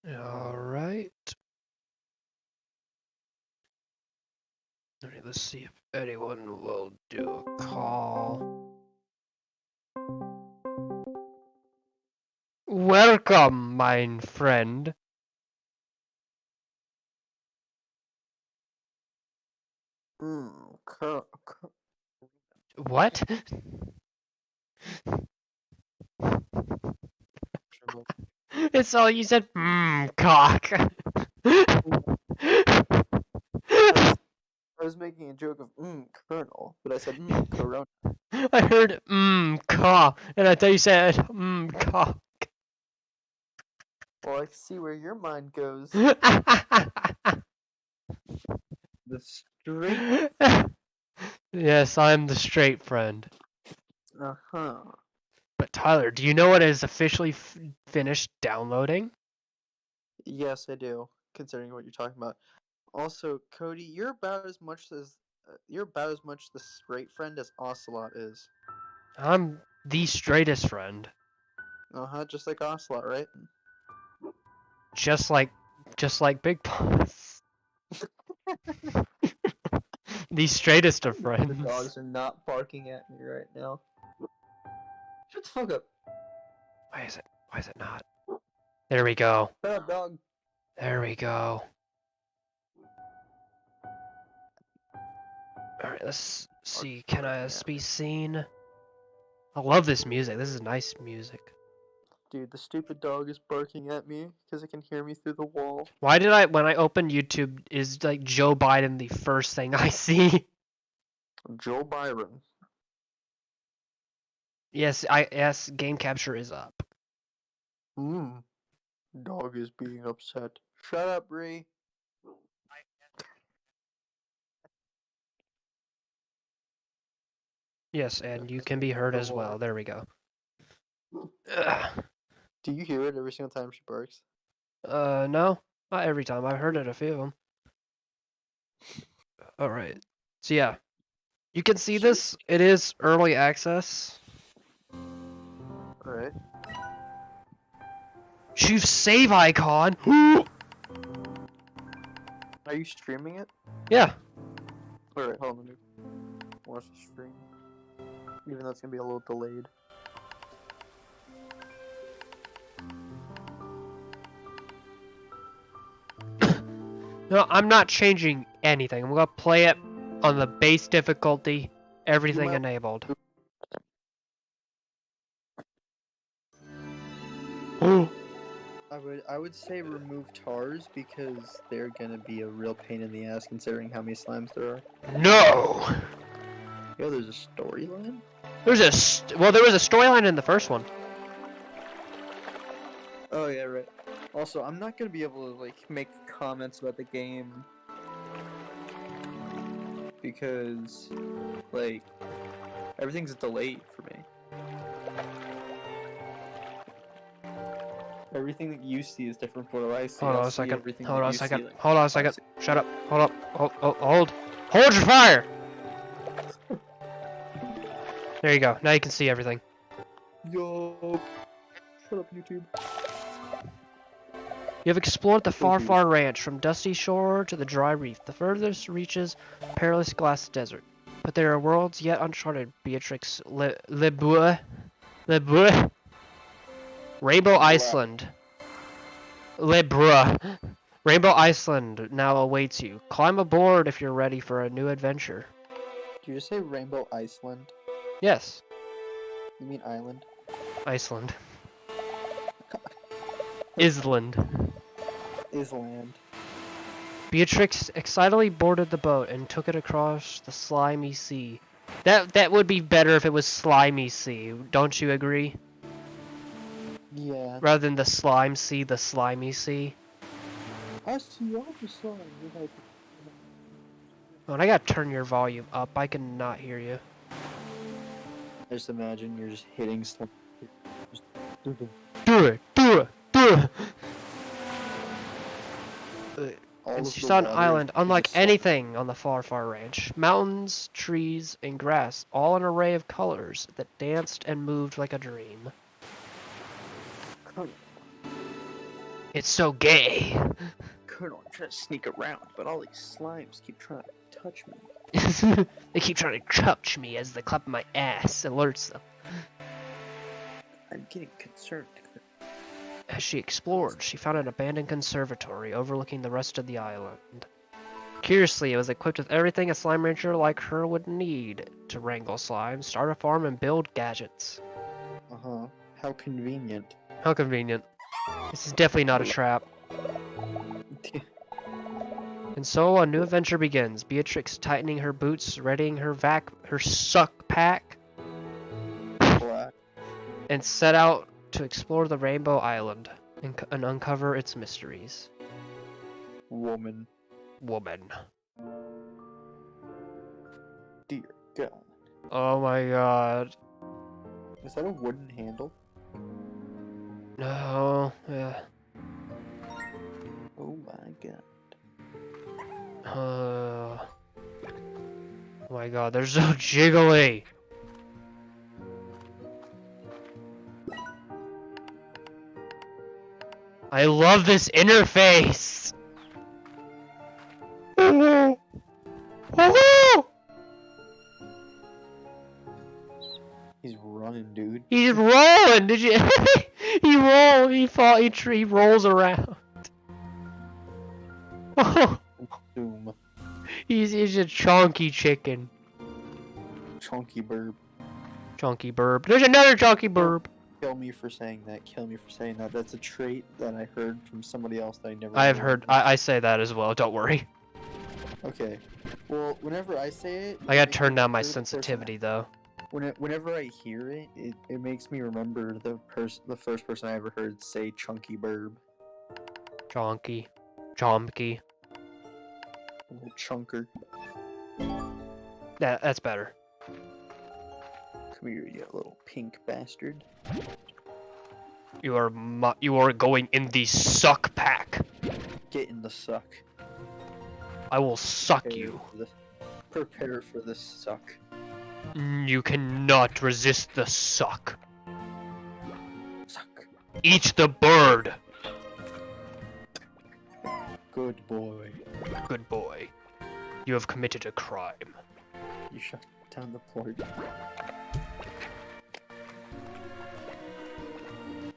Alright. Alright, let's see if anyone will do a call. Welcome, mein friend. What? It's all you said, cock. I was making a joke of Colonel, but I said Corona. I heard cock, and I thought you said cock. Well, I see where your mind goes. The straight. Yes, I'm the straight friend. Uh-huh. But Tyler, do you know what is officially finished downloading? Yes, I do. Considering what you're talking about. Also, Cody, you're about as much the straight friend as Ocelot is. I'm the straightest friend. Uh-huh, just like Ocelot, right? Just like Big Boss. The straightest of The friends. dogs are not barking at me right now. Shut the fuck up. Why is it? Why is it not? There we go. Shut up, dog. There we go. Alright, let's see. Can I be seen? I love this music. This is nice music. Dude, the stupid dog is barking at me because it can hear me through the wall. Why did when I open YouTube, is like Joe Biden the first thing I see? Joe Byron. Yes, game capture is up. Dog is being upset. Shut up, Bree. Yes, and you can be heard as well. There we go. Ugh. Do you hear it every single time she barks? No, not every time. I've heard it a few of them. All right. So yeah, you can see this. It is early access. All right. Choose save icon. Are you streaming it? Yeah. All right, hold on. Let me watch the stream. Even though it's gonna be a little delayed. No, I'm not changing anything. I'm gonna play it on the base difficulty, everything enabled. I would say remove tars because they're gonna be a real pain in the ass considering how many slimes there are. No. Yo, there's a storyline? There was a storyline in the first one. Oh yeah, right. Also, I'm not gonna be able to like make comments about the game because like everything's delayed for me. Everything that you see is different from what I see. Hold on I'll a see second. everything Hold that on a you second. see, like, Hold on a second. Shut up. Hold up. Hold your fire. There you go. Now you can see everything. Yo, shut up, YouTube. You have explored the far, far ranch, from dusty shore to the dry reef. The furthest reaches perilous glass desert. But there are worlds yet uncharted. Beatrix, Le Bois, Rainbow Island, Le Bois. Rainbow Island now awaits you. Climb aboard if you're ready for a new adventure. Did you just say Rainbow Iceland? Yes. You mean island? Iceland. Island. Island. Beatrix excitedly boarded the boat and took it across the slimy sea. That would be better if it was slimy sea, don't you agree? Yeah. Rather than the slime sea, the slimy sea. I see all the slime. Oh, and I gotta turn your volume up. I cannot hear you. I just imagine you're just hitting slime. Do it! And she's on an island, unlike anything on the far, far ranch. Mountains, trees, and grass, all an array of colors that danced and moved like a dream. It's so gay. Colonel, I'm trying to sneak around, but all these slimes keep trying to touch me. They keep trying to touch me as the clap of my ass alerts them. I'm getting concerned. As she explored, she found an abandoned conservatory overlooking the rest of the island. Curiously, it was equipped with everything a slime rancher like her would need to wrangle slime, start a farm, and build gadgets. Uh-huh. How convenient. How convenient. This is definitely not a trap. And so a new adventure begins. Beatrix tightening her boots, readying her suck pack, and set out to explore the Rainbow Island and uncover its mysteries. Woman. Dear God. Oh my God. Is that a wooden handle? No. Yeah. Oh my God. Oh my God, they're so jiggly. I love this interface. He's running, dude. He's rolling. Did you? He rolled. He fought. He rolls around. Zoom. He's a chunky chicken. Chunky burb. Chunky burb. There's another chunky burb. Kill me for saying that. Kill me for saying that. That's a trait that I heard from somebody else that I never. I've heard. I say that as well. Don't worry. Okay. Well, whenever I say it, I gotta turn down my sensitivity though. Whenever I hear it, it makes me remember the first person I ever heard say chunky burb. Chonky. Chomky. Chunker. That's better. Come here, you little pink bastard. You are going in the suck pack. Get in the suck. I will suck you. Prepare for the suck. You cannot resist the suck. Suck. Eat the bird. Good boy. Good boy. You have committed a crime. You shut down the port.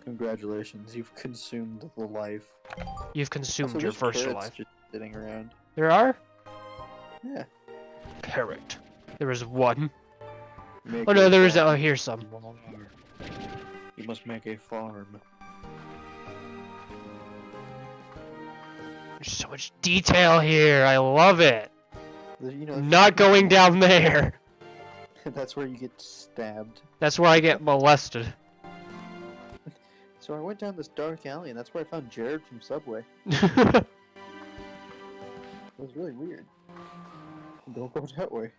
Congratulations, you've consumed the life. You've consumed Also, your there's first carrots life. just sitting around. There are? Yeah. Carrot. There is one. Make Oh no, a there is. farm. Oh, here's some. You must make a farm. There's so much detail here. I love it. You know, Not going down there. that's where you get stabbed. That's where I get molested. So I went down this dark alley, and that's where I found Jared from Subway. You It was really weird. Don't go that way.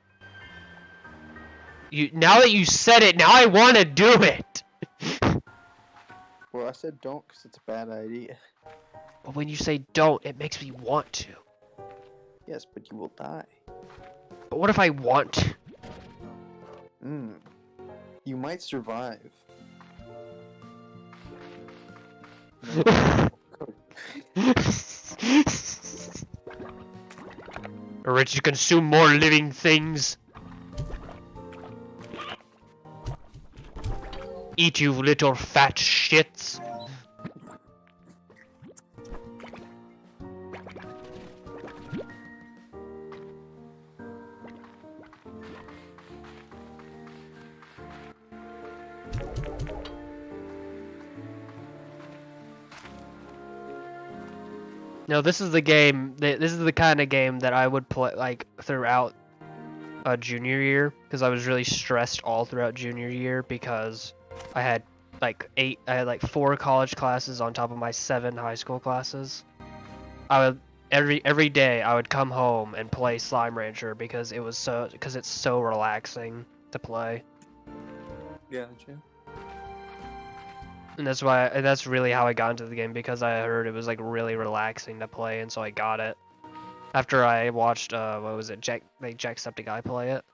now that you said it, now I want to do it. Well, I said don't because it's a bad idea. But when you say don't, it makes me want to. Yes, but you will die. But what if I want to? You might survive. Or to consume more living things. Eat, you little fat shits. No, this is the game. This is the kind of game that I would play like throughout junior year, because I was really stressed all throughout junior year because I had like 4 college classes on top of my 7 high school classes. I would every day I would come home and play Slime Rancher because it's so relaxing to play. Gotcha. And that's really how I got into the game, because I heard it was like really relaxing to play, and so I got it. After I watched what was it, Jacksepticeye play it.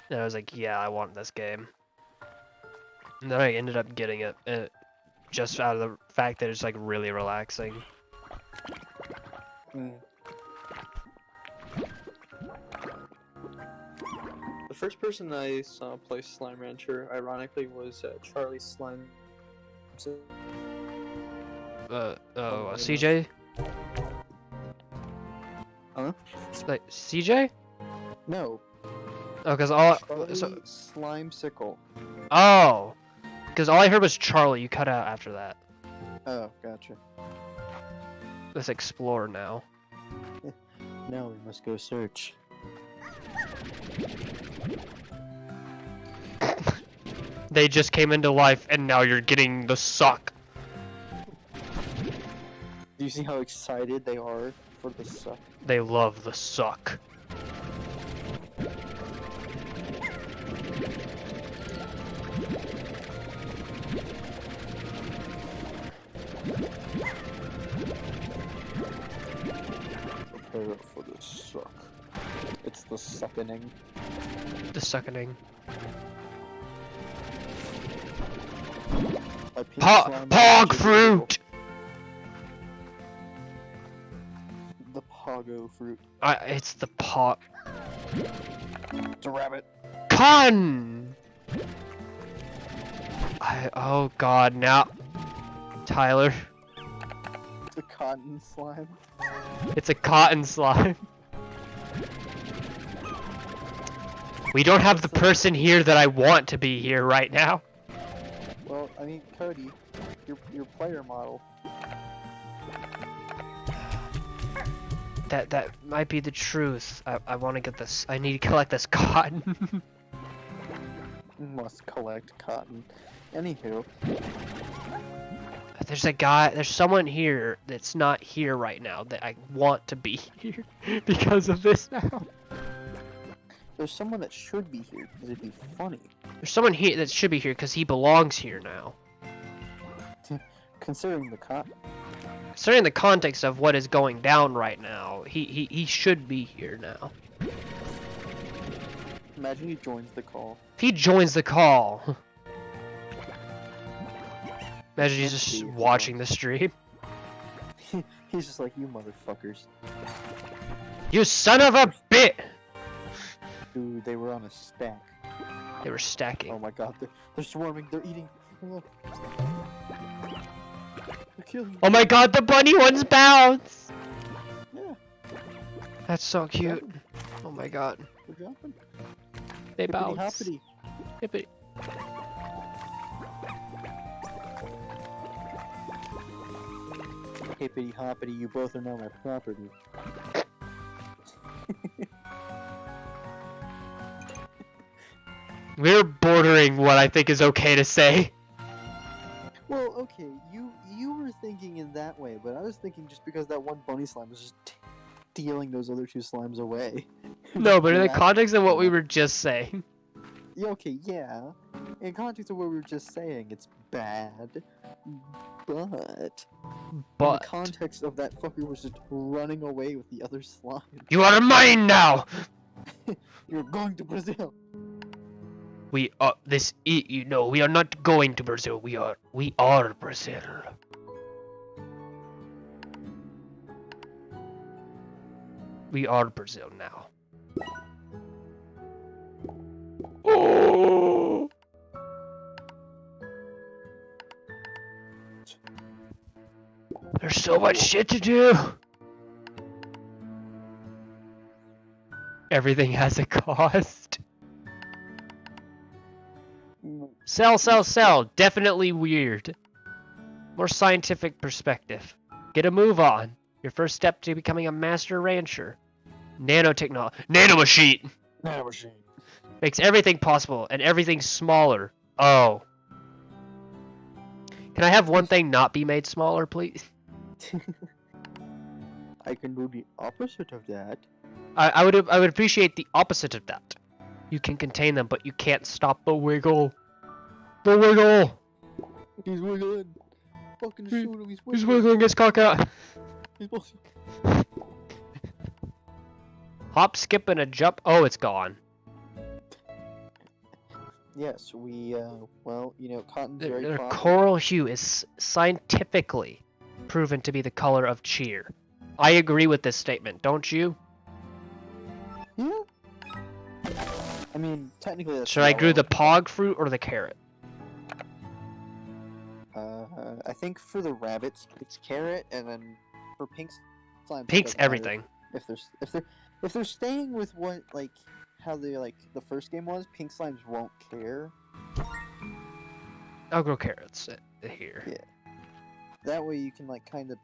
And I was like, yeah, I want this game. And then I ended up getting it. just out of the fact that it's like really relaxing. Mm. The first person I saw play Slime Rancher, ironically, was Charlie Slime. CJ? Huh? Like CJ? No. Oh, cause Charlie so, Slimesicle. oh, cause all I heard was Charlie. You cut out after that. Oh, gotcha. Let's explore now. Now we must go search. They just came into life, and now you're getting the suck. Do you see how excited they are for the suck? They love the suck. Prepare for the suck. It's the suckening. The suckening. Pog fruit! The pogo fruit. It's the pog. It's a rabbit. Con! Oh god, now. Tyler. It's a cotton slime. It's a cotton slime. We don't have the person here that I want to be here right now. Well, I mean, Cody, your player model. That might be the truth. I want to get this. I need to collect this cotton. Must collect cotton. Anywho. There's someone here that's not here right now that I want to be here because of this now. There's someone that should be here because it'd be funny. There's someone here that should be here because he belongs here now. Considering the context of what is going down right now, he should be here now. Imagine he joins the call. If he joins the call. Imagine he's just watching the stream. He's just like, you motherfuckers. You son of a bit! Dude, they were on a stack. They were stacking. Oh my god, they're swarming, they're eating. Oh. They're killing. Oh my god, the bunny ones bounce! Yeah. That's so cute. Oh my god. They're jumping. They Hippity bounce. hoppity. Hippity. Hippity hoppity, you both are now my property. We're bordering what I think is okay to say. Well, okay, you were thinking in that way, but I was thinking just because that one bunny slime was just stealing those other two slimes away. No, but in the context of what we were just saying. Yeah, okay, yeah. In context of what we were just saying, it's bad. But in the context of that fucker was just running away with the other slime. You are mine now! You're going to Brazil! We are we are not going to Brazil. We are Brazil. We are Brazil now. Oh! There's so much shit to do. Everything has a cost. Sell. Definitely weird. More scientific perspective. Get a move on. Your first step to becoming a master rancher. Nanotechnology. Nanomachine! Nanomachine. Makes everything possible and everything smaller. Oh. Can I have one thing not be made smaller, please? I can do the opposite of that. I would appreciate the opposite of that. You can contain them, but you can't stop the wiggle. The wiggle! He's wiggling. Fucking shoot him, he's wiggling. He's wiggling his cock out. He's bullshit. Hop, skip, and a jump. Oh, it's gone. Yes, we, well, you know, cotton's very Their popular. coral hue is scientifically proven to be the color of cheer. I agree with this statement, don't you? Yeah. I mean, technically that's Should I grow yellow. the pog fruit or the carrot? I think for the rabbits, it's carrot, and then for pink slimes, Pink's everything. If they're staying with what, like, how they, like, the first game was, pink slimes won't care. I'll grow carrots here. Yeah. That way you can, like, kind of...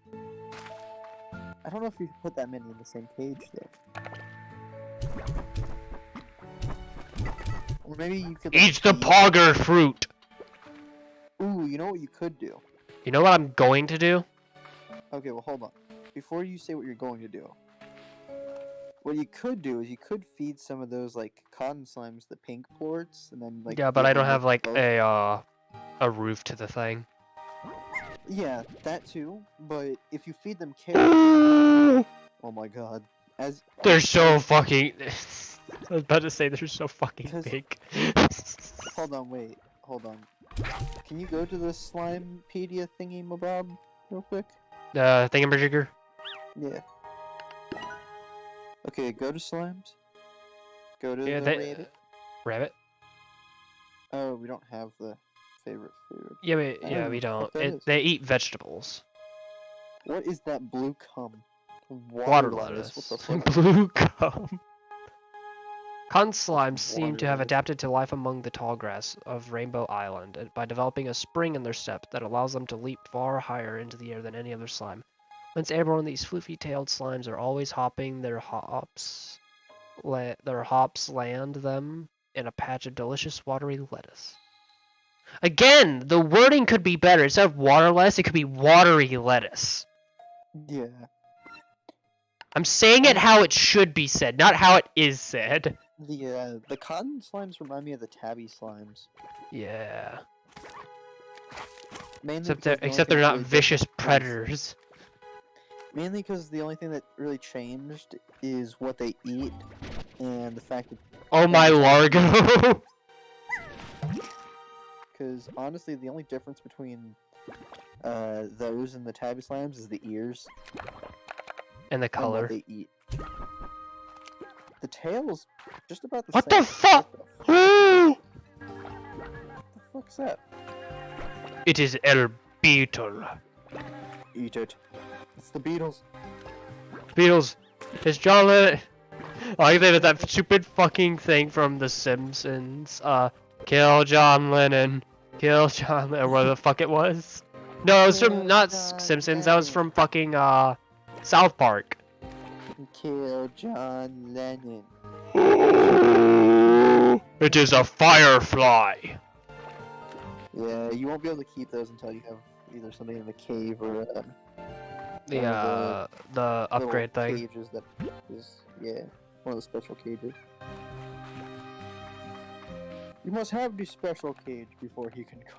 I don't know if you can put that many in the same cage, though. Or maybe you could... Like, Eat the pogger fruit! Ooh, you know what you could do? You know what I'm going to do? Okay, well, hold on. Before you say what you're going to do, what you could do is you could feed some of those, like, cotton slimes the pink plorts, and then, like... Yeah, but give I don't them, have, like, both. a roof to the thing. Yeah, that too, but if you feed them carrots... Oh my god. They're so fucking... I was about to say they're so fucking Because- big. Hold on, wait. Hold on. Can you go to the Slimepedia thingy-mabob real quick? Thingamajigger? Yeah. Okay, go to Slimes. Go to Yeah, the they... rabbit. Rabbit? Oh, we don't have the favorite food. Yeah, I don't know we what the don't. fuck that is. They eat vegetables. What is that blue cum? Water lettuce. lettuce. What the fuck? Blue gum. Cotton slimes seem water to have lettuce. adapted to life among the tall grass of Rainbow Island by developing a spring in their step that allows them to leap far higher into the air than any other slime. Once airborne, these floofy-tailed slimes are always hopping. Their hops land them in a patch of delicious watery lettuce. Again, the wording could be better. Instead of water lettuce, it could be watery lettuce. Yeah. I'm saying it how it should be said, not how it is said. The cotton slimes remind me of the tabby slimes. Yeah. Mainly Except they're not vicious predators. Mainly because the only thing that really changed is what they eat, and the fact that... Oh my Largo! Because honestly, the only difference between those and the tabby slimes is the ears. And the And color. what they eat. The tail's just about the What same. the fuck? What the fuck's that? It is El Beetle. Eat it. It's the Beatles. Beatles. It's John Lennon. I think that stupid fucking thing from The Simpsons. Kill John Lennon. Kill John Lennon. Where the fuck it was? No, it was from not Simpsons. That was from fucking South Park. Kill John Lennon. It is a firefly. Yeah, you won't be able to keep those until you have either something in the cave or The upgrade little thing. cages that is, yeah, one of the special cages. You must have the special cage before he can go.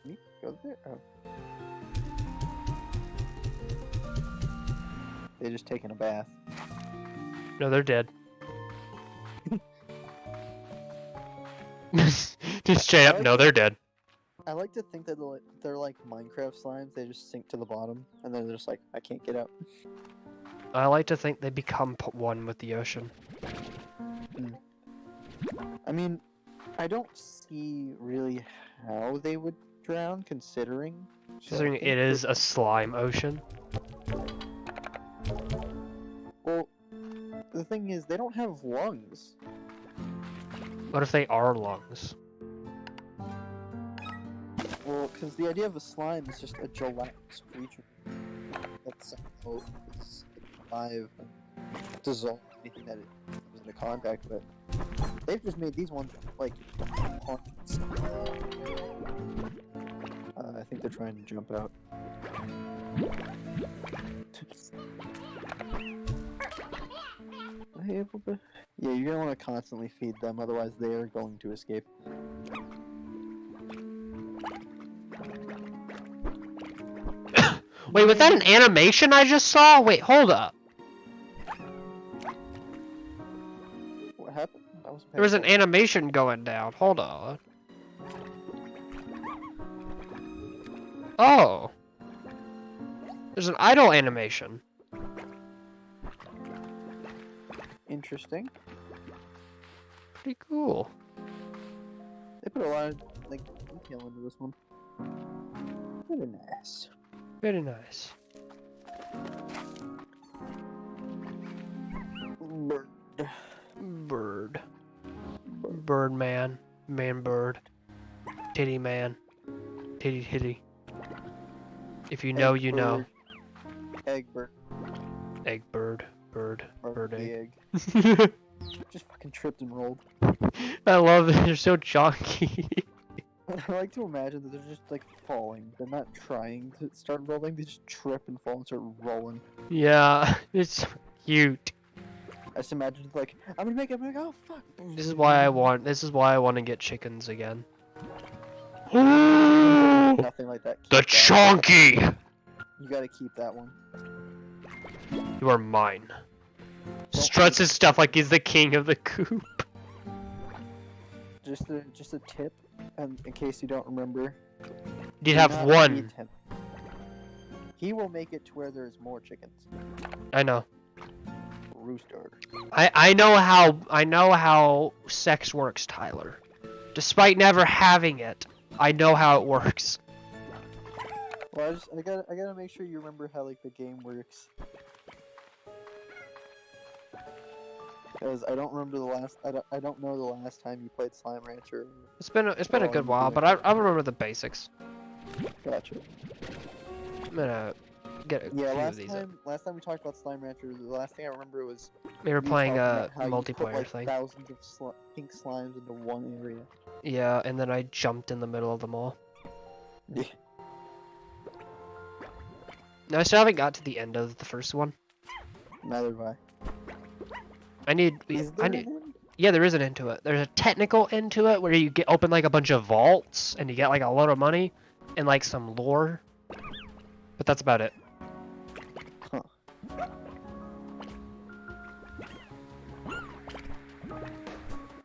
Can you go there? Oh. They're just taking a bath. No, they're dead. Just straight up, no, they're dead. I like to think that they're like Minecraft slimes. They just sink to the bottom, and then they're just like, I can't get out. I like to think they become one with the ocean. I mean, I don't see really how they would drown, considering. Considering it is a slime ocean. Well, the thing is, they don't have lungs. What if they are lungs? Well, because the idea of a slime is just a gelatinous creature that's alive and dissolve anything that it comes into contact with. They've just made these ones like parts. I think they're trying to jump out. Are they able to? Yeah, you're gonna want to constantly feed them, otherwise they are going to escape. Wait, was that an animation I just saw? Wait, hold up. What happened? wasn't There was an paying attention. animation going down. Hold on. Oh. There's an idle animation. Interesting. Pretty cool. They put a lot of like detail into this one. Very nice. Very nice. Bird. Bird. Bird man. Man bird. Titty man. Titty titty. If you know, you know. Egg bird. Egg bird. Bird. Bird egg. Just fucking tripped and rolled. I love it. They're so chunky. I like to imagine that they're just like falling. They're not trying to start rolling. They just trip and fall and start rolling. Yeah, it's cute. I just imagine like I'm gonna make it. I'm like, oh fuck. This is why I want. This is why I want to get chickens again. Nothing like that. Keep The that. chunky. You gotta keep that one. You are mine. Struts his stuff like he's the king of the coop. Just a tip, and in case you don't remember. You'd do have not one. feed him. He will make it to where there's more chickens. I know. Rooster. I know how sex works, Tyler. Despite never having it, I know how it works. Well, I gotta make sure you remember how like the game works. Because I don't remember the last. I don't know the last time you played Slime Rancher. It's been a good while, but I remember the basics. Gotcha. I'm gonna get a few of these up. Last time we talked about Slime Rancher, the last thing I remember was We were playing talking a about how you put, multiplayer like, thing. thousands of pink slimes into one area. Yeah, and then I jumped in the middle of them all. Yeah. No, I still haven't got to the end of the first one. Neither do I. Yeah, there is an end to it. There's a technical end to it where you open like a bunch of vaults and you get like a lot of money and like some lore. But that's about it. Huh.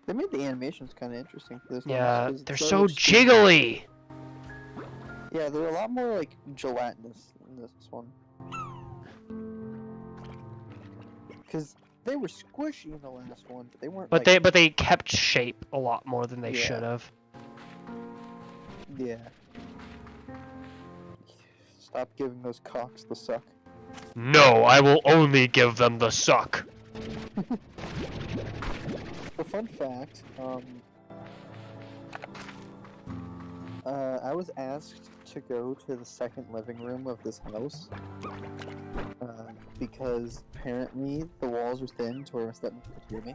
They made the animations kind of interesting for this one. Yeah, they're so interesting. jiggly. Yeah, they're a lot more like gelatinous in this one. Because they were squishy in the last one, but they weren't. But like... they kept shape a lot more than they should have. Yeah. Stop giving those cocks the suck. No, I will only give them the suck. A fun fact, I was asked to go to the second living room of this house, because apparently the walls were thin to where my stepmom could hear me.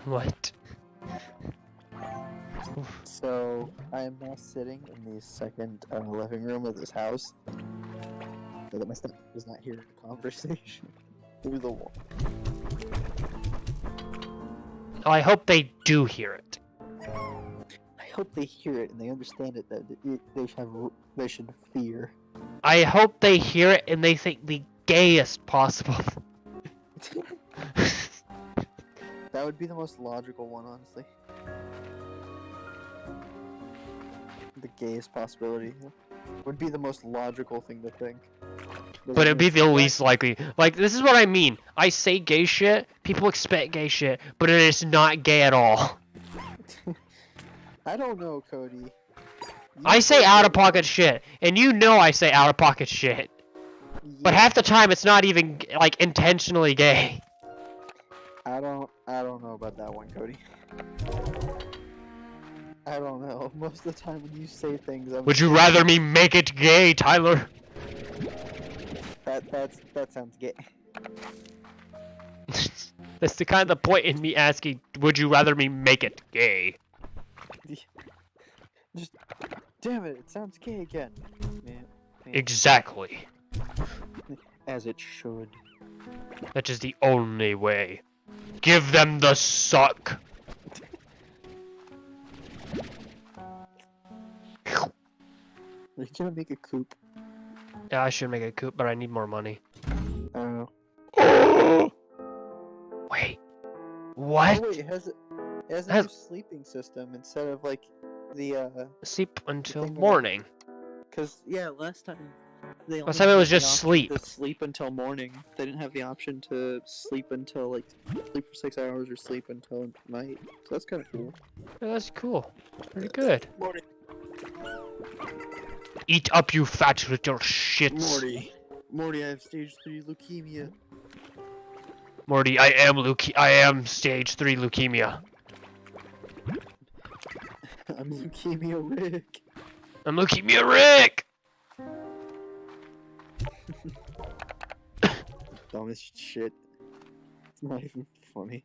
What? So, I am now sitting in the second living room of this house, so that my stepmom does not hear the conversation through the wall. Oh, I hope they do hear it. I hope they hear it and they understand it, that they should fear. I hope they hear it and they think the gayest possible. That would be the most logical one, honestly. The gayest possibility would be the most logical thing to think. But it'd be the least likely. Like, this is what I mean. I say gay shit, people expect gay shit, but it is not gay at all. I don't know, Cody. I say out-of-pocket shit, and you know I say out-of-pocket shit. Yeah. But half the time, it's not even, like, intentionally gay. I don't know about that one, Cody. I don't know. Most of the time when you say things, Would you rather me make it gay, Tyler? That sounds gay. That's the kind of point in me asking, would you rather me make it gay? Just, damn it, it sounds gay again. Man. Exactly. As it should. That is the only way. Give them the suck. Are you gonna make a coop? Yeah, I should make a coop, but I need more money. Oh. Wait. What? Oh wait, it has a Has- new sleeping system instead of like the Sleep until thing where, morning. cause yeah, last time they Last only time it had was the just option sleep. to sleep until morning. They didn't have the option to sleep until like sleep for 6 hours or sleep until night. So that's kind of cool. Yeah, that's cool. Pretty good. Morty. Eat up, you fat little shits. Morty, I have stage 3 leukemia. Morty, I am stage 3 leukemia. I'm leukemia Rick. I'm leukemia Rick! Dumbest shit. It's not even funny.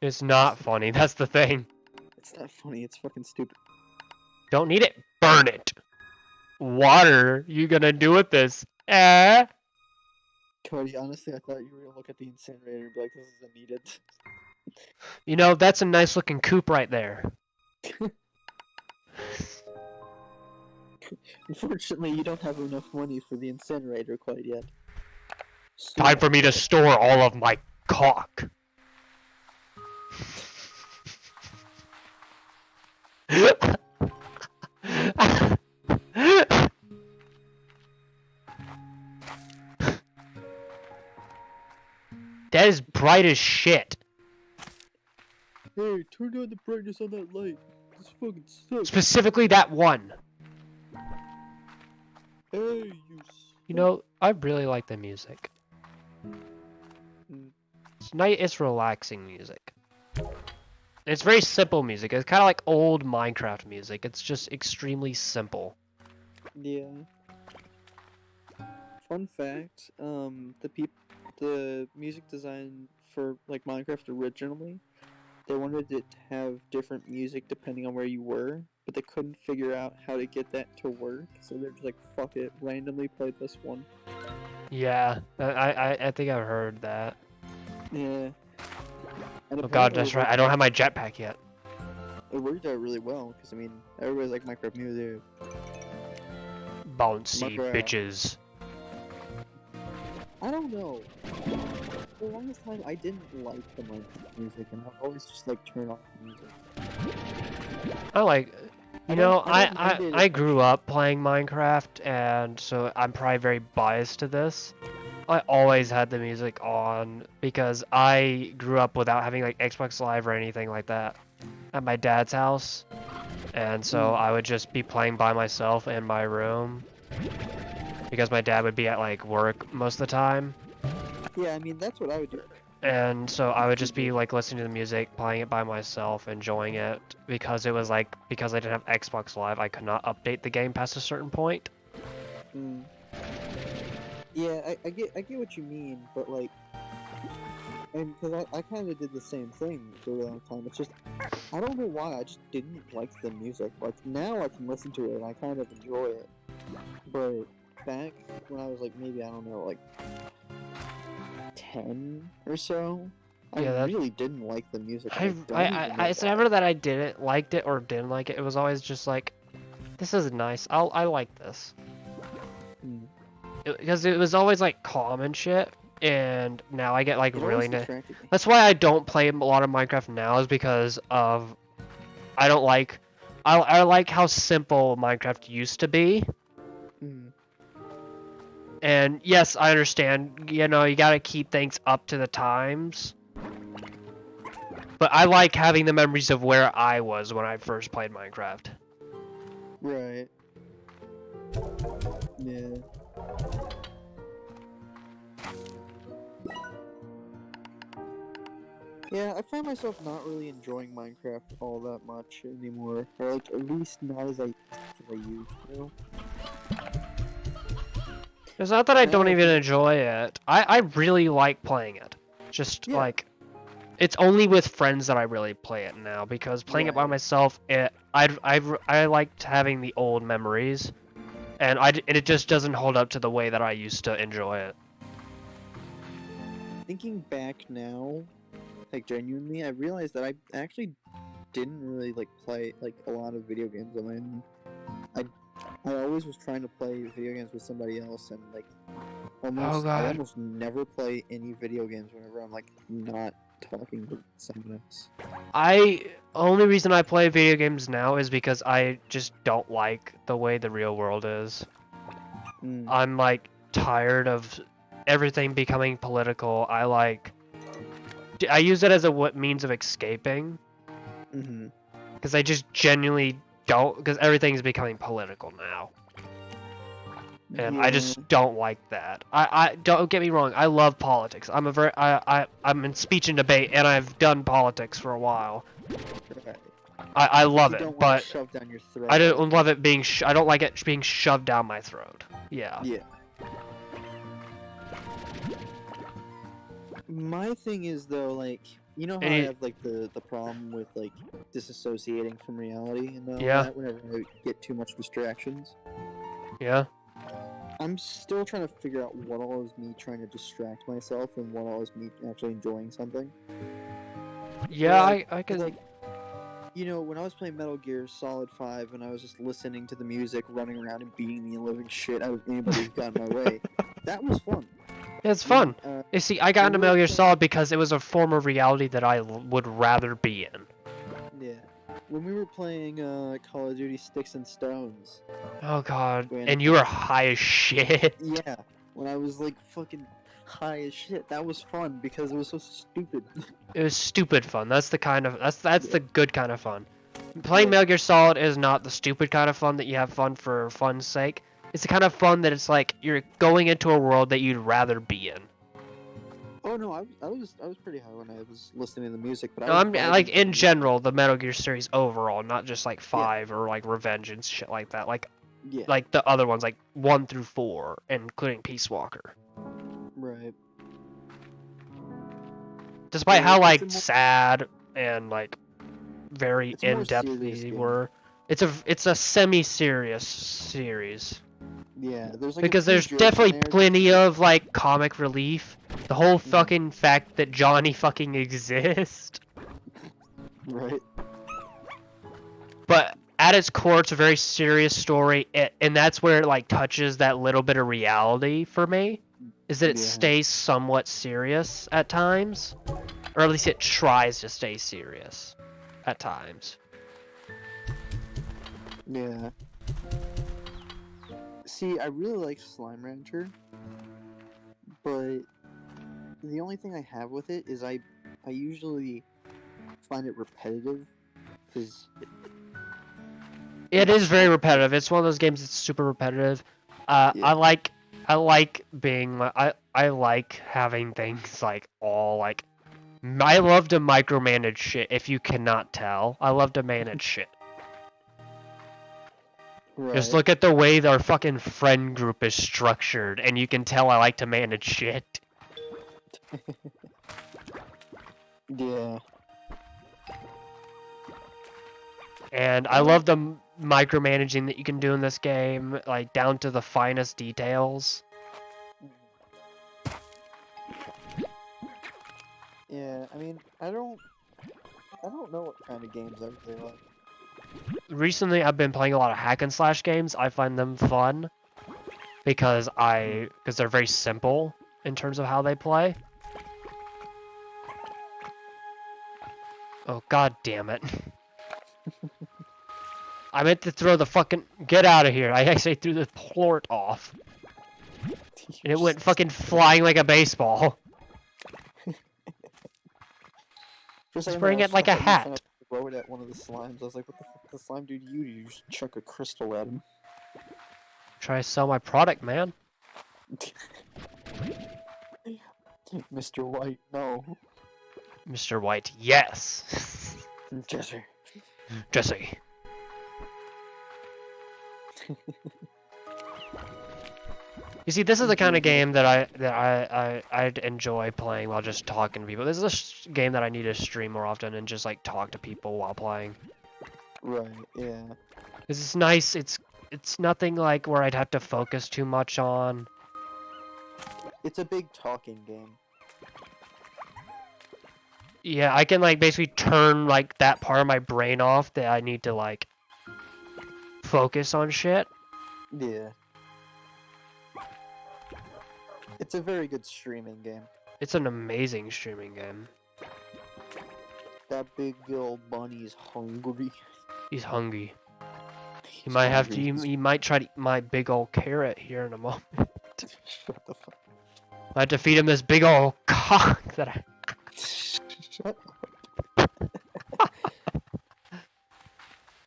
It's not funny, that's the thing. It's not funny, it's fucking stupid. Don't need it, burn it. Water, you gonna do with this? Eh? Cody, honestly, I thought you were gonna look at the incinerator and be like, this isn't needed. You know, that's a nice looking coop right there. Unfortunately, you don't have enough money for the incinerator quite yet. Time for me to store all of my cock. That is bright as shit. Hey, turn down the brightness on that light. This fucking sucks. Specifically that one. Hey, You know, I really like the music. It's relaxing music. It's very simple music. It's kind of like old Minecraft music. It's just extremely simple. Yeah. Fun fact, the music design for like Minecraft originally, they wanted it to have different music depending on where you were, but they couldn't figure out how to get that to work, so they're just like, fuck it, randomly play this one. Yeah, I think I've heard that. Yeah. And Oh god, that's right. I don't have my jetpack yet. It worked out really well, because I mean, everybody like Minecraft music. Bouncy Minecraft. bitches. I don't know. For the longest time, I didn't like the Minecraft music, and I've always just like turned off the music. I like, I you know, don't mind it I as grew much. up playing Minecraft, and so I'm probably very biased to this. I always had the music on because I grew up without having like Xbox Live or anything like that at my dad's house, and so I would just be playing by myself in my room because my dad would be at like work most of the time. Yeah, I mean, that's what I would do. And so I would just be like listening to the music, playing it by myself, enjoying it, because it was like, because I didn't have Xbox Live, I could not update the game past a certain point. Mm. Yeah, I get what you mean, but like, and because I kind of did the same thing for a long time. It's just, I don't know why, I just didn't like the music. Like, now I can listen to it and I kind of enjoy it. But back when I was like, maybe, I don't know, like 10 or so, Yeah, I really didn't like the music. It's never that I didn't liked it or didn't like it. It was always just like, this is nice. I like this. Mm. Because it was always like calm and shit. And now I get like It really always distracted me. That's why I don't play a lot of Minecraft now, is because of I don't like I like how simple Minecraft used to be. Mm. And yes, I understand, you know, you gotta keep things up to the times. But I like having the memories of where I was when I first played Minecraft. Right. Yeah. Yeah, I find myself not really enjoying Minecraft all that much anymore. Or like, at least not as I used to. It's not that I Now don't I even think- enjoy it. I really like playing it. Just Yeah. like, it's only with friends that I really play it now, because playing it by Right. myself, I liked having the old memories, and it just doesn't hold up to the way that I used to enjoy it. Thinking back now, like genuinely, I realized that I actually didn't really like play like a lot of video games on my own. I always was trying to play video games with somebody else, and like Oh, I God. almost never play any video games whenever I'm like not talking with someone else. Only reason I play video games now is because I just don't like the way the real world is. I'm like tired of everything becoming political. I use it as a means of escaping. Because I just genuinely don't, because everything's becoming political now. And I just don't like that. I don't get me wrong, I love politics. I'm in speech and debate, and I've done politics for a while. I love it, but down your throat I don't love it being I don't like it being shoved down my throat. Yeah. My thing is though, like, you know how I have like the problem with like disassociating from reality and all that whenever I get too much distractions. Yeah. I'm still trying to figure out what all is me trying to distract myself and what all is me actually enjoying something. Yeah, like, I could. Like, you know, when I was playing Metal Gear Solid 5 and I was just listening to the music, running around and beating the living shit out of anybody who got in my way, that was fun. It's fun. You see, I got into Metal Gear Solid because it was a form of reality that I would rather be in. Yeah. When we were playing Call of Duty Sticks and Stones. Oh god. And you were high as shit. Yeah. When I was like fucking high as shit. That was fun because it was so stupid. It was stupid fun. That's the kind of that's the good kind of fun. Playing Metal Gear Solid is not the stupid kind of fun that you have fun for fun's sake. It's the kind of fun that it's like you're going into a world that you'd rather be in. Oh no, I was pretty high when I was listening to the music, but I'm like in general the Metal Gear series overall, not just like 5 or like Revenge and shit like that. Like like the other ones like 1 through 4, including Peace Walker. Right. Despite how like sad and like very in-depth they were, it's a semi-serious series. Yeah, there's like because there's definitely plenty of like comic relief. The whole fucking fact that Johnny fucking exists. Right. But at its core, it's a very serious story, and that's where it like touches that little bit of reality for me. Is that it stays somewhat serious at times, or at least it tries to stay serious at times. Yeah. See, I really like Slime Rancher, but the only thing I have with it is I usually find it repetitive, because... It is very repetitive. It's one of those games that's super repetitive. I like being... I like having things like all like... I love to micromanage shit, if you cannot tell. I love to manage shit. Right. Just look at the way our fucking friend group is structured, and you can tell I like to manage shit. Yeah. And I love the micromanaging that you can do in this game, like down to the finest details. Yeah, I mean, I don't know what kind of games I really like. Recently, I've been playing a lot of hack and slash games. I find them fun because they're very simple in terms of how they play. Oh god damn it! I meant to throw the fucking get out of here. I actually threw the port off, and it went fucking flying like a baseball. Just bring it like a hat. Throw it at one of the slimes. I was like, what the fuck does the slime do to you? You just chuck a crystal at him. Try to sell my product, man. Mr. White, no. Mr. White, yes. Jesse. Jesse. You see, this is the kind of game that I'd enjoy playing while just talking to people. This is a game that I need to stream more often and just like talk to people while playing. Right. Yeah. This is nice. It's nothing like where I'd have to focus too much on. It's a big talking game. Yeah, I can like basically turn like that part of my brain off that I need to like focus on shit. Yeah. It's a very good streaming game. It's an amazing streaming game. That big old bunny's hungry. He's hungry. He He's might have to. hungry. He might try to eat my big old carrot here in a moment. Shut the fuck. I have to feed him this big old cock that I. Shut up.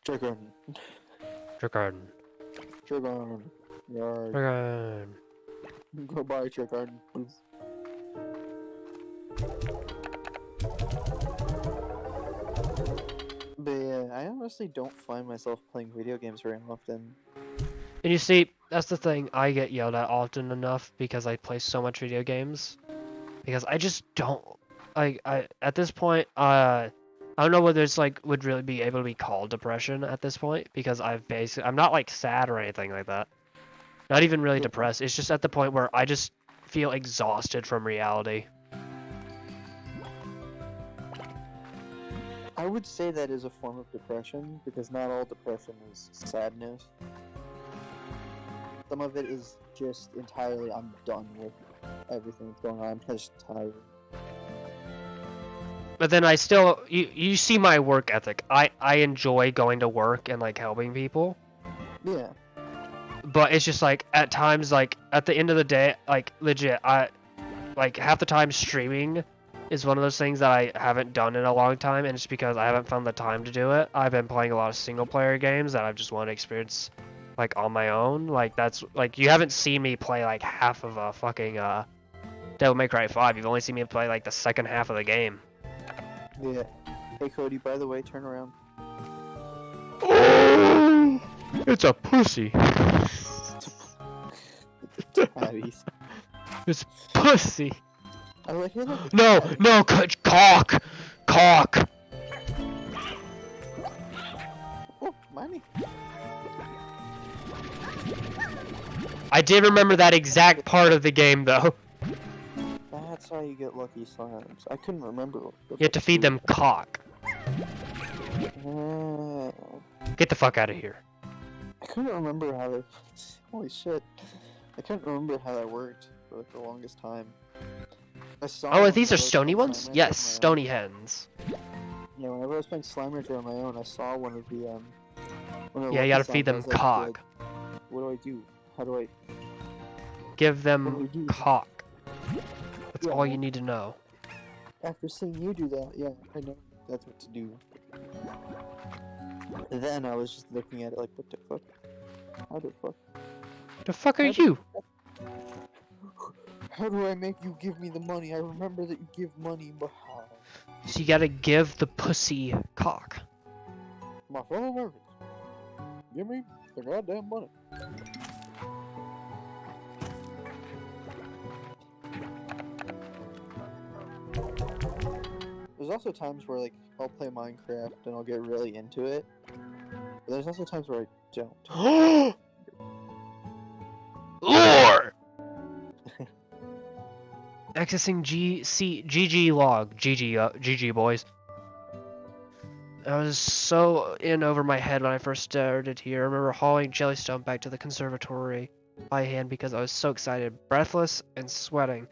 Chicken. Chicken. Chicken. Yard. Chicken. Goodbye, chicken. Please. But yeah, I honestly don't find myself playing video games very often. And you see, that's the thing. I get yelled at often enough because I play so much video games. Because I just don't. I at this point, I don't know whether it's like would really be able to be called depression at this point because I'm not like sad or anything like that. Not even really depressed. It's just at the point where I just feel exhausted from reality. I would say that is a form of depression because not all depression is sadness. Some of it is just entirely I'm done with everything that's going on. I'm just tired. But then I still, you see my work ethic. I enjoy going to work and like helping people. Yeah. But it's just like at times, like at the end of the day, like legit, like half the time streaming is one of those things that I haven't done in a long time, and it's because I haven't found the time to do it. I've been playing a lot of single player games that I've just wanted to experience like on my own. Like that's like you haven't seen me play like half of a fucking Devil May Cry 5. You've only seen me play like the second half of the game. Yeah. Hey Cody, by the way, turn around. Oh, it's a pussy. Tabbies. It's pussy. I like hear that. No, cock. Oh, money. I did remember that exact part of the game though. That's how you get lucky slimes. I couldn't remember. You have to feed them cock. Get the fuck out of here. I couldn't remember how to. Holy shit! I couldn't remember how that worked for like the longest time. I saw. Oh, these are stony ones? Yes, stony hens. Yeah, whenever I was playing Slime Rancher on my own, I saw one of the Yeah, you gotta feed them cock. What do I do? How do I? Give them cock. That's all you need to know. After seeing you do that, yeah, I know that's what to do. Then I was just looking at it like, what the fuck? How the fuck? The fuck are you? How do I make you give me the money? I remember that you give money, but how? So you gotta give the pussy cock. My fellow Americans, give me the goddamn money. There's also times where like I'll play Minecraft and I'll get really into it. But there's also times where I don't. Lore! Accessing GG log. GG boys. I was so in over my head when I first started here. I remember hauling Jellystone back to the conservatory by hand because I was so excited, breathless and sweating.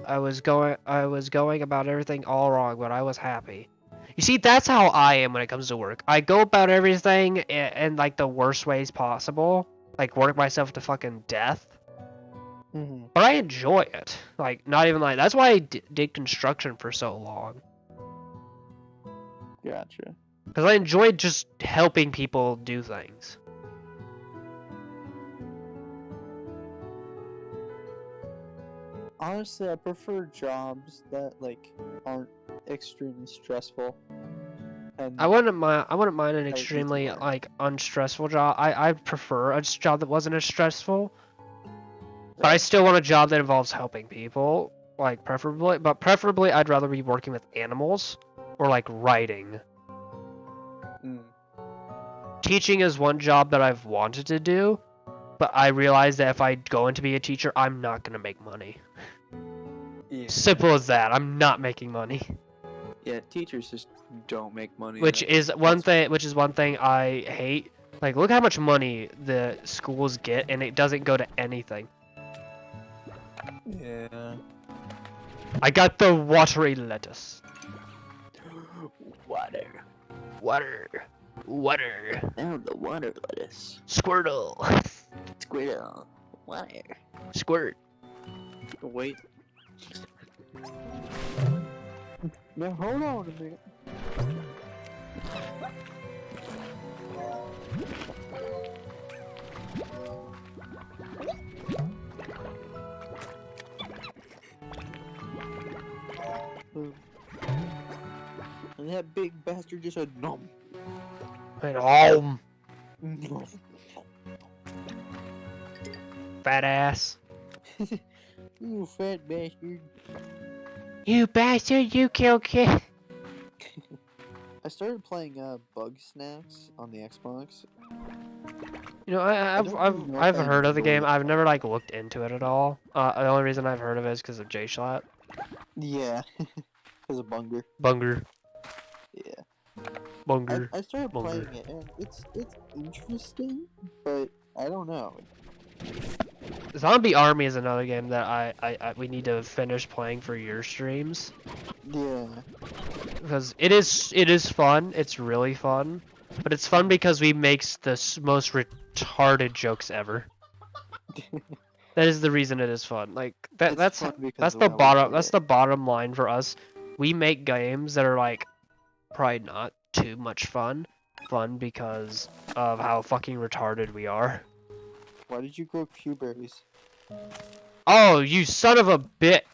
I was going about everything all wrong, but I was happy. You see, that's how I am when it comes to work. I go about everything in like the worst ways possible, like work myself to fucking death. But I enjoy it. Like, not even like that's why I did construction for so long. Gotcha. Because I enjoyed just helping people do things. Honestly, I prefer jobs that like aren't extremely stressful. And I wouldn't mind an extremely like unstressful job. I'd prefer a job that wasn't as stressful. But I still want a job that involves helping people, like preferably. But preferably, I'd rather be working with animals or like writing. Teaching is one job that I've wanted to do, but I realize that if I go in to be a teacher, I'm not gonna make money. Yeah. Simple as that. I'm not making money. Yeah, teachers just don't make money. Which is one thing I hate. Like, look how much money the schools get, and it doesn't go to anything. Yeah. I got the watery lettuce. Wow. water. Water. Water. Now the water lettuce. Squirtle. Squirtle. Water. Squirt. Wait. Now hold on a minute. And that big bastard just said no. And No. fat ass. You fat bastard. You bastard, you kill kid. I started playing Bug Snacks on the Xbox. You know, don't even know if I've I heard of the enjoy game. it. I've never like looked into it at all. The only reason I've heard of it is because of J-Schlatt. Yeah, because of Bunger. Bunger. Yeah. Bunger. I started Bunger. playing it, and it's interesting, but I don't know. Zombie Army is another game that we need to finish playing for your streams. Yeah. Because it is fun. It's really fun. But it's fun because we makes the most retarded jokes ever. That is the reason it is fun. Like that's fun because that's of the how we bottom play that's it. the bottom line for us. We make games that are like probably not too much fun because of how fucking retarded we are. Why did you grow Q-berries? Oh, you son of a bit!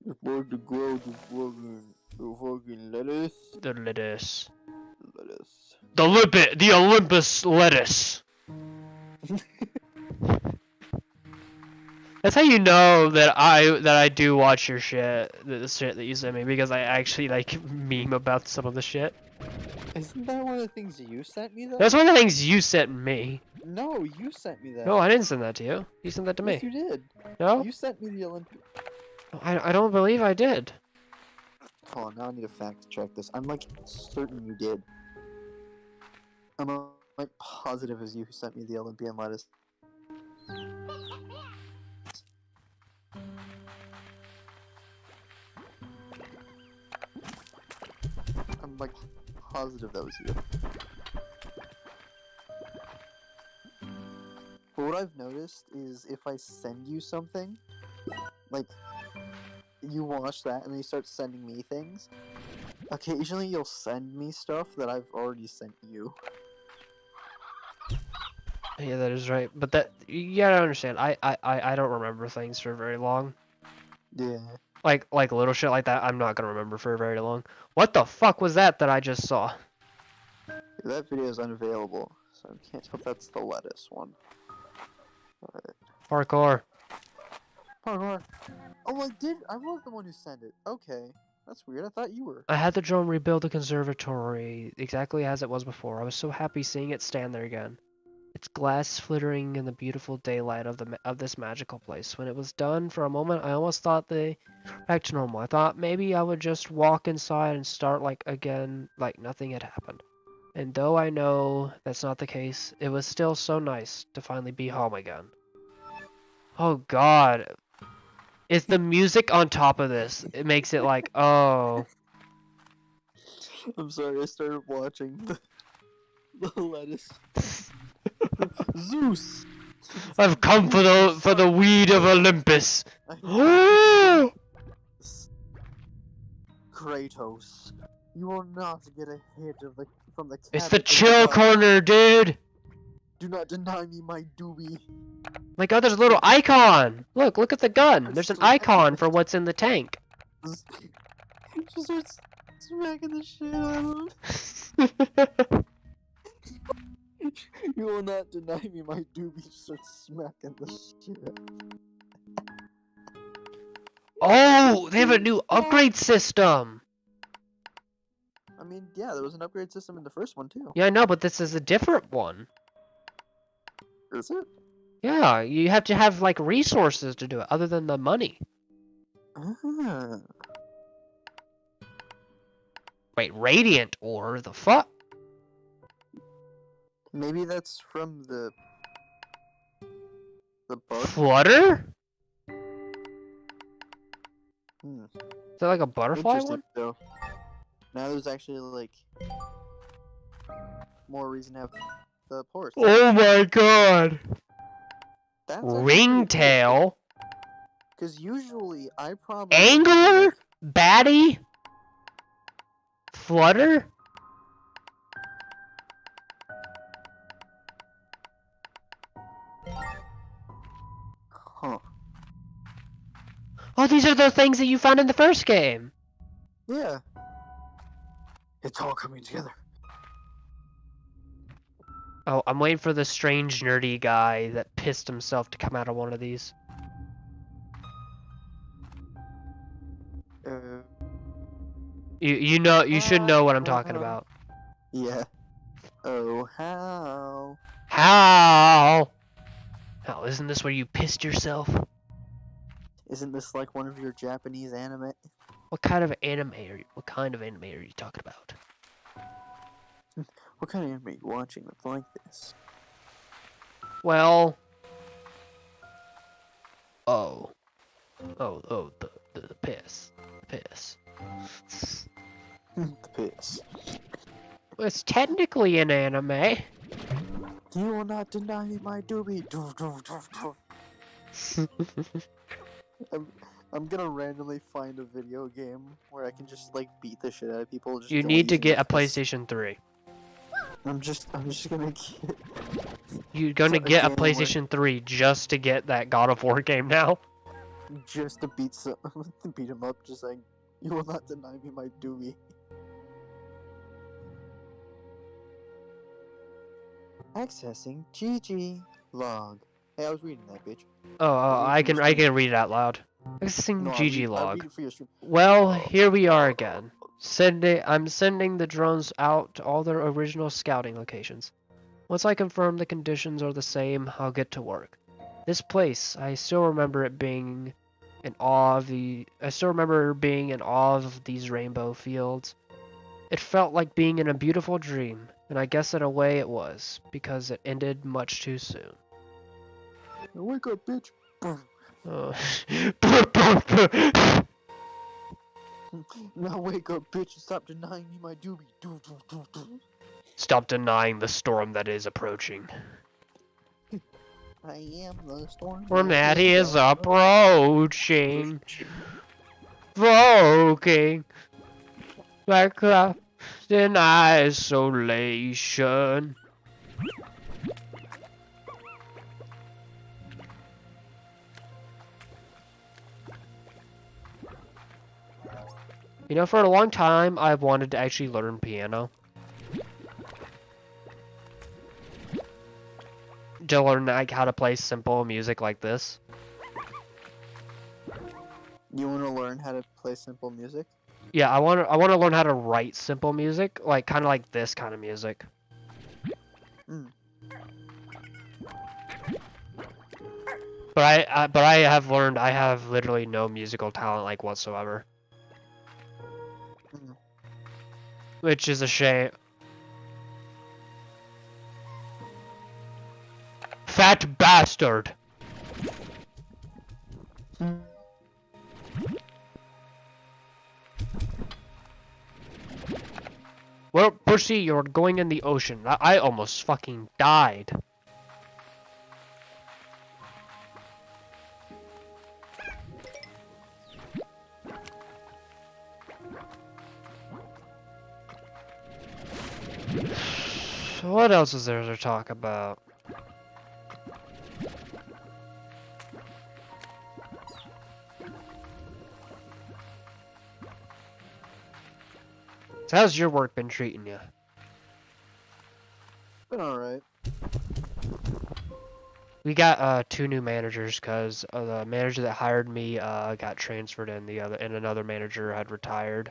You're supposed to grow the fucking lettuce. The lettuce. Lettuce. The Olympus lettuce. That's how you know that I do watch your shit, the shit that you send me, because I actually like meme about some of the shit. Isn't that one of the things you sent me though? That's one of the things you sent me. No, you sent me that. No, I didn't send that to you. You sent that to Yes, me. you did. No? You sent me the Olympic. I don't believe I did. Hold on, now I need to fact check this. I'm like certain you did. I'm like positive as you who sent me the Olympian lettuce. I'm like positive that was you. But what I've noticed is if I send you something, like, you watch that and then you start sending me things, occasionally you'll send me stuff that I've already sent you. Yeah, that is right. But that you gotta understand. I don't remember things for very long. Yeah. Like little shit like that. I'm not gonna remember for very long. What the fuck was that I just saw? That video is unavailable, so I can't tell if that's the lettuce one. Alright. Parkour. Parkour. Oh, I was the one who sent it. Okay. That's weird. I thought you were. I had the drone rebuild the conservatory exactly as it was before. I was so happy seeing it stand there again. Its glass flittering in the beautiful daylight of this magical place. When it was done, for a moment, I almost thought they back to normal. I thought maybe I would just walk inside and start again, like nothing had happened. And though I know that's not the case, it was still so nice to finally be home again. Oh God. It's the music on top of this. It makes it like, oh. I'm sorry, I started watching the lettuce. Zeus! I've come for the weed of Olympus. Kratos, you will not get a hit from the It's the cabbage chill above. corner, dude. Do not deny me my doobie. My God, there's a little icon. Look at the gun. There's an icon for what's in the tank. Just starts smacking the shit out of him. You will not deny me my doobie. Just starts smacking the shit out of him. Oh, they have a new upgrade system. I mean, yeah, there was an upgrade system in the first one too. Yeah, I know, but this is a different one. Is it? Yeah, you have to have like resources to do it other than the money. Ah. Wait, radiant ore? The fuck? Maybe that's from the bug? Flutter? Hmm. Is that like a butterfly Interesting one? though. Now there's actually like more reason to have the ports. Oh my god! That's Ringtail? Because usually I probably Angler? Batty? Flutter? Huh. Oh, these are the things that you found in the first game. Yeah. It's all coming together. Oh, I'm waiting for the strange nerdy guy that pissed himself to come out of one of these. You should know what I'm talking about. Yeah. Oh, how? How? Oh, isn't this where you pissed yourself? Isn't this like one of your Japanese anime? What kind of anime are you talking about? What kind of anime are you watching that's like this? Well, the piss. The piss. It's technically an anime. You will not deny me my doobie. I'm gonna randomly find a video game where I can just like beat the shit out of people. Just You need to get a PlayStation 3. I'm just gonna get. You're gonna get a PlayStation 3 just to get that God of War game now. Just to beat him up, just saying, you will not deny me my doobie. Accessing GG log. Hey, I was reading that, bitch. I can read it out loud. Accessing GG I log. read it for your stream. Well, here we are again. I'm sending the drones out to all their original scouting locations. Once I confirm the conditions are the same, I'll get to work. This place, I still remember being in awe of these rainbow fields. It felt like being in a beautiful dream, and I guess in a way it was, because it ended much too soon. Wake up, bitch. Now wake up, bitch, and stop denying me my doobie. Stop denying the storm that is approaching. I am the storm. Storm that is approaching. Provoking. Like clouds in isolation. You know, for a long time, I've wanted to actually learn piano. To learn like how to play simple music like this. You want to learn how to play simple music? Yeah, I want to learn how to write simple music, like kind of like this kind of music. But I have learned I have literally no musical talent like whatsoever. Which is a shame. Fat bastard! Well, Pussy, you're going in the ocean. I almost fucking died. So what else is there to talk about? So how's your work been treating you? Been alright. We got 2 new managers because the manager that hired me got transferred and another manager had retired.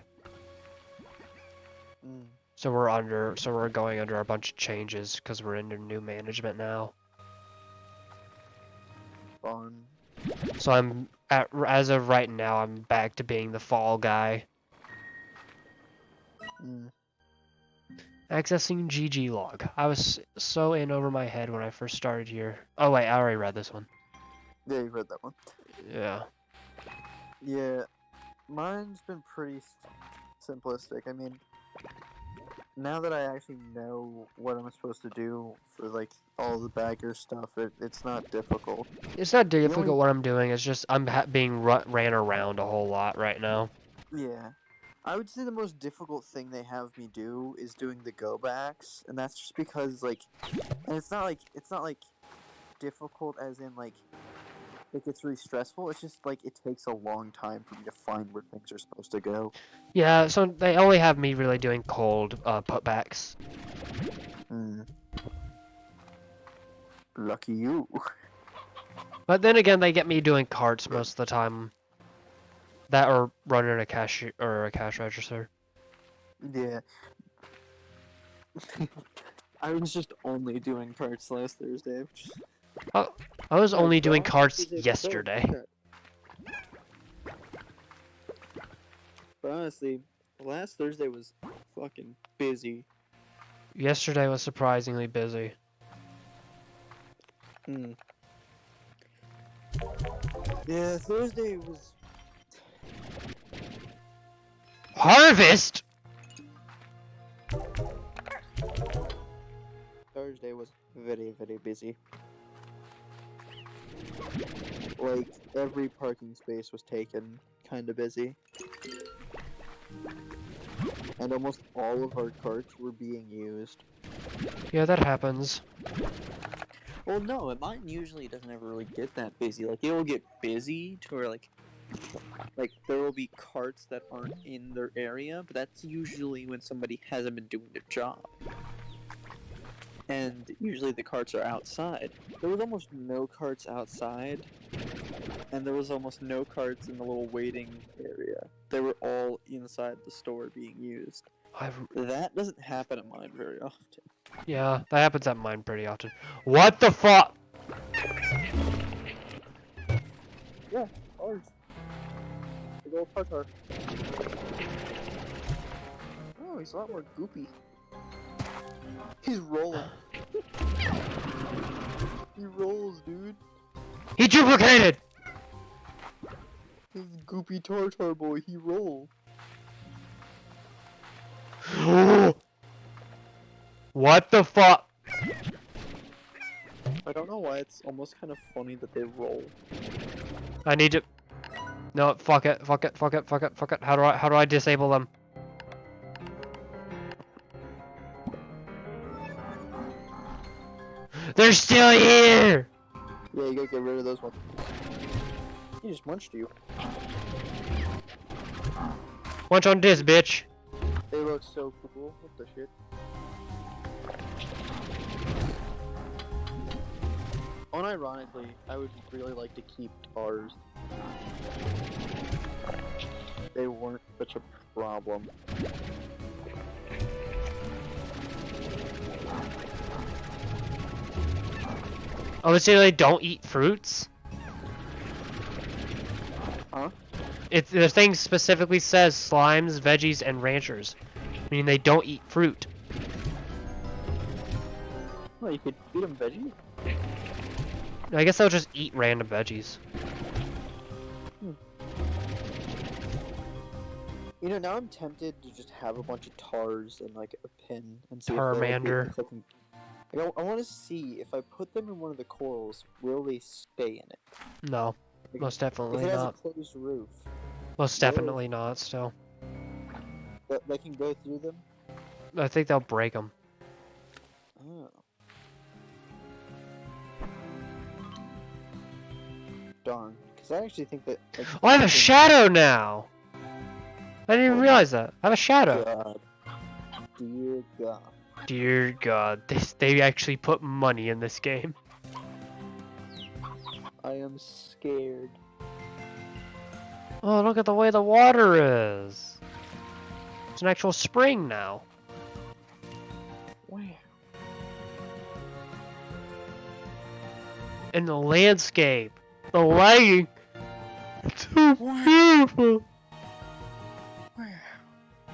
So we're going under a bunch of changes because we're under new management now. Fun. So as of right now, I'm back to being the fall guy. Accessing GG log. I was so in over my head when I first started here. Oh wait, I already read this one. Yeah, you read that one. Yeah. Yeah, mine's been pretty simplistic. I mean, Now that I actually know what I'm supposed to do for like all the bagger stuff, it's not difficult. It's not difficult only- what I'm doing. It's just I'm being ran around a whole lot right now. Yeah. I would say the most difficult thing they have me do is doing the go backs, and that's just because like, and it's not like difficult as in like it gets really stressful. It's just like it takes a long time for me to find where things are supposed to go. Yeah, so they only have me really doing cold putbacks. Lucky you. But then again, they get me doing carts most of the time. That or running a cash register. Yeah. I was just only doing carts last Thursday. I was only doing Ross carts was able to yesterday. do that. But honestly, last Thursday was fucking busy. Yesterday was surprisingly busy. Yeah, Thursday was... Harvest? Thursday was very, very busy. Like, every parking space was taken, kinda busy. And almost all of our carts were being used. Yeah, that happens. Well, no, mine usually doesn't ever really get that busy. Like, it will get busy to where, like, there will be carts that aren't in their area, but that's usually when somebody hasn't been doing their job. And usually the carts are outside. There was almost no carts outside, and there was almost no carts in the little waiting area. They were all inside the store being used. That doesn't happen at mine very often. Yeah, that happens at mine pretty often. What the fuck? Yeah, ours. Big old tartar. Oh, he's a lot more goopy. He's rolling. He rolls, dude. He duplicated! This goopy tartar boy, he rolls. What the fuck? I don't know why it's almost kind of funny that they roll. I need to... No, fuck it, fuck it, fuck it, fuck it, fuck it. How do I disable them? They're still here! Yeah, you gotta get rid of those ones. He just munched you. Munch on this, bitch. They look so cool. What the shit? Unironically, I would really like to keep ours. They weren't such a problem. I would say they don't eat fruits. Huh? The thing specifically says slimes, veggies, and ranchers. Meaning they don't eat fruit. Well, you could feed them veggies. I guess they'll just eat random veggies. You know, now I'm tempted to just have a bunch of tars and like a pin and see Tarmander. if I can. Like, I want to see if I put them in one of the corals, will they stay in it? No, Like, most definitely if it has not. a closed roof, Most definitely not. Still, they can go through them. I think they'll break them. Oh. Darn, because I actually think that. Like, Oh, I have a shadow now. I didn't even realize that. I have a shadow. God. Dear God. Dear God, they actually put money in this game. I am scared. Oh, look at the way the water is. It's an actual spring now. Wow. And the landscape, the lighting, it's so beautiful.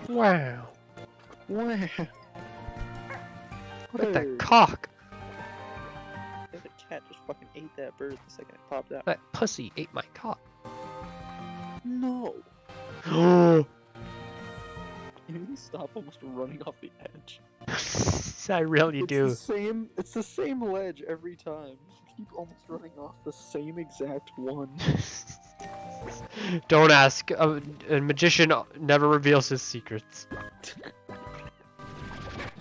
Wow. Wow. Look at that Bird. cock. The cat just fucking ate that bird the second it popped out. That pussy ate my cock. No. Oh, You stop almost running off the edge. I really do. It's the same ledge every time. You keep almost running off the same exact one. Don't ask. A magician never reveals his secrets. I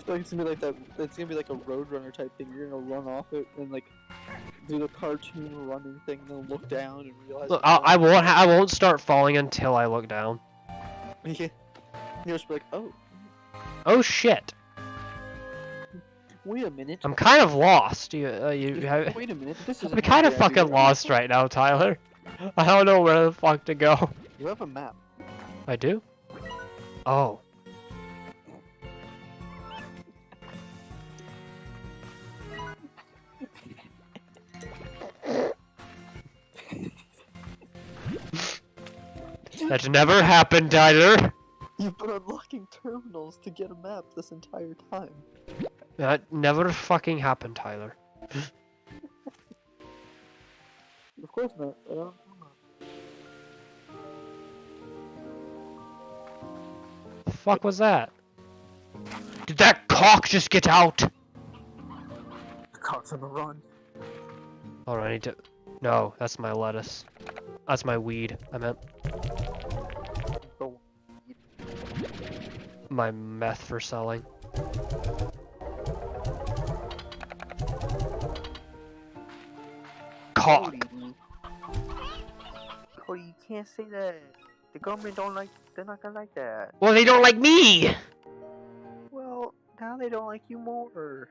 feel like it's gonna be like that. It's gonna be like a Roadrunner type thing. You're gonna run off it and like do the cartoon running thing, and then look down and realize. Look, I won't start falling until I look down. Yeah. You'll just be like, oh. Oh shit. Wait a minute. I'm kind of lost. Wait a minute. This is. I'm kind of fucking lost right now, Tyler. I don't know where the fuck to go. You have a map. I do? Oh. That's never happened, Tyler. You've been unlocking terminals to get a map this entire time. That never fucking happened, Tyler. Of course not. The fuck was that? Did that cock just get out? The cock's on the run. Hold on, I need to... No, that's my lettuce. That's my weed, I meant. My meth for selling. Cock! Cody, you can't say that. The government don't like... They're not gonna like that. Well, they don't like me! Well, now they don't like you more.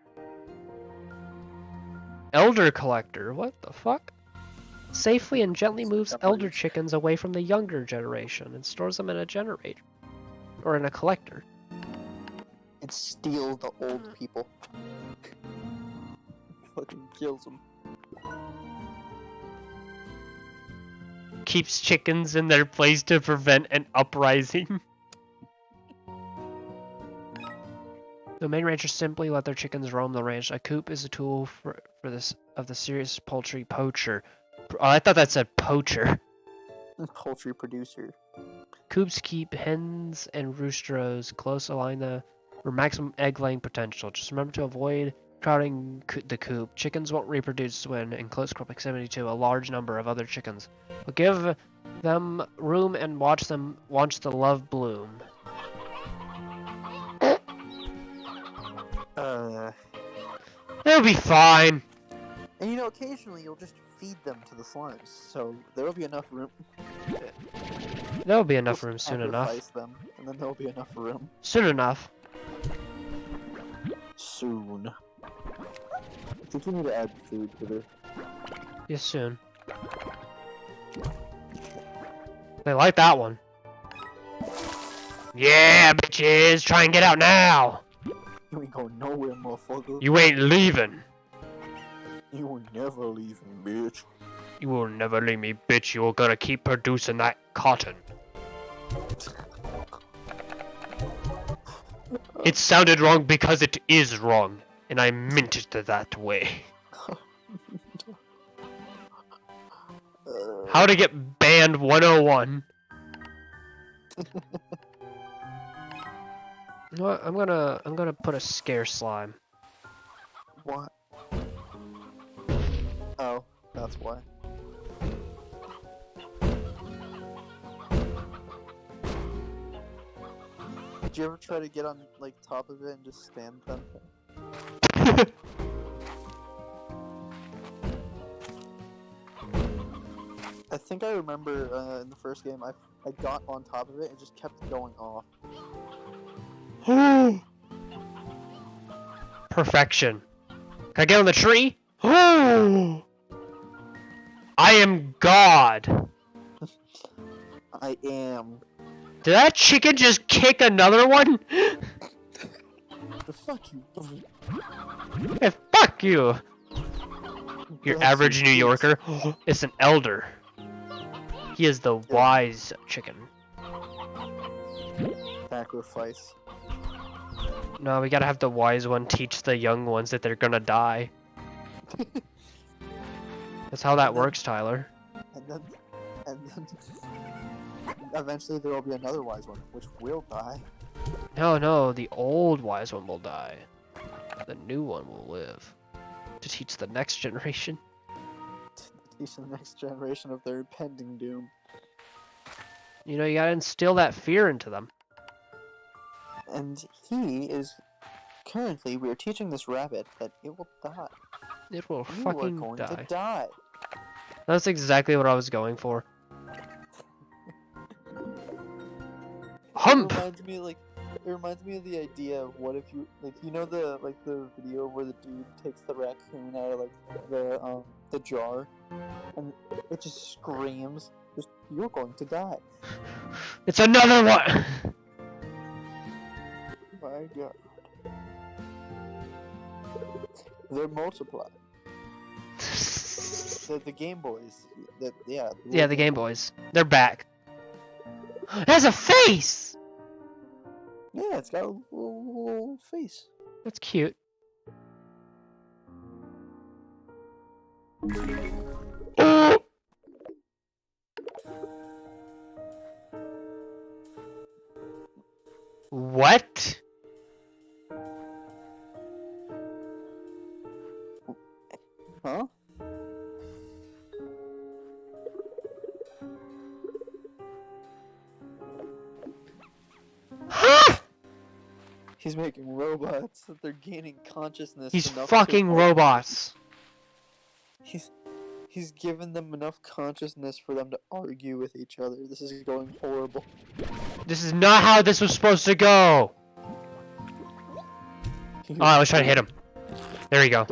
Elder collector, what the fuck? Safely and gently moves elder chickens away from the younger generation and stores them in a generator. Or in a collector. It steals the old people. Fucking kills them. Keeps chickens in their place to prevent an uprising. The main ranchers simply let their chickens roam the ranch. A coop is a tool for the serious poultry poacher. Oh, I thought that said poacher. Poultry producer. Coops keep hens and roosters close, allowing for maximum egg laying potential. Just remember to avoid crowding the coop. Chickens won't reproduce when in close proximity to a large number of other chickens. But give them room and watch the love bloom. They'll be fine. And you know, occasionally you'll just feed them to the slimes, so there'll be enough room. There'll be enough room soon enough. Them, and then there'll be enough room. Soon enough. Soon. I think you need to add food to this. Yes, soon. They like that one. Yeah, bitches! Try and get out now! You ain't going nowhere, motherfucker. You ain't leaving. You ain't never leaving, bitch. You will never leave me, bitch. You are gonna keep producing that cotton. It sounded wrong because it is wrong, and I meant it that way. How to get banned 101. You know what? I'm gonna put a scare slime. What? Oh, that's why. Did you ever try to get on like top of it and just stand them? I think I remember in the first game I got on top of it and just kept going off. Perfection. Can I get on the tree? I am God. I am. Did that chicken just kick another one? Fuck you. Hey, fuck you. Your average New Yorker. It's an elder. He is the wise chicken. Sacrifice. No, we gotta have the wise one teach the young ones that they're gonna die. That's how that works, Tyler. And then eventually there will be another wise one, which will die. No, no, the old wise one will die. The new one will live. To teach the next generation. To teach the next generation of their impending doom. You know, you gotta instill that fear into them. And he is... Currently, we are teaching this rabbit that it will die. It will You fucking are going die. to die. That's exactly what I was going for. Hump! It reminds me of the idea of what if you, like, you know the video where the dude takes the raccoon out of, like, the jar, and it just screams, just, you're going to die. It's another one! My god. They're multiplied. The Game Boys. Yeah, the Game Boys. They're back. It has a face! Yeah, it's got a little face. That's cute. What? Huh? He's making robots that they're gaining consciousness. He's enough fucking robots. He's given them enough consciousness for them to argue with each other. This is going horrible. This is not how this was supposed to go. Oh, I was trying to hit him. There you go.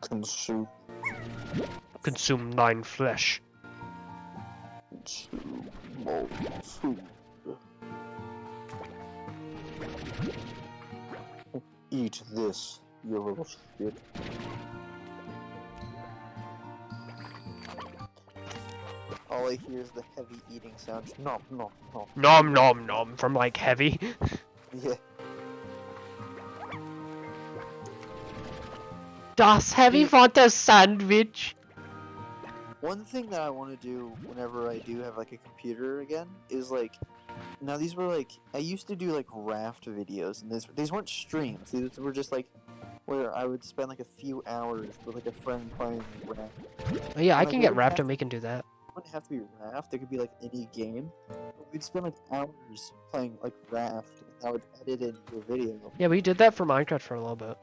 Consume. Consume 9 flesh. Consume more food. Eat this, you little shit. All I hear is the heavy eating sound. Nom nom nom. Nom nom nom from like heavy. Yeah. Das Heavy want a sandwich. One thing that I want to do whenever I do have like a computer again is like, now these were like, I used to do like raft videos, and these weren't streams. These were just like where I would spend like a few hours with like a friend playing raft. Oh, yeah, I like, can get Raft and we can do that. It wouldn't have to be raft. It could be like any game. We'd spend like hours playing like raft, and I would edit it into a video. Yeah, we did that for Minecraft for a little bit.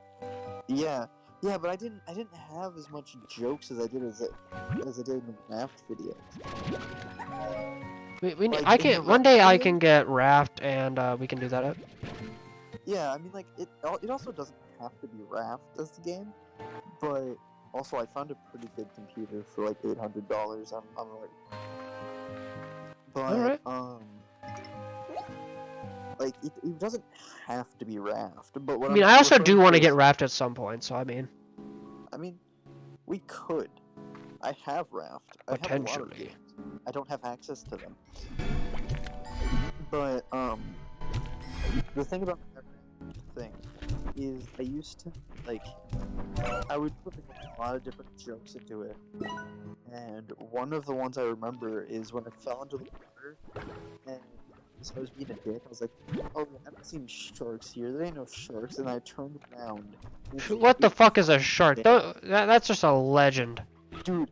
Yeah. Yeah, but I didn't have as much jokes as I did in the raft videos. I can one day I can get Raft and we can do that up. Yeah, I mean like it also doesn't have to be Raft as the game, but also I found a pretty good computer for like $800 on like. But like it doesn't have to be Raft, but what I mean, I also do want to get Raft at some point, so I mean, we could. I have Raft. Potentially. I don't have access to them. But the thing about the Raft thing is I used to like I would put a lot of different jokes into it, and one of the ones I remember is when I fell into the water and. So I was being a dick. I was like, "Oh, I haven't seen sharks here. There ain't no sharks." And I turned around. What the fuck is a shark? That's just a legend. Dude,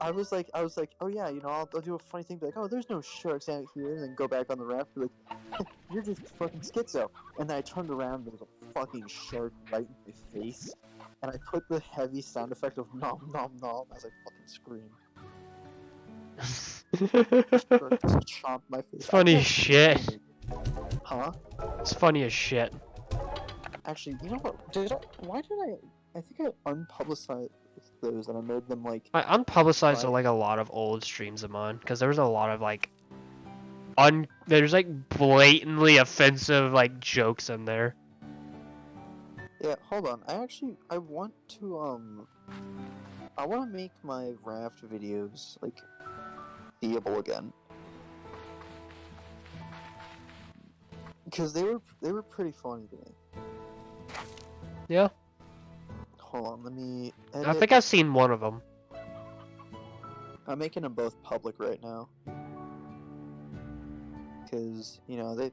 I was like, "Oh yeah, you know, I'll do a funny thing, be like, oh, there's no sharks out here," and then go back on the raft, be like, "You're just fucking schizo." And then I turned around, there was a fucking shark right in my face, and I put the heavy sound effect of nom nom nom as I fucking screamed. Chomp my face. It's funny as shit. Huh? It's funny as shit. Actually, you know what? I think I unpublicized those and I made them like. I unpublicized like a lot of old streams of mine because there was a lot of like there's like blatantly offensive like jokes in there. Yeah, hold on. I want to make my raft videos like viable again. Because they were pretty funny to me. Yeah. Hold on, let me edit. I think I've seen one of them. I'm making them both public right now. Because, you know, they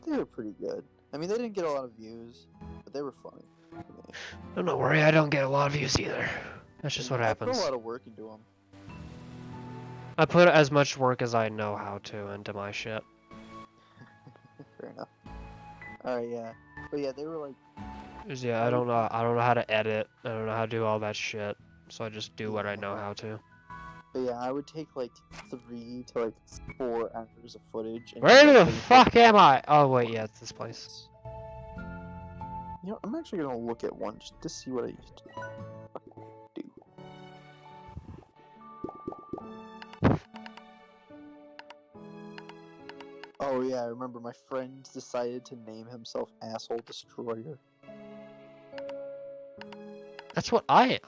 were pretty good. I mean, they didn't get a lot of views, but they were funny. Don't worry, I don't get a lot of views either. That's just what happens. I put a lot of work into them. I put as much work as I know how to into my shit. Fair enough. Alright, yeah. But yeah, they were like... Yeah, I don't know how to edit. I don't know how to do all that shit. So I just do what I know how to. But yeah, I would take like 3 to like 4 hours of footage. And Where the fuck am I? Oh wait, yeah, it's this place. You know, I'm actually gonna look at one just to see what I used to do. Oh yeah, I remember my friend decided to name himself Asshole Destroyer. That's what I am.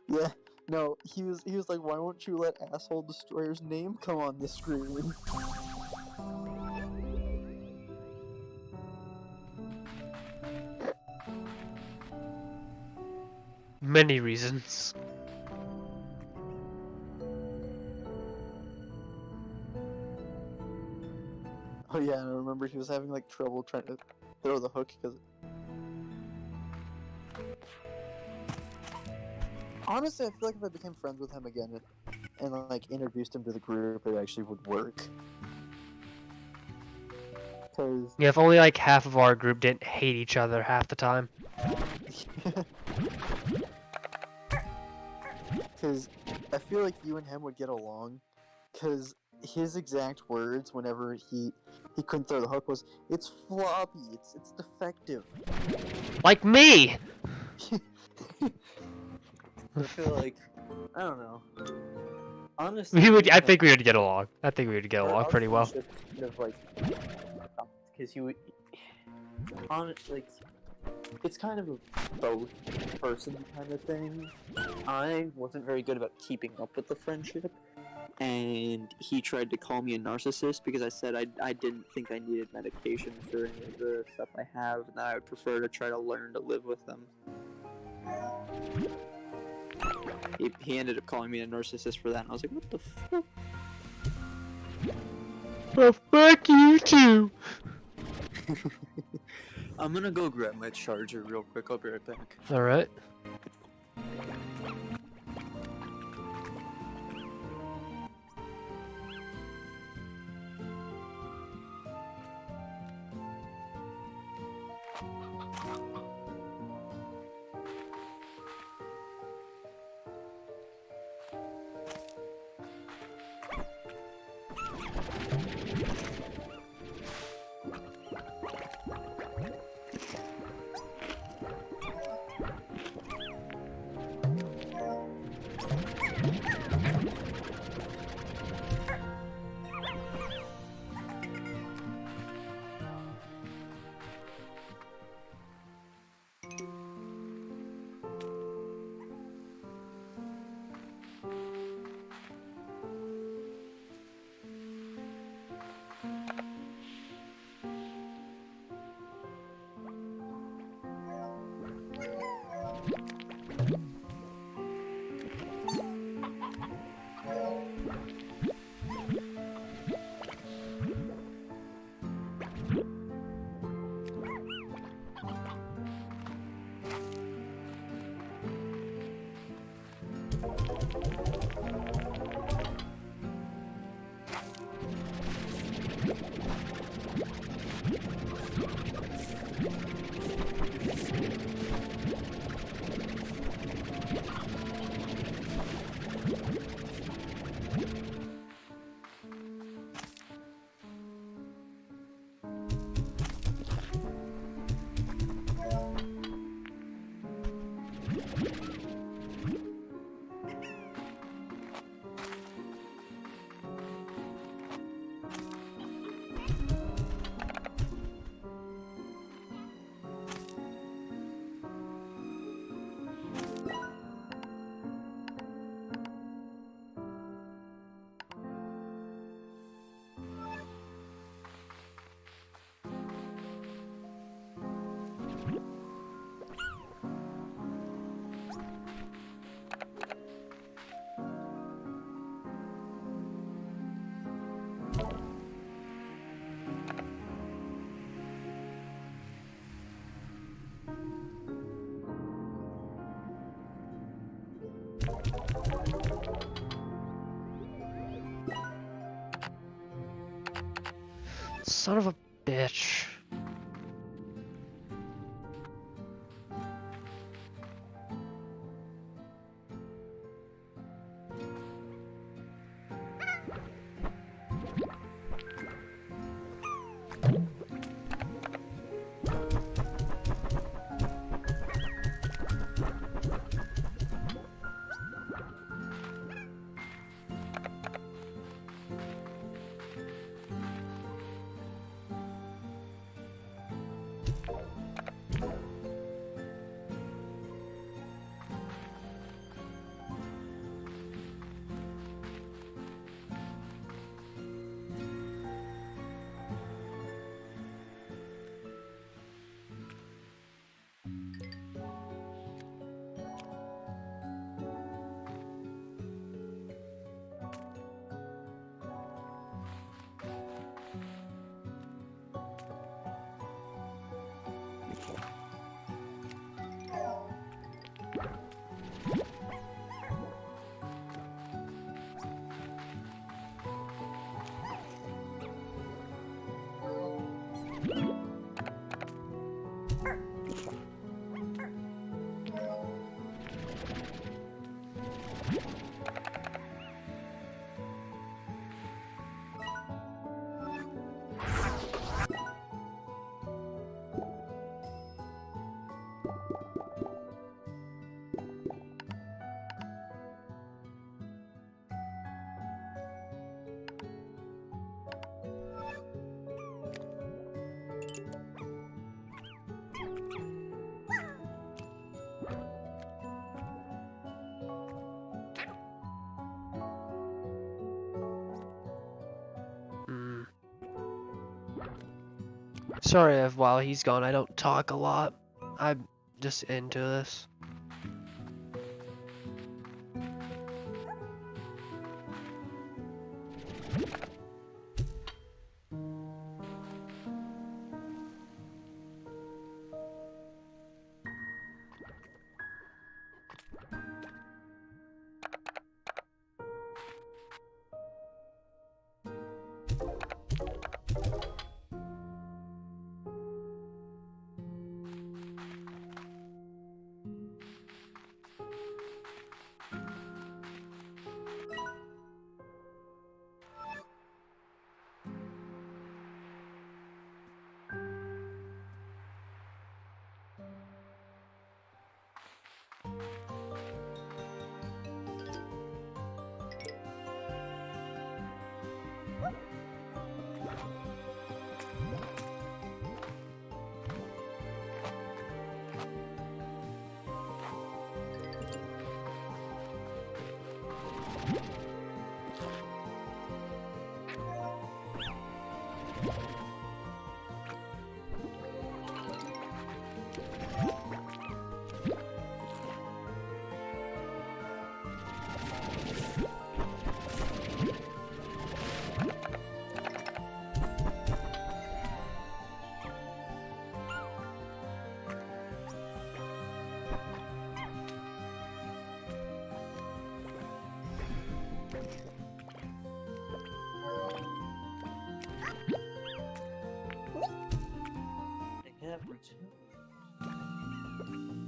Yeah, no, he was like, why won't you let Asshole Destroyer's name come on the screen? Many reasons. Oh yeah, and I remember he was having like trouble trying to throw the hook because... Honestly, I feel like if I became friends with him again and like introduced him to the group, it actually would work. Cause... Yeah, if only like half of our group didn't hate each other half the time. Because I feel like you and him would get along. Because his exact words whenever he couldn't throw the hook was, "It's floppy, it's defective." Like me! I feel like, I don't know. Honestly, I think we would get along. I think we would get along pretty well. Kind of like, because he would, honestly, it's kind of a both person kind of thing. I wasn't very good about keeping up with the friendship, and he tried to call me a narcissist because I said I didn't think I needed medication for any of the stuff I have, and that I would prefer to try to learn to live with them. He ended up calling me a narcissist for that, and I was like, what the fuck? Well, fuck you too! I'm gonna go grab my charger real quick, I'll be right back. Alright. Son of a bitch. Sorry if while he's gone I don't talk a lot. I'm just into this.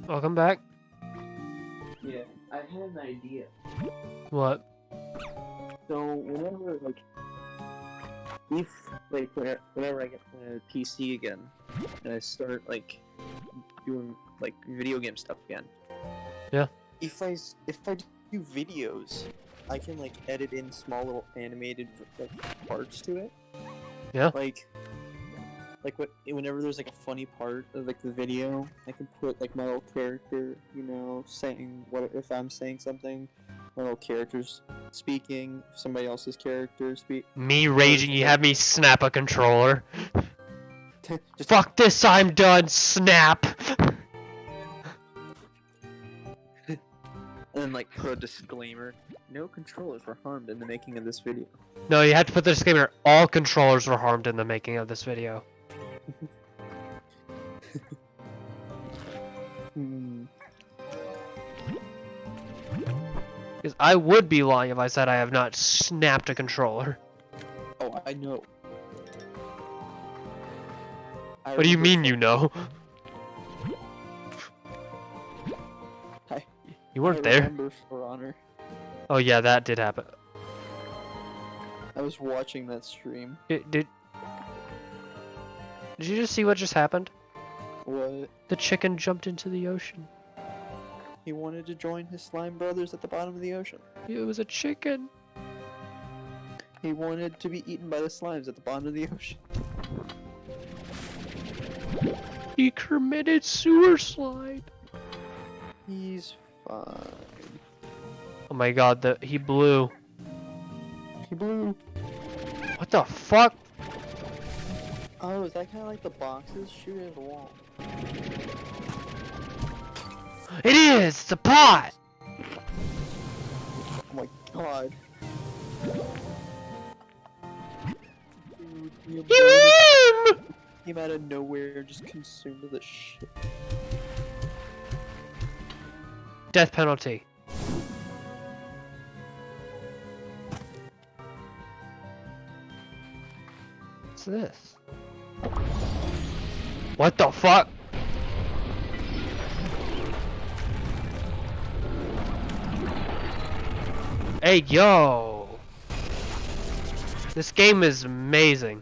Welcome back. Yeah, I had an idea. What? So whenever whenever I get a PC again and I start doing video game stuff again. Yeah. If I do videos, I can edit in small little animated parts to it. Yeah. Whenever there's a funny part of the video, I can put my little character, saying if I'm saying something, my little character's speaking, if somebody else's character speak. Me raging, you have me snap a controller. Just Fuck this, I'm done, snap! and then put a disclaimer. No controllers were harmed in the making of this video. No, you have to put the disclaimer, all controllers were harmed in the making of this video. Because I would be lying if I said I have not snapped a controller. Oh, I know. What do you mean you know? You weren't there. Remember, For Honor. Oh yeah, that did happen. I was watching that stream. Did you just see what just happened? What? The chicken jumped into the ocean. He wanted to join his slime brothers at the bottom of the ocean. It was a chicken. He wanted to be eaten by the slimes at the bottom of the ocean. He committed suicide. He's fine. Oh my god, he blew. He blew. What the fuck? Oh, is that kind of like the boxes? Shoot at the wall. It is! It's a pot! Oh my god. Dude, You win! Came out of nowhere, just consumed the shit. Death penalty. What's this? What the fuck? Hey, yo! This game is amazing.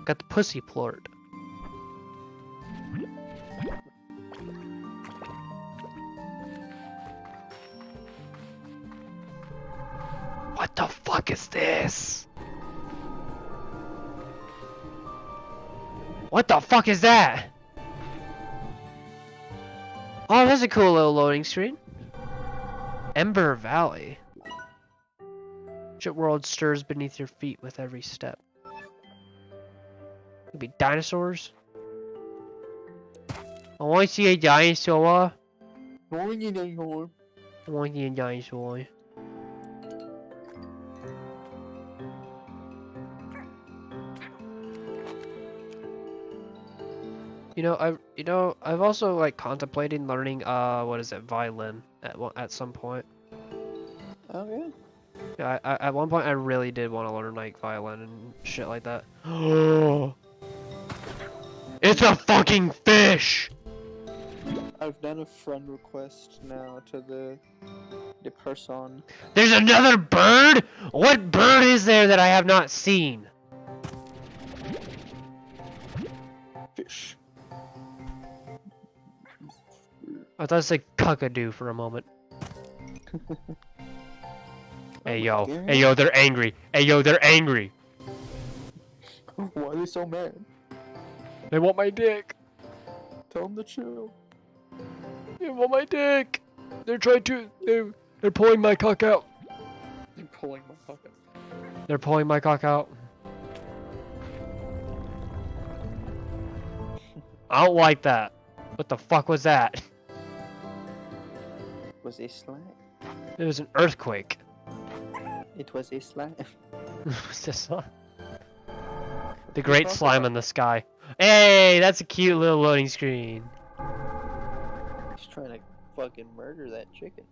Got the pussy plort. What the fuck is this? What the fuck is that? Oh, that's a cool little loading screen. Ember Valley. Shit world stirs beneath your feet with every step. Could be dinosaurs. I want to see a dinosaur. I want to see a dinosaur. I've also like contemplating learning what is it, violin at some point. Oh yeah. Yeah, at one point I really did want to learn like violin and shit like that. It's a fucking fish. I've done a friend request now to the person. There's another bird? What bird is there that I have not seen? Fish. I thought it said cuckadoo for a moment. Hey yo, they're angry. Hey yo, they're angry. Why are they so mad? They want my dick. Tell them to chill. They want my dick. They're trying to. They're pulling my cock out. They're pulling my cock out. They're pulling my cock out. I don't like that. What the fuck was that? Was a slime. It was an earthquake. It was a slime. What's this one? The great slime in the sky. Hey, that's a cute little loading screen. He's trying to fucking murder that chicken.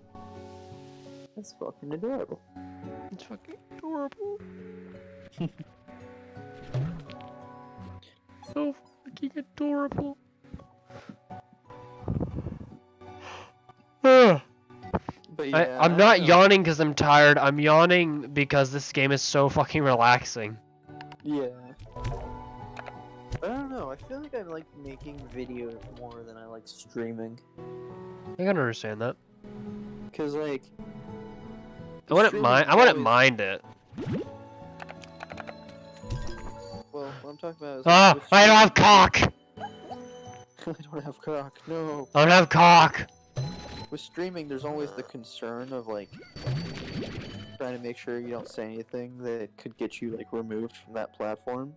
That's fucking adorable. It's fucking adorable. So fucking adorable. But yeah, I'm not yawning because I'm tired. I'm yawning because this game is so fucking relaxing. Yeah. I don't know. I feel like I like making videos more than I like streaming. I can understand that. Cause like, I wouldn't mind it. Well, what I'm talking about is. Ah, I don't have cock. I don't have cock. No. I don't have cock. With streaming, there's always the concern of like trying to make sure you don't say anything that could get you like removed from that platform.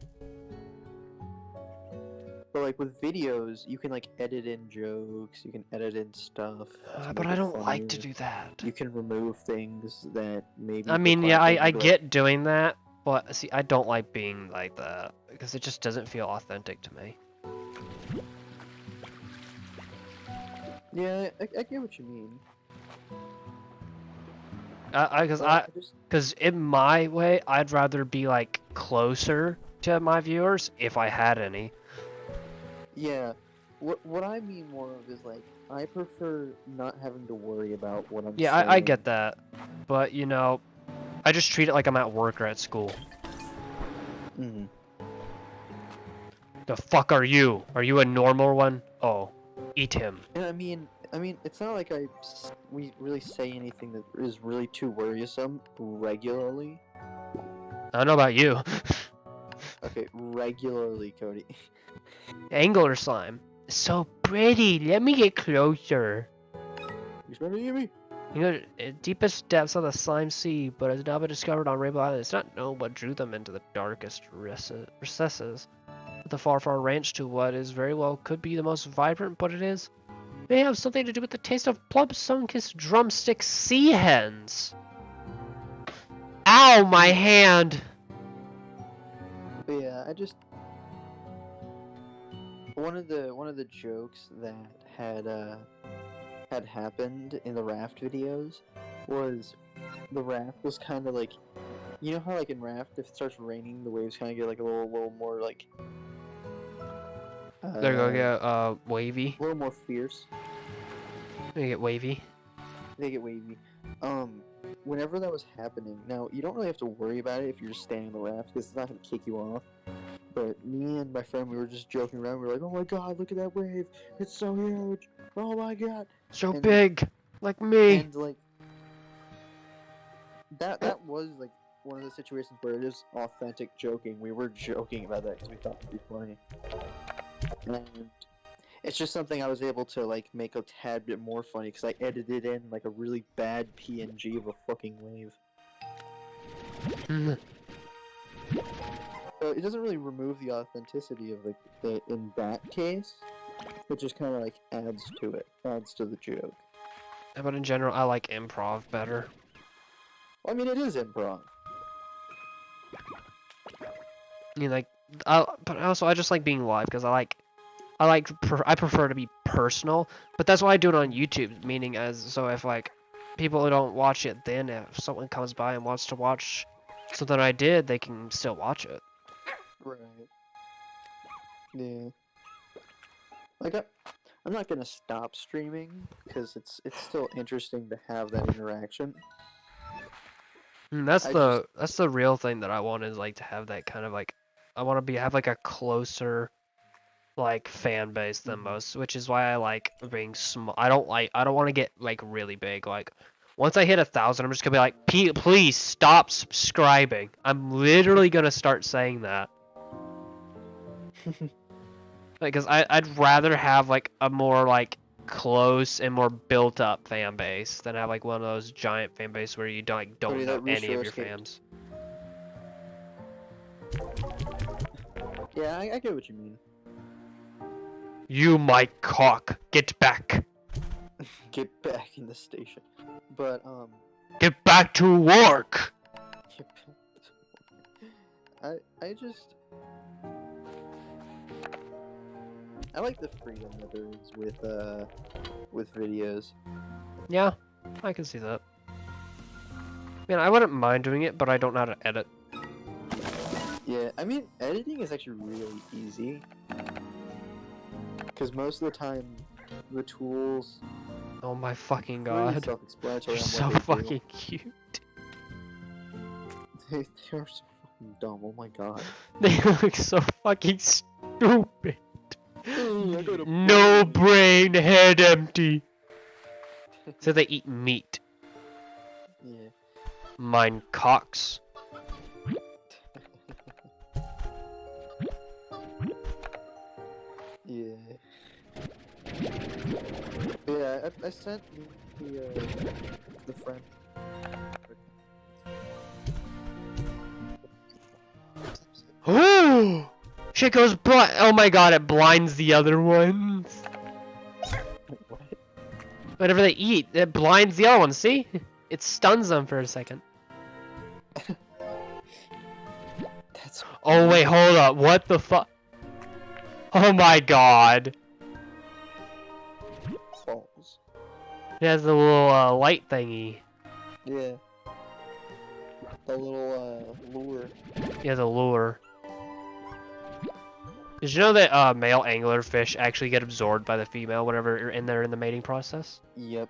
But like with videos, you can like edit in jokes, you can edit in stuff. But I don't like to do that. You can remove things that maybe. I mean, yeah, I get doing that, but see, I don't like being like that because it just doesn't feel authentic to me. Yeah, I get what you mean. Because in my way, I'd rather be like closer to my viewers if I had any. Yeah, what I mean more of is like I prefer not having to worry about what I'm Yeah, saying. I get that, but you know, I just treat it like I'm at work or at school. Mm. The fuck are you? Are you a normal one? Oh, eat him. And I mean, it's not like we really say anything that is really too worrisome regularly. I don't know about you. Okay, regularly, Cody. Angler slime. So pretty. Let me get closer. You trying to eat me? You know, deepest depths of the slime sea, but has now been discovered on Rainbow Island. It's not known what drew them into the darkest recesses of the far, far range to what is very well could be the most vibrant, but it is. May have something to do with the taste of plump, sun-kissed drumstick sea hens. Ow, my hand! But yeah, one of the jokes that had happened in the raft videos was the raft was kind of like, you know how like in raft if it starts raining the waves kind of get like a little more like There you go, yeah, wavy. a little more fierce. They get wavy. They get wavy. Whenever that was happening, now you don't really have to worry about it if you're just standing on the raft because it's not gonna kick you off. But me and my friend, we were just joking around. We were like, "Oh my god, look at that wave! It's so huge! Oh my god!" So big, like me. And like that was like one of the situations where it is authentic joking. We were joking about that because we thought it'd be funny. And it's just something I was able to like make a tad bit more funny because I edited in like a really bad PNG of a fucking wave. So it doesn't really remove the authenticity of like in that case. It just kind of like adds to it, adds to the joke. But in general, I like improv better. Well, I mean, it is improv. I mean, like, but also I just like being live because I prefer to be personal. But that's why I do it on YouTube. Meaning, so if like people don't watch it, then if someone comes by and wants to watch something I did, they can still watch it. Right. Yeah. Like I'm not gonna stop streaming because it's still interesting to have that interaction. That's the real thing that I want is like to have that kind of like I want to have like a closer like fan base than most, which is why I like being small. I don't want to get like really big. Like once I hit 1,000, I'm just gonna be like, please stop subscribing. I'm literally gonna start saying that. Because I'd rather have like a more like close and more built up fan base than have like one of those giant fan base where you don't know any of your fans. Yeah, I get what you mean. You my cock, get back. Get back in the station. But get back to work. I like the freedom that there is with videos. Yeah, I can see that. Man, I wouldn't mind doing it, but I don't know how to edit. Yeah, I mean, editing is actually really easy. Because most of the time, the tools... Oh my fucking god. Self-explanatory. You're so fucking cute. They are so fucking dumb, oh my god. They look so fucking stupid. No brain, head empty. So they eat meat. Yeah. Mine cocks. Yeah. Yeah, I sent the friend. Oh! Shit goes blind. Oh my god, it blinds the other ones. What? Whatever they eat, it blinds the other ones, see? It stuns them for a second. That's... Oh wait, hold up. What the fuck? Oh my god. Balls. It has the little light thingy. Yeah. The little lure. Yeah, the lure. Did you know that male anglerfish actually get absorbed by the female whenever you're in there in the mating process? Yep.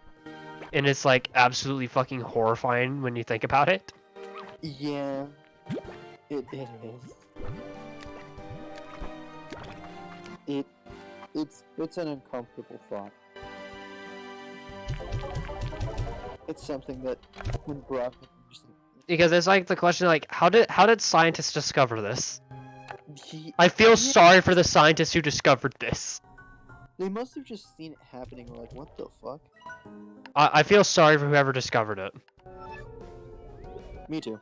And it's like absolutely fucking horrifying when you think about it. Yeah. It is. It's an uncomfortable thought. It's something that when brought up, just Because it's like the question like how did scientists discover this? I I feel sorry for the scientists who discovered this. They must have just seen it happening. We're like, what the fuck? I feel sorry for whoever discovered it. Me too.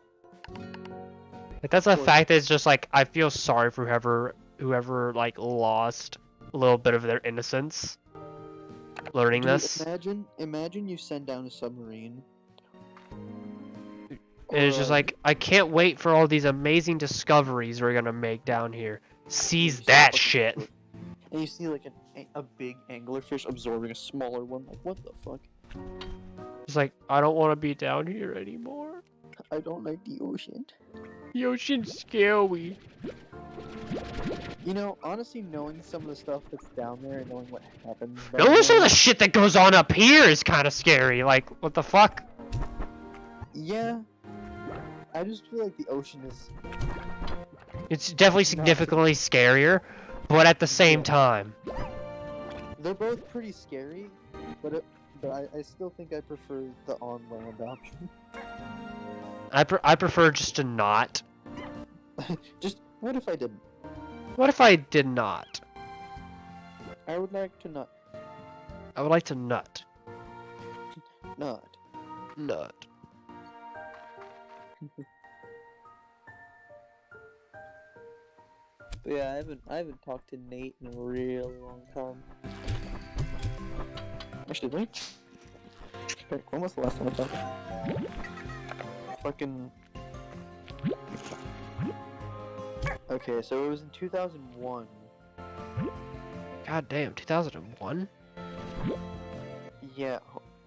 Like that's a fact that's just like I feel sorry for whoever like lost a little bit of their innocence learning Dude, this. Imagine you send down a submarine. And it's just like I can't wait for all these amazing discoveries we're gonna make down here. Seize that shit. And you see like a big anglerfish absorbing a smaller one. Like, what the fuck? It's like I don't want to be down here anymore. I don't like the ocean. The ocean's scary. You know, honestly, knowing some of the stuff that's down there and knowing what happens. Knowing some of the shit that goes on up here is kind of scary. Like, what the fuck? Yeah. I just feel like the ocean is. It's definitely significantly scarier, but at the same time. They're both pretty scary, but I still think I prefer the on-land option. I prefer just to not. Just, what if I didn't? What if I did not? I would like to not. I would like to nut. Not. Nut. But yeah, I haven't talked to Nate in a really long time. Actually, wait. When was the last time I talked? Fucking. Okay, so it was in 2001. God damn, 2001? Yeah.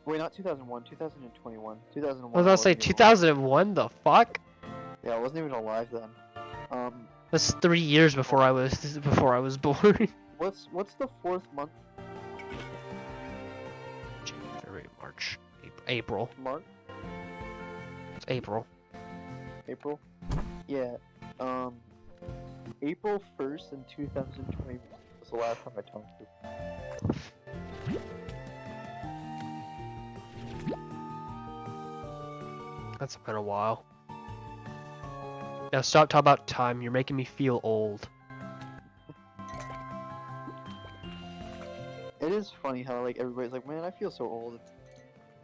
Wait, not 2001, 2021. 2001. I was about to say 2001. The fuck? Yeah, I wasn't even alive then. That's 3 years before I was born. What's the fourth month? January, March, April. March? It's April. April? Yeah. April 1st in 2021 was the last time I talked to you. That's been a while. Now stop talking about time. You're making me feel old. It is funny how like everybody's like, man, I feel so old. It's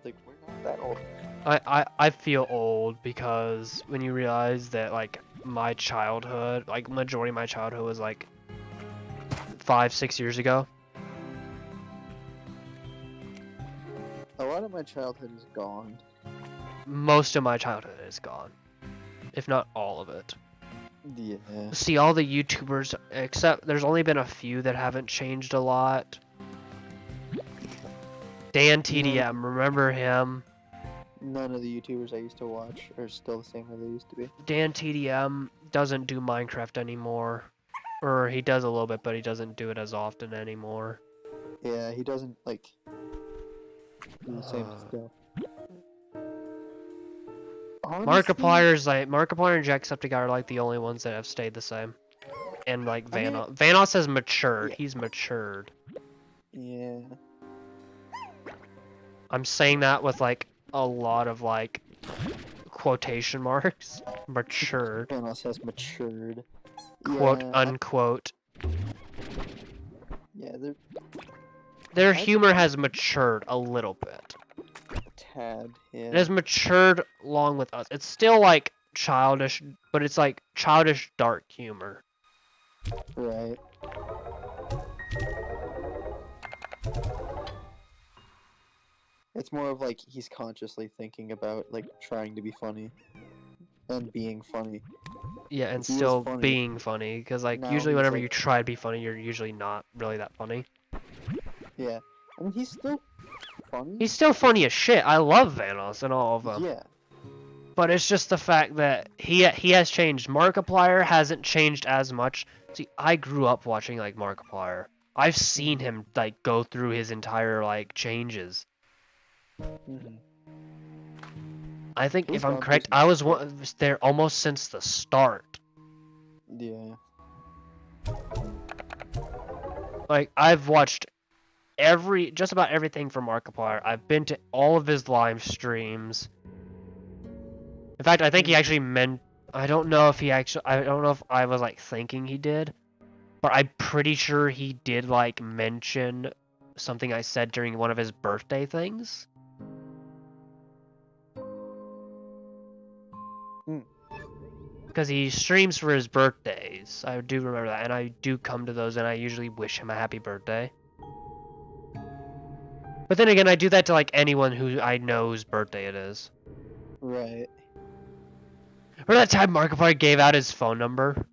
like we're not that old. I feel old because when you realize that like my childhood, like majority of my childhood was like 5-6 years ago. A lot of my childhood is gone. Most of my childhood is gone, if not all of it. Yeah. See, all the YouTubers, except there's only been a few that haven't changed a lot. Dan TDM, remember him? None of the YouTubers I used to watch are still the same way they used to be. Dan TDM doesn't do Minecraft anymore. Or he does a little bit, but he doesn't do it as often anymore. Yeah, he doesn't like do the same stuff. Honestly, Markiplier and Jacksepticeye are like the only ones that have stayed the same. And like Vanoss. Vanoss has matured. Yeah. He's matured. Yeah. I'm saying that with like a lot of like quotation marks. Matured. Vanoss has matured. Quote Yeah, unquote. Yeah, Their humor has matured a little bit. tad. Yeah. It has matured along with us. It's still like childish, but it's like childish dark humor. Right. It's more of like he's consciously thinking about like trying to be funny and being funny. Yeah, and He is still funny. being funny, because like Now usually he's, whenever like- you try to be funny, you're usually not really that funny. Yeah. I mean, he's still funny. He's still funny as shit. I love Vanoss and all of them. Yeah. But it's just the fact that he has changed. Markiplier hasn't changed as much. See, I grew up watching like Markiplier. I've seen him like go through his entire like changes. I think if I'm correct, I was there almost since the start. Yeah. Like I've watched just about everything from Markiplier. I've been to all of his live streams. In fact, I think he actually I don't know if I was like thinking he did, but I'm pretty sure he did like mention something I said during one of his birthday things. Because he streams for his birthdays. I do remember that, and I do come to those, and I usually wish him a happy birthday. But then again, I do that to like anyone who I know whose birthday it is. Right. Remember that time Markiplier gave out his phone number?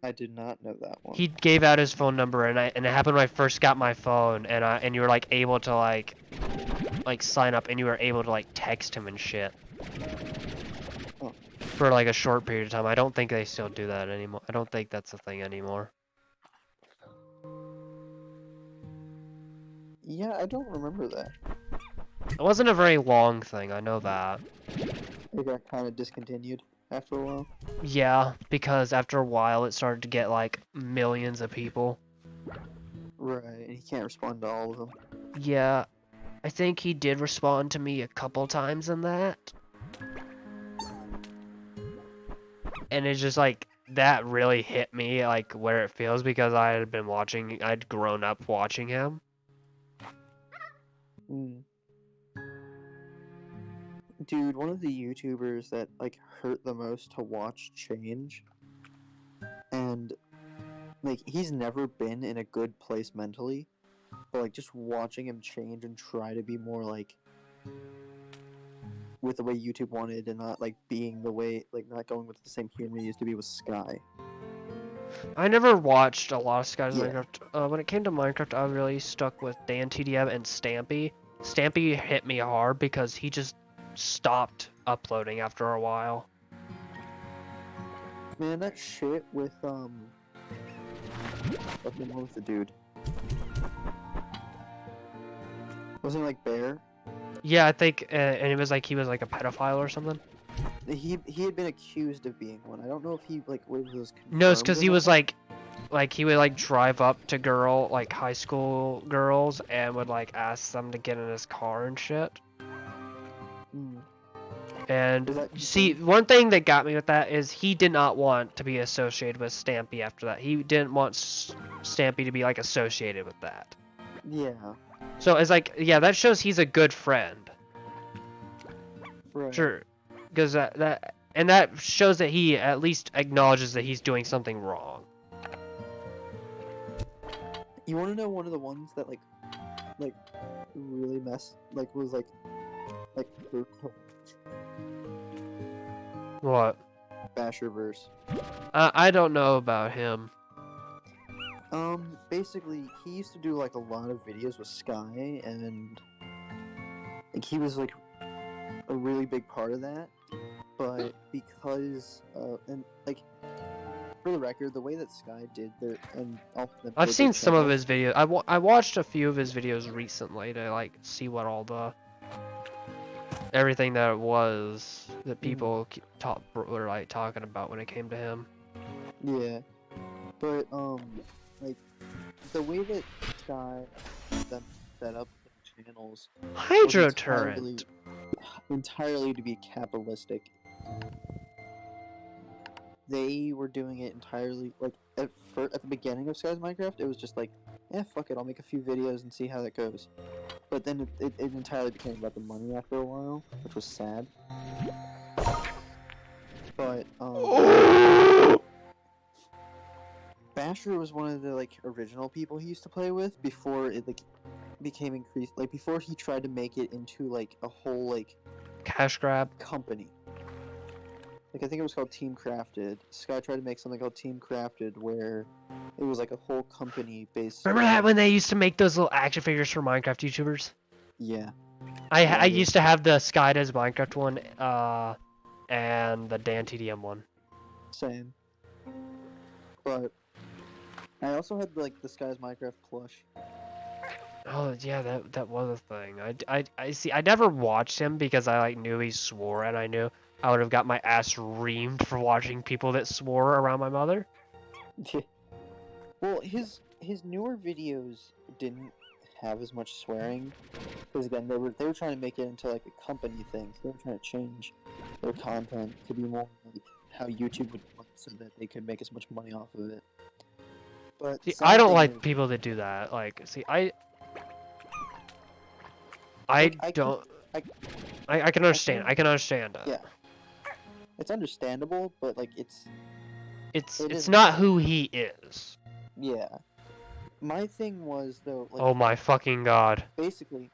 I did not know that one. He gave out his phone number, and it happened when I first got my phone, and you were like able to like sign up, and you were able to like text him and shit. Oh. For like a short period of time. I don't think they still do that anymore. I don't think that's a thing anymore. Yeah, I don't remember that. It wasn't a very long thing, I know that. It got kind of discontinued after a while. Yeah, because after a while it started to get like millions of people. Right, and he can't respond to all of them. Yeah, I think he did respond to me a couple times in that. And it's just like, that really hit me, like, where it feels, because I'd grown up watching him. Dude, one of the YouTubers that, like, hurt the most to watch change, and, like, he's never been in a good place mentally, but, like, just watching him change and try to be more, like, with the way YouTube wanted and not, like, being the way, like, not going with the same humor he used to be, was Sky. I never watched a lot of Sky's Minecraft. When it came to Minecraft, I really stuck with Dan TDM and Stampy. Stampy hit me hard because he just stopped uploading after a while. Man, that shit with, what's the name with the dude? Wasn't it, like, Bear? Yeah, I think, and it was like he was like a pedophile or something. He had been accused of being one. I don't know if he like was confirmed. No, it's because he was like he would like drive up to high school girls and would like ask them to get in his car and shit. And see, one thing that got me with that is he did not want to be associated with Stampy after that. He didn't want Stampy to be like associated with that. Yeah. So it's like, yeah, that shows he's a good friend. Right. Sure. Because that shows that he at least acknowledges that he's doing something wrong. You want to know one of the ones that like really was What? Basherverse. I don't know about him. Basically, he used to do like a lot of videos with Sky, and like he was like a really big part of that. But because and like for the record, the way that Sky did I've seen some of his videos. I watched a few of his videos recently to like see what all the everything that it was that people were like talking about when it came to him. Yeah, but like the way that Sky set up the channels, Hydro Turret, entirely to be capitalistic. They were doing it entirely like at the beginning of Sky's Minecraft. It was just like, yeah, fuck it, I'll make a few videos and see how that goes. But then it entirely became about the money after a while, which was sad. But Basher was one of the like original people he used to play with before it like became increased, like before he tried to make it into like a whole like cash grab company. Like I think it was called Team Crafted. Sky tried to make something called Team Crafted where it was like a whole company based. Remember that when they used to make those little action figures for Minecraft YouTubers? Yeah. I used to have the Skydoes Minecraft one, and the Dan TDM one. Same. But I also had like the Skies Minecraft plush. Oh yeah, that was a thing. I see. I never watched him because I like knew he swore, and I knew I would have got my ass reamed for watching people that swore around my mother. Well, his newer videos didn't have as much swearing, because again they were trying to make it into like a company thing. So they were trying to change their content to be more like how YouTube would want, so that they could make as much money off of it. But See, I don't like people that do that. Like, see, I don't. I can understand. I can understand that. Yeah, it's understandable, but like it's not who he is. Yeah. My thing was though. Like, oh my fucking god. Basically,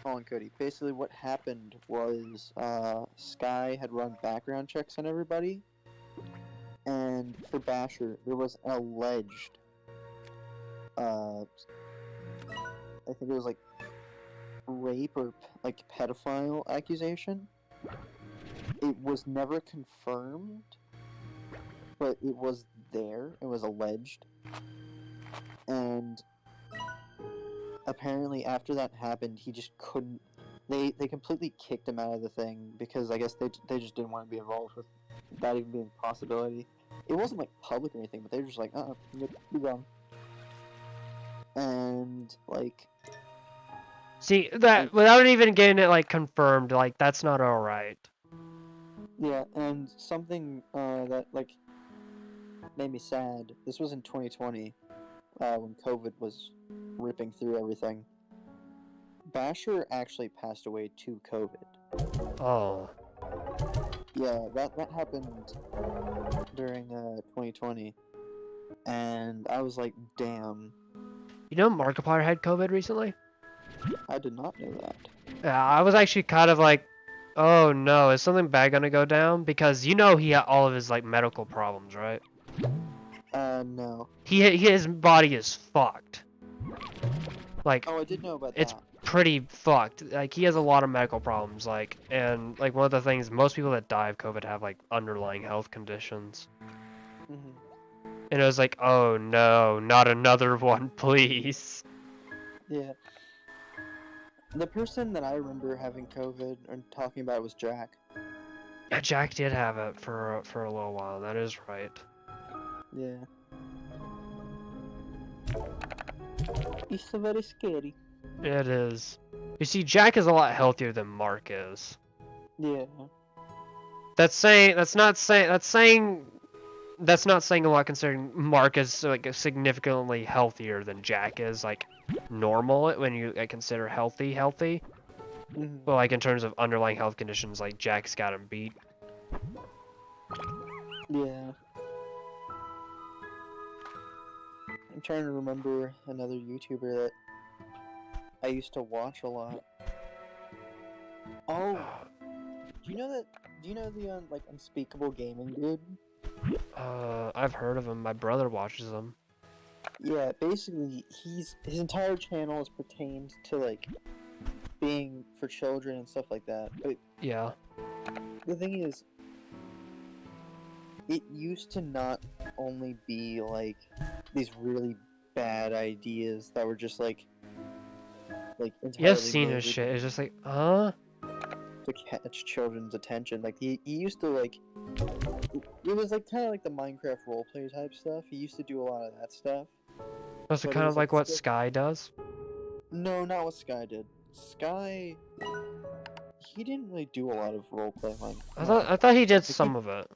Colin Cody. Basically, what happened was Sky had run background checks on everybody, and for Basher, there was an alleged. I think it was like rape or like pedophile accusation. It was never confirmed, but it was there. It was alleged, and apparently after that happened, he just couldn't. They completely kicked him out of the thing because I guess they just didn't want to be involved with that even being a possibility. It wasn't like public or anything, but they were just like, you're gone. And like, see that without even getting it like confirmed, like that's not all right. Yeah, and something that like made me sad. This was in 2020, when COVID was ripping through everything. Basher actually passed away to COVID. Oh. Yeah, that happened during 2020, and I was like, damn. You know Markiplier had COVID recently? I did not know that. Yeah, I was actually kind of like, oh no, is something bad gonna go down? Because you know he had all of his like medical problems, right? No. His body is fucked. Like, oh, I did know about that. It's pretty fucked. Like he has a lot of medical problems. Like, and like one of the things, most people that die of COVID have like underlying health conditions. Mm-hmm. And it was like, oh no, not another one, please. Yeah. The person that I remember having COVID and talking about was Jack. Yeah, Jack did have it for a little while. That is right. Yeah. It's so very scary. It is. You see, Jack is a lot healthier than Mark is. Yeah. That's not saying a lot, considering Mark is like significantly healthier than Jack is, like normal when you consider healthy. Mm-hmm. But like in terms of underlying health conditions, like Jack's got him beat. Yeah. I'm trying to remember another YouTuber that I used to watch a lot. Oh, do you know the like Unspeakable Gaming dude? I've heard of him. My brother watches him. Yeah, basically, his entire channel is pertained to like being for children and stuff like that. But yeah, the thing is, it used to not only be like these really bad ideas that were just like entirely you have seen his shit. It's just like, huh? To catch children's attention. Like he used to like, it was like kind of like the Minecraft roleplay type stuff. He used to do a lot of that stuff. That's kind of like what Sky does. No, not what Sky did. Sky, he didn't really do a lot of roleplay. I thought he did some of it.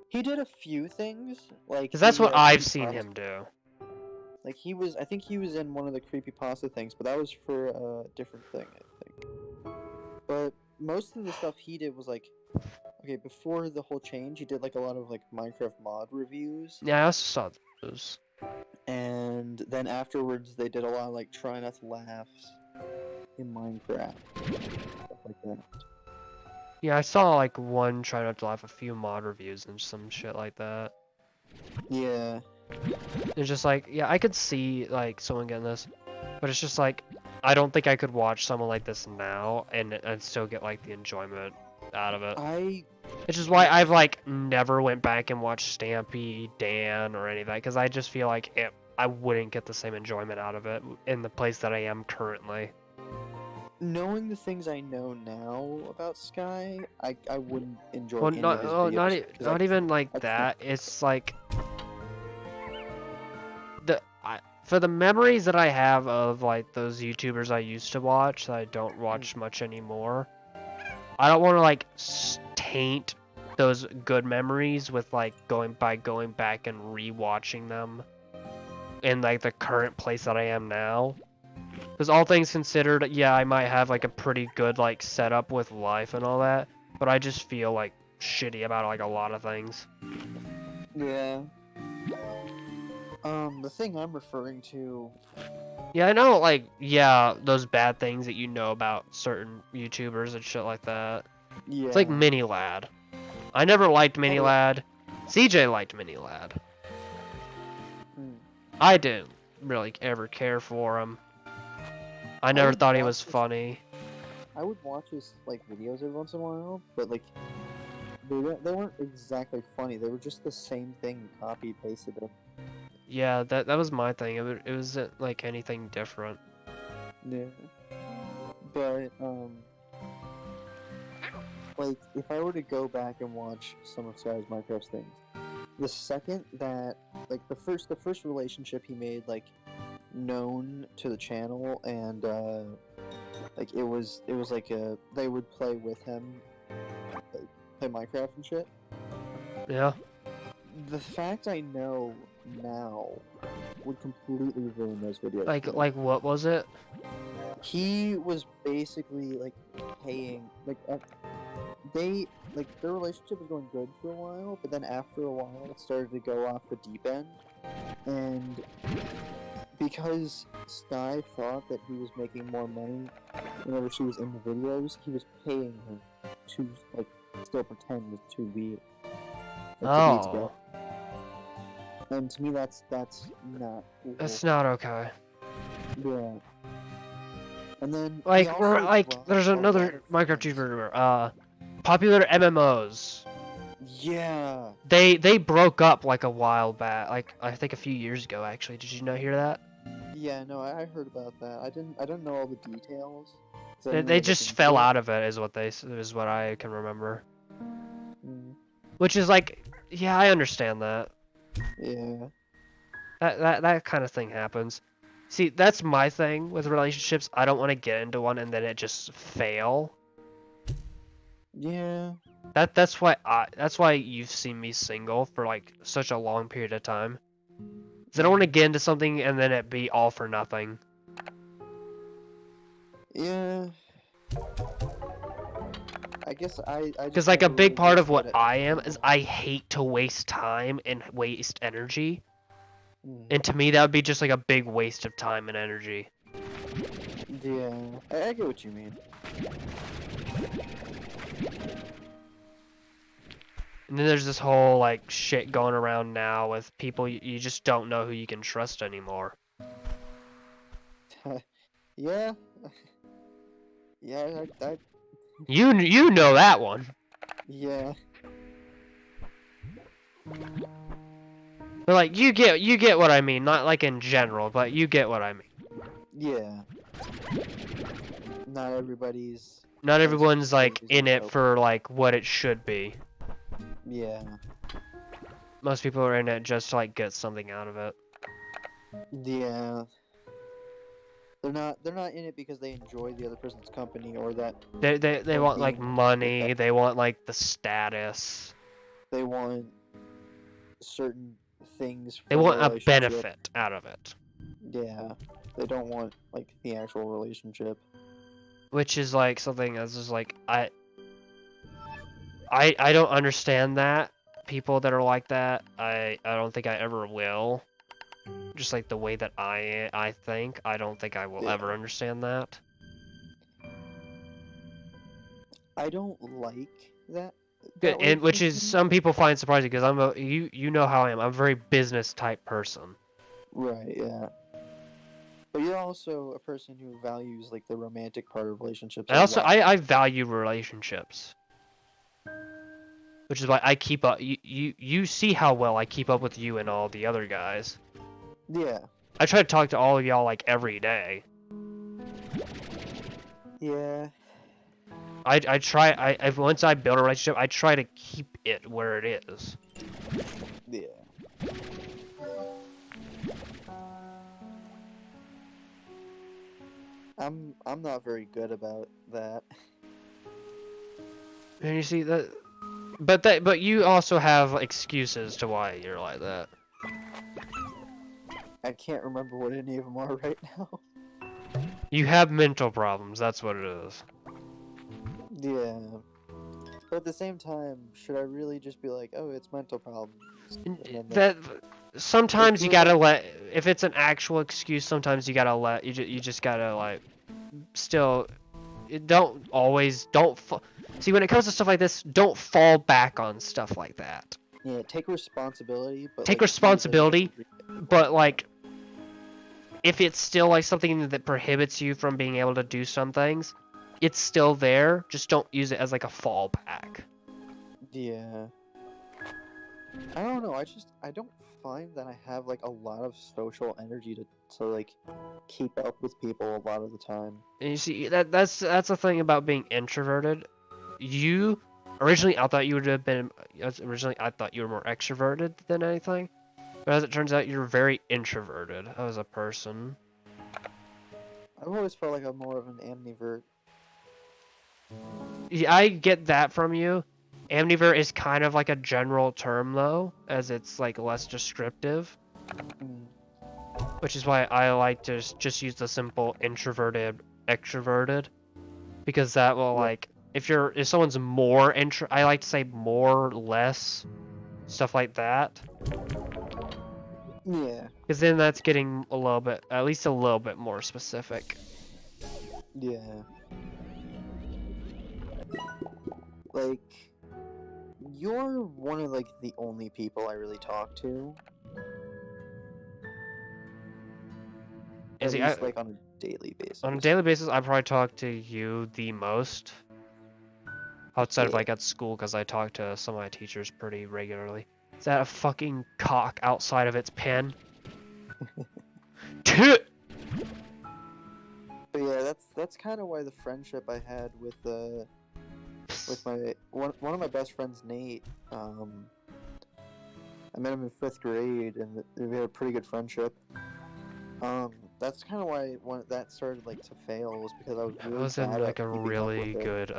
He did a few things, like. Cause that's what I've seen him do. Like I think he was in one of the creepypasta things, but that was for a different thing, I think. But most of the stuff he did was like, okay, before the whole change, he did like a lot of like Minecraft mod reviews. Yeah, I also saw those. And then afterwards, they did a lot of like try not to laughs in Minecraft, stuff like that. Yeah, I saw like one try not to laugh, a few mod reviews and some shit like that. Yeah. It's just like, yeah, I could see like someone getting this, but it's just like, I don't think I could watch someone like this now and still get like the enjoyment out of it. Which is why I've like never went back and watched Stampy, Dan, or any of that, because I just feel like I wouldn't get the same enjoyment out of it in the place that I am currently. Knowing the things I know now about Sky, I wouldn't enjoy Well, any of his videos. not even like that. It's like for the memories that I have of like those YouTubers I used to watch that I don't watch much anymore. I don't want to like taint those good memories with like going back and rewatching them in like the current place that I am now. Because all things considered, yeah, I might have like a pretty good like setup with life and all that, but I just feel like shitty about like a lot of things. Yeah. The thing I'm referring to. Yeah, I know, like, yeah, those bad things that you know about certain YouTubers and shit like that. Yeah. It's like Mini Lad. I never liked Mini Lad. CJ liked Mini Lad. I didn't really ever care for him. I never thought he was funny. I would watch his like videos every once in a while, but like they weren't exactly funny. They were just the same thing, copy pasted it. Yeah, that was my thing. It wasn't like anything different. Yeah. But like if I were to go back and watch some of Sky's Minecraft things, the second that like the first relationship he made like known to the channel, and like it was like they would play with him, like play Minecraft and shit. Yeah. The fact I know now would completely ruin those videos. Like what was it? He was basically like paying like their relationship was going good for a while, but then after a while it started to go off the deep end, and because Sky thought that he was making more money whenever she was in the videos, he was paying her to like still pretend to be together. And to me, that's not cool. That's not okay. Yeah. And then like there's another Minecraft YouTuber, popular MMOs. Yeah. They broke up like a while back, like I think a few years ago actually. Did you not hear that? Yeah, no, I heard about that. I didn't know all the details. They just fell out of it, is what I can remember. Which is like, yeah, I understand that. Yeah. That kind of thing happens. See, that's my thing with relationships. I don't want to get into one and then it just fail. Yeah. That's why you've seen me single for like such a long period of time. 'Cause I don't want to get into something and then it be all for nothing. Yeah. I guess because like a big part of what I am is I hate to waste time and waste energy. And to me that would be just like a big waste of time and energy. Yeah, I get what you mean. And then there's this whole like shit going around now with people you just don't know who you can trust anymore. Yeah. Yeah, You know that one. Yeah. But like you get what I mean, not like in general, but you get what I mean. Yeah. Not everyone's like in it for like what it should be. Yeah. Most people are in it just to like get something out of it. Yeah. They're not in it because they enjoy the other person's company or that they want like money, they want like the status. They want certain things. They want a benefit out of it. Yeah. They don't want like the actual relationship. Which is like something that's just like I don't understand that. People that are like that, I don't think I ever will. Just like the way that I think, I don't think I will ever understand that. I don't like that. And which is some people find surprising because I'm you know how I am. I'm a very business type person. Right. Yeah. But you're also a person who values like the romantic part of relationships a Also, lot. I value relationships, which is why I keep up. You see how well I keep up with you and all the other guys. Yeah. I try to talk to all of y'all like every day. Yeah. I try. Once I build a relationship, I try to keep it where it is. Yeah. I'm not very good about that. And you see that, but you also have excuses to why you're like that. I can't remember what any of them are right now. You have mental problems. That's what it is. Yeah. But at the same time, should I really just be like, oh, it's mental problems? And then That sometimes you feels gotta like... let. If it's an actual excuse, sometimes you gotta let. You just gotta like. Still, don't always see when it comes to stuff like this. Don't fall back on stuff like that. Yeah, take responsibility, but Take like be very responsibility, but like. If it's still like something that prohibits you from being able to do some things, it's still there. Just don't use it as like a fallback. Yeah. I don't know. I don't find that I have like a lot of social energy to like keep up with people a lot of the time. And you see that's the thing about being introverted. You originally I thought you would have been originally I thought you were more extroverted than anything. But as it turns out, you're very introverted as a person. I've always felt like I'm more of an ambivert. Yeah, I get that from you. Ambivert is kind of like a general term though, as it's like less descriptive. Mm. Which is why I like to just use the simple introverted, extroverted. Because that will like, if someone's more I like to say more, less, stuff like that. Yeah. Because then that's getting a little bit, at least a little bit more specific. Yeah. Like, you're one of like the only people I really talk to. At least like on a daily basis. On a daily basis, I probably talk to you the most. Outside of like at school, because I talk to some of my teachers pretty regularly. Is that a fucking cock outside of its pen? But yeah, that's kind of why the friendship I had with my one of my best friends, Nate. I met him in 5th grade, and we had a pretty good friendship. That's kind of why that started like to fail, was because I was really I was in bad like at a keeping really up with good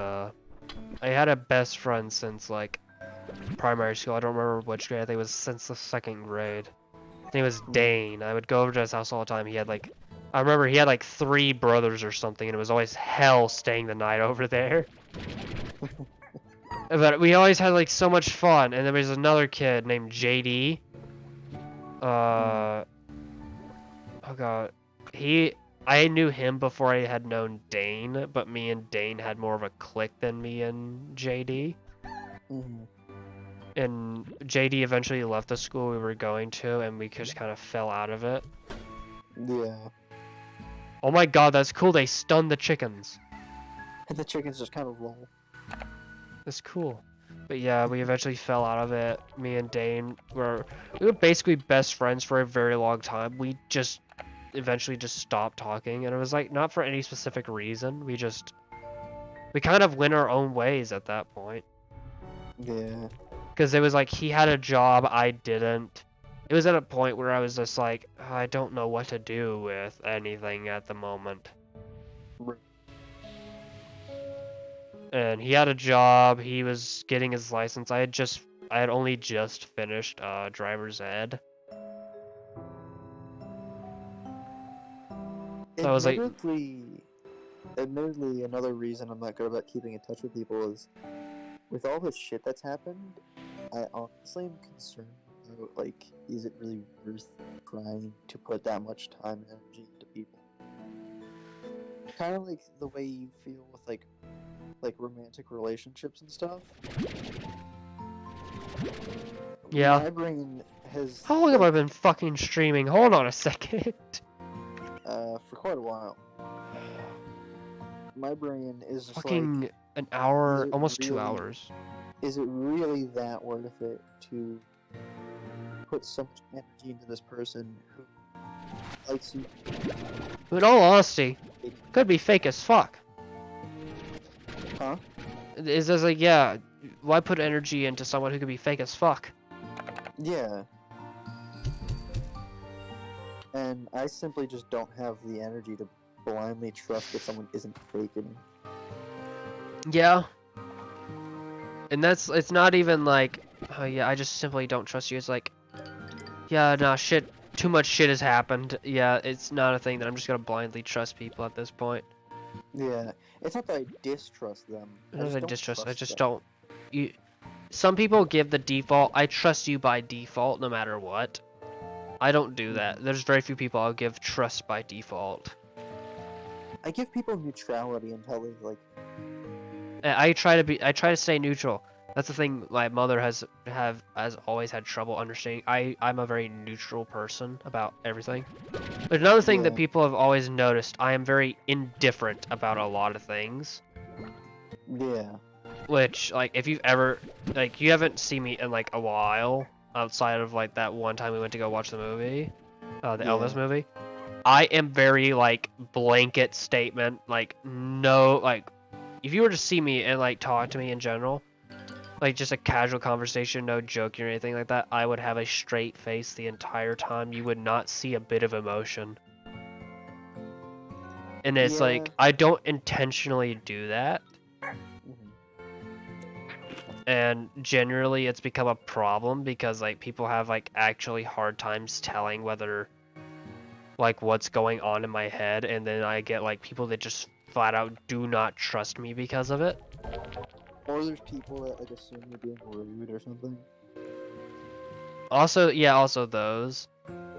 I had a best friend since like primary school. I don't remember which grade. I think it was since the 2nd grade. His name was Dane. I would go over to his house all the time. He had like, I remember he had like 3 brothers or something, and it was always hell staying the night over there. But we always had like so much fun. And there was another kid named JD. Oh god, I knew him before I had known Dane, but me and Dane had more of a click than me and JD. And JD eventually left the school we were going to, and we just kind of fell out of it. Yeah. Oh my god, that's cool, they stunned the chickens. And the chickens just kind of roll. That's cool. But yeah, we eventually fell out of it. Me and Dane we were basically best friends for a very long time. We just eventually just stopped talking, and it was like not for any specific reason. We kind of went our own ways at that point. Yeah. Because it was like he had a job, I didn't. It was at a point where I was just like, I don't know what to do with anything at the moment. And he had a job, he was getting his license. I had only just finished driver's ed. So I was like, admittedly, another reason I'm not good about keeping in touch with people is, with all this shit that's happened, I honestly am concerned about, like, is it really worth trying to put that much time and energy into people? Kind of like the way you feel with, like romantic relationships and stuff. Yeah. My brain has... How long have I been fucking streaming? Hold on a second. For quite a while. My brain is just Fucking like, an hour, it almost 2 really- hours. is it really that worth it to put so much energy into this person who likes you? In all honesty, could be fake as fuck. Huh? It's just like, yeah, why put energy into someone who could be fake as fuck? Yeah. And I simply just don't have the energy to blindly trust that someone isn't faking. Yeah. And it's not even like, oh yeah, I just simply don't trust you. It's like, yeah, nah, shit, too much shit has happened. Yeah, it's not a thing that I'm just gonna blindly trust people at this point. Yeah. It's not that I distrust them. It's I not just that I don't distrust, I trust just them. don't. Some people give the default, I trust you by default no matter what. I don't do that. There's very few people I'll give trust by default. I give people neutrality until they, like... I try to stay neutral. That's the thing my mother has always had trouble understanding. I'm a very neutral person about everything. But another thing that Yeah. people have always noticed, I am very indifferent about a lot of things. Yeah. Which, like, if you've ever, like, you haven't seen me in, like, a while, outside of, like, that one time we went to go watch the movie, the Elvis movie. I am very, like, blanket statement, like, no, like, if you were to see me and, like, talk to me in general, like, just a casual conversation, no joking or anything like that, I would have a straight face the entire time. You would not see a bit of emotion. And it's like, I don't intentionally do that. And generally it's become a problem because, like, people have, like, actually hard times telling whether, like, what's going on in my head, and then I get, like, people that just flat out do not trust me because of it. Or there's people that, like, assume you're being rude or something. Also, yeah, also those.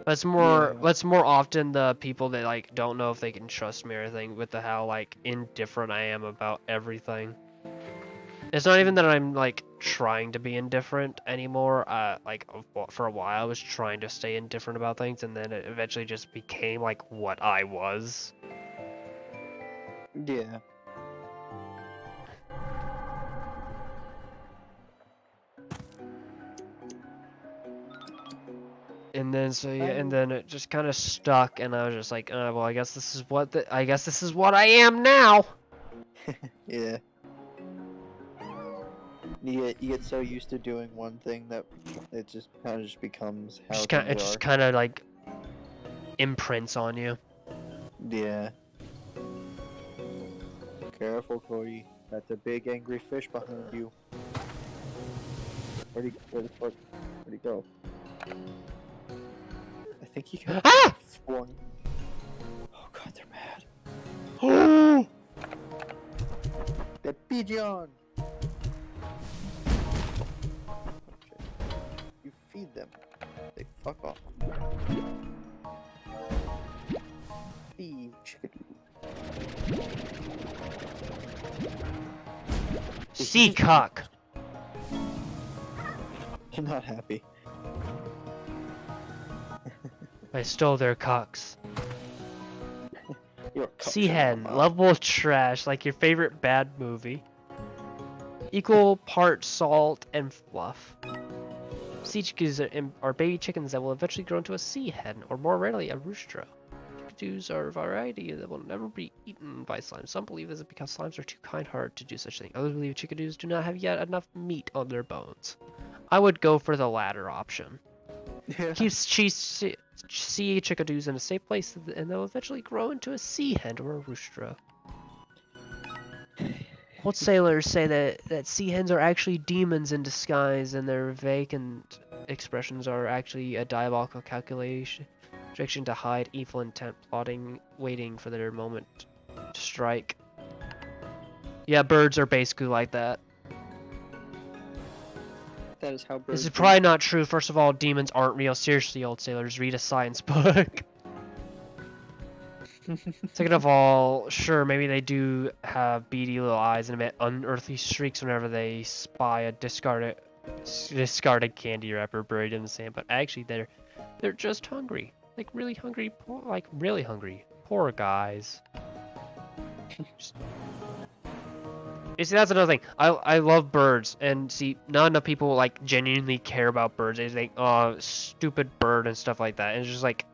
That's more often the people that, like, don't know if they can trust me or anything with the how, like, indifferent I am about everything. It's not even that I'm, like, trying to be indifferent anymore. Like, for a while I was trying to stay indifferent about things, and then it eventually just became, like, what I was. Yeah. And then, so yeah, and then it just kind of stuck, and I was just like, well, I guess this is what I am now! Yeah. You get so used to doing one thing that it just kind of becomes how It just kind of, like, imprints on you. Yeah. Careful, Cody. That's a big angry fish behind you. Where the fuck? Where'd he go? I think he got flung. Oh god, they're mad. That pigeon! You feed them. They fuck off. Feed chickadee. Sea cock! I'm not happy. I stole their cocks. Your cocks Sea are hen, not mine. lovable trash, like your favorite bad movie. Equal part salt and fluff. Sea chickens are baby chickens that will eventually grow into a sea hen, or more rarely, a rooster. Chickadees are a variety that will never be eaten by slimes. Some believe this is because slimes are too kind-hearted to do such a thing. Others believe chickadees do not have yet enough meat on their bones. I would go for the latter option. Keeps sea chickadees in a safe place, and they'll eventually grow into a sea hen or a rooster. Old sailors say that sea hens are actually demons in disguise, and their vacant expressions are actually a diabolical calculation to hide evil intent, plotting, waiting for their moment to strike. Yeah, birds are basically like that. That is how birds This is probably not true. First of all, demons aren't real. Seriously, old sailors, read a science book. Second of all, sure, maybe they do have beady little eyes and emit unearthly shrieks whenever they spy a discarded candy wrapper buried in the sand. But actually, they're just hungry, like really hungry, Poor guys. You see, that's another thing. I love birds, and see, not enough people like genuinely care about birds. They think, oh, stupid bird and stuff like that. And it's just like,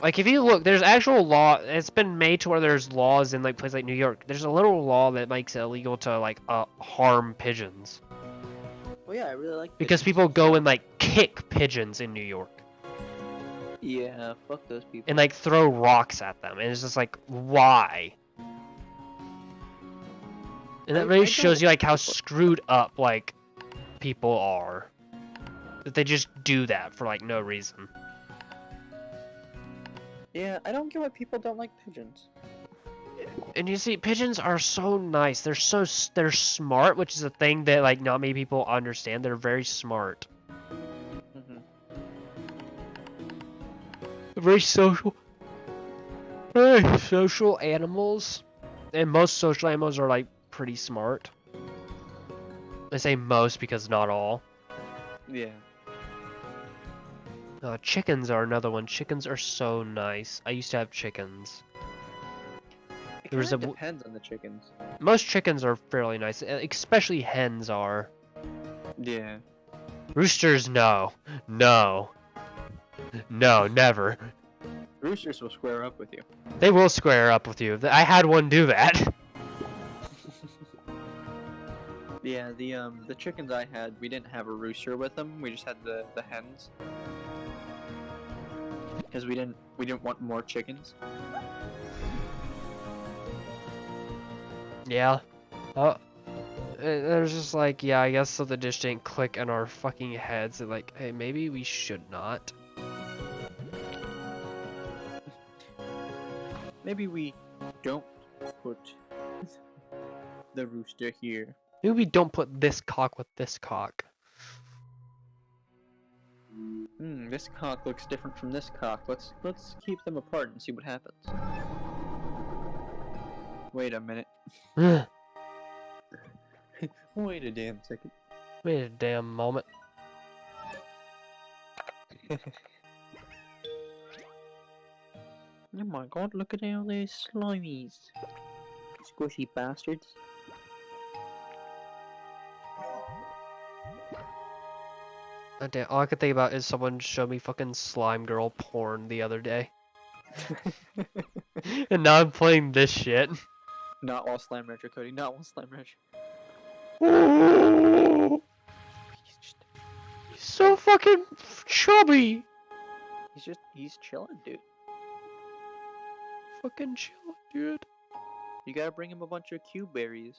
like if you look, there's actual law. It's been made to where there's laws in like places like New York. There's a little law that makes it illegal to like harm pigeons. Well, yeah, I really like because pigeons. people go and like kick pigeons in New York. Yeah, fuck those people. And like throw rocks at them, and it's just like, why? And that really shows you like how screwed up like people are. That they just do that for like no reason. Yeah, I don't get why people don't like pigeons. And you see, pigeons are so nice. They're smart, which is a thing that like not many people understand. They're very smart. Very social. Very social animals. And most social animals are like pretty smart. I say most because not all. Yeah. Chickens are another one. Chickens are so nice. I used to have chickens. It kind of depends on the chickens. Most chickens are fairly nice, especially hens are. Yeah. Roosters, no. No. No, never. Roosters will square up with you. They will square up with you. I had one do that. Yeah, the chickens I had, we didn't have a rooster with them. We just had the hens. Because we didn't want more chickens. Yeah. There's just like, yeah, I guess so the dish didn't click in our fucking heads and like, hey, maybe we should not. Maybe we don't put the rooster here. Maybe we don't put this cock with this cock. This cock looks different from this cock. Let's keep them apart and see what happens. Wait a minute. Wait a damn second. Wait a damn moment. Oh my god, look at all these slimies. Squishy bastards. Damn, all I could think about is someone showed me fucking slime girl porn the other day. And now I'm playing this shit. Not all slime retro, Cody. Not all slime retro. He's so fucking chubby. He's chilling, dude. Fucking chilling, dude. You gotta bring him a bunch of cube berries.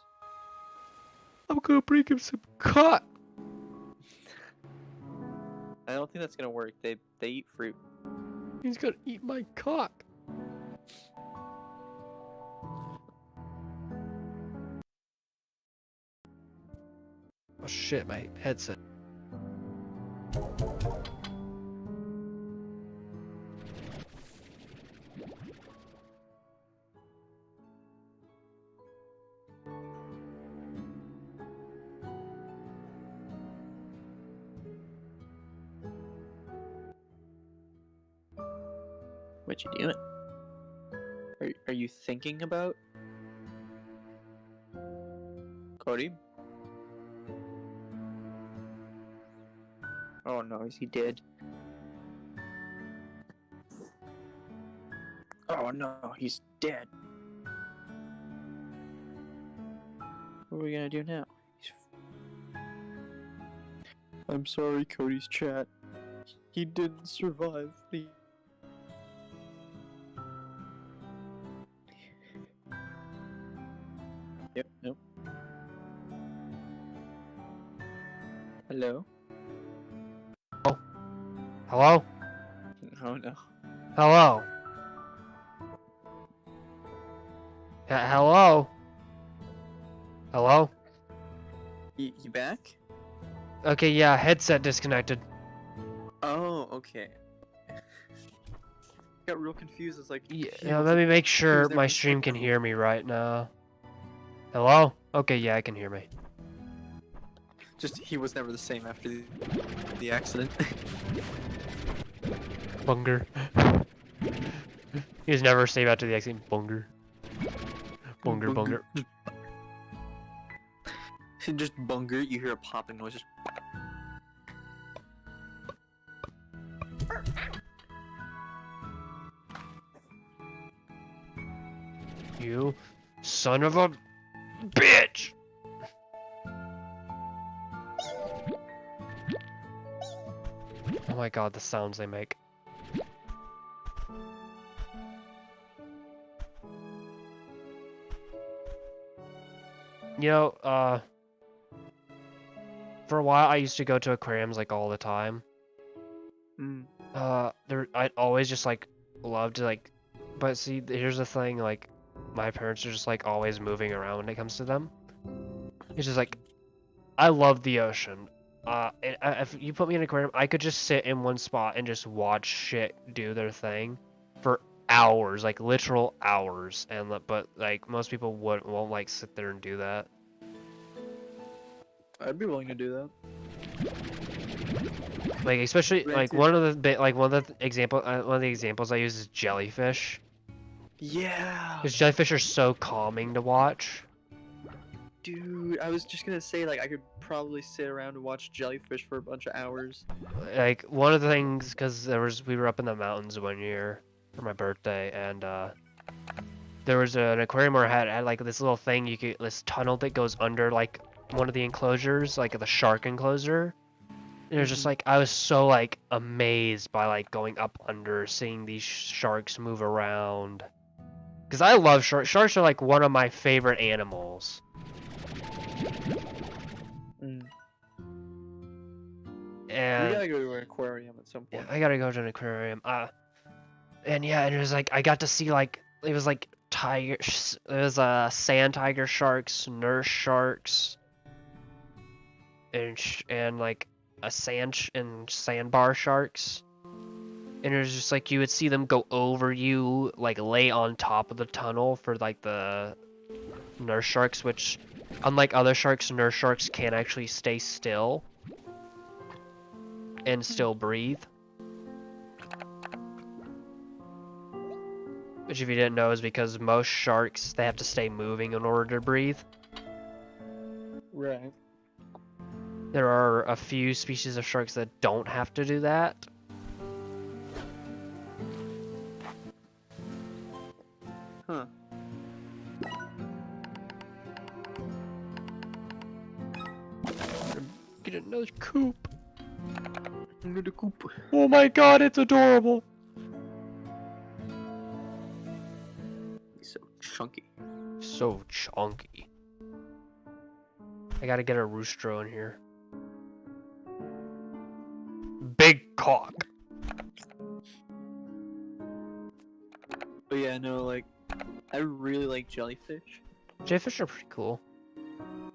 I'm gonna bring him some cock. I don't think that's gonna work. They eat fruit. He's gonna eat my cock. Oh shit, my headset. What you doing? Are you thinking about Cody? Oh no, is he dead? Oh no, he's dead. What are we gonna do now? I'm sorry, Cody's chat. He didn't survive the... Yep, nope. Hello? Oh. Hello? Oh no. Hello? Hello? Hello? You back? Okay, yeah, headset disconnected. Oh, okay. Got real confused. It's like, Yeah, let me make sure my stream can hear me right now. Hello? Okay, yeah, I can hear me. Just he was never the same after the accident. Bunger. He was never saved after the exit. Bunger. Bunger, bunger. Just bunger, you hear a popping noise. Just... You son of a bitch! Oh my god, the sounds they make. You know, for a while I used to go to aquariums like all the time. I'd always just like loved to like, but see, here's the thing, like, my parents are just like always moving around when it comes to them. It's just like, I love the ocean. If you put me in an aquarium, I could just sit in one spot and just watch shit do their thing for hours, like literal hours. But like most people won't like sit there and do that. I'd be willing to do that. Like especially like one of the examples I use is jellyfish. Yeah. Because jellyfish are so calming to watch. Dude, I was just gonna say, like, I could probably sit around and watch jellyfish for a bunch of hours. Like, one of the things, because we were up in the mountains one year for my birthday, and there was an aquarium where it had like this little thing, this tunnel that goes under like one of the enclosures, like the shark enclosure. And it was just like, I was so like amazed by like going up under, seeing these sharks move around. Because I love sharks. Sharks are like one of my favorite animals. And we gotta go to an aquarium at some point. Yeah, I gotta go to an aquarium. And yeah, and it was like I got to see like it was like tigers. It was sand tiger sharks, nurse sharks, and like a sandbar sharks. And it was just like you would see them go over you, like lay on top of the tunnel for like the nurse sharks, which unlike other sharks, nurse sharks can't actually stay still and still breathe. Which if you didn't know is because most sharks, they have to stay moving in order to breathe. Right. There are a few species of sharks that don't have to do that. Huh. Get another coop. Another coop. Oh my god, it's adorable. He's so chunky. So chunky. I gotta get a rooster in here. Big cock. But yeah, no, like, I really like jellyfish. Jellyfish are pretty cool.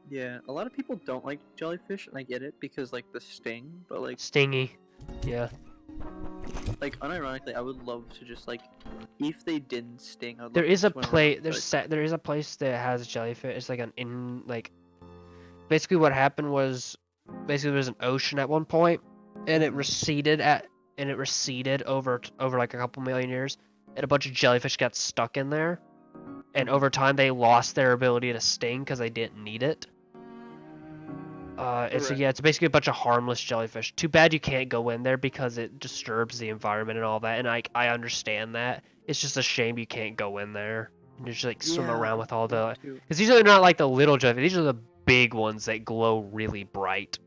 Yeah, a lot of people don't like jellyfish, and I get it because like the sting, but like Stingy. Yeah. Like unironically, I would love to just like, if they didn't sting, I'd love There to is a swim place. around, There is a place that has jellyfish. It's like basically what happened was, basically there was an ocean at one point, and it receded over like a couple million years, and a bunch of jellyfish got stuck in there, and over time they lost their ability to sting because they didn't need it. So yeah, it's basically a bunch of harmless jellyfish. Too bad you can't go in there because it disturbs the environment and all that, and I understand that. It's just a shame you can't go in there and just like swim around with all the... Because these are not like the little jellyfish, these are the big ones that glow really bright.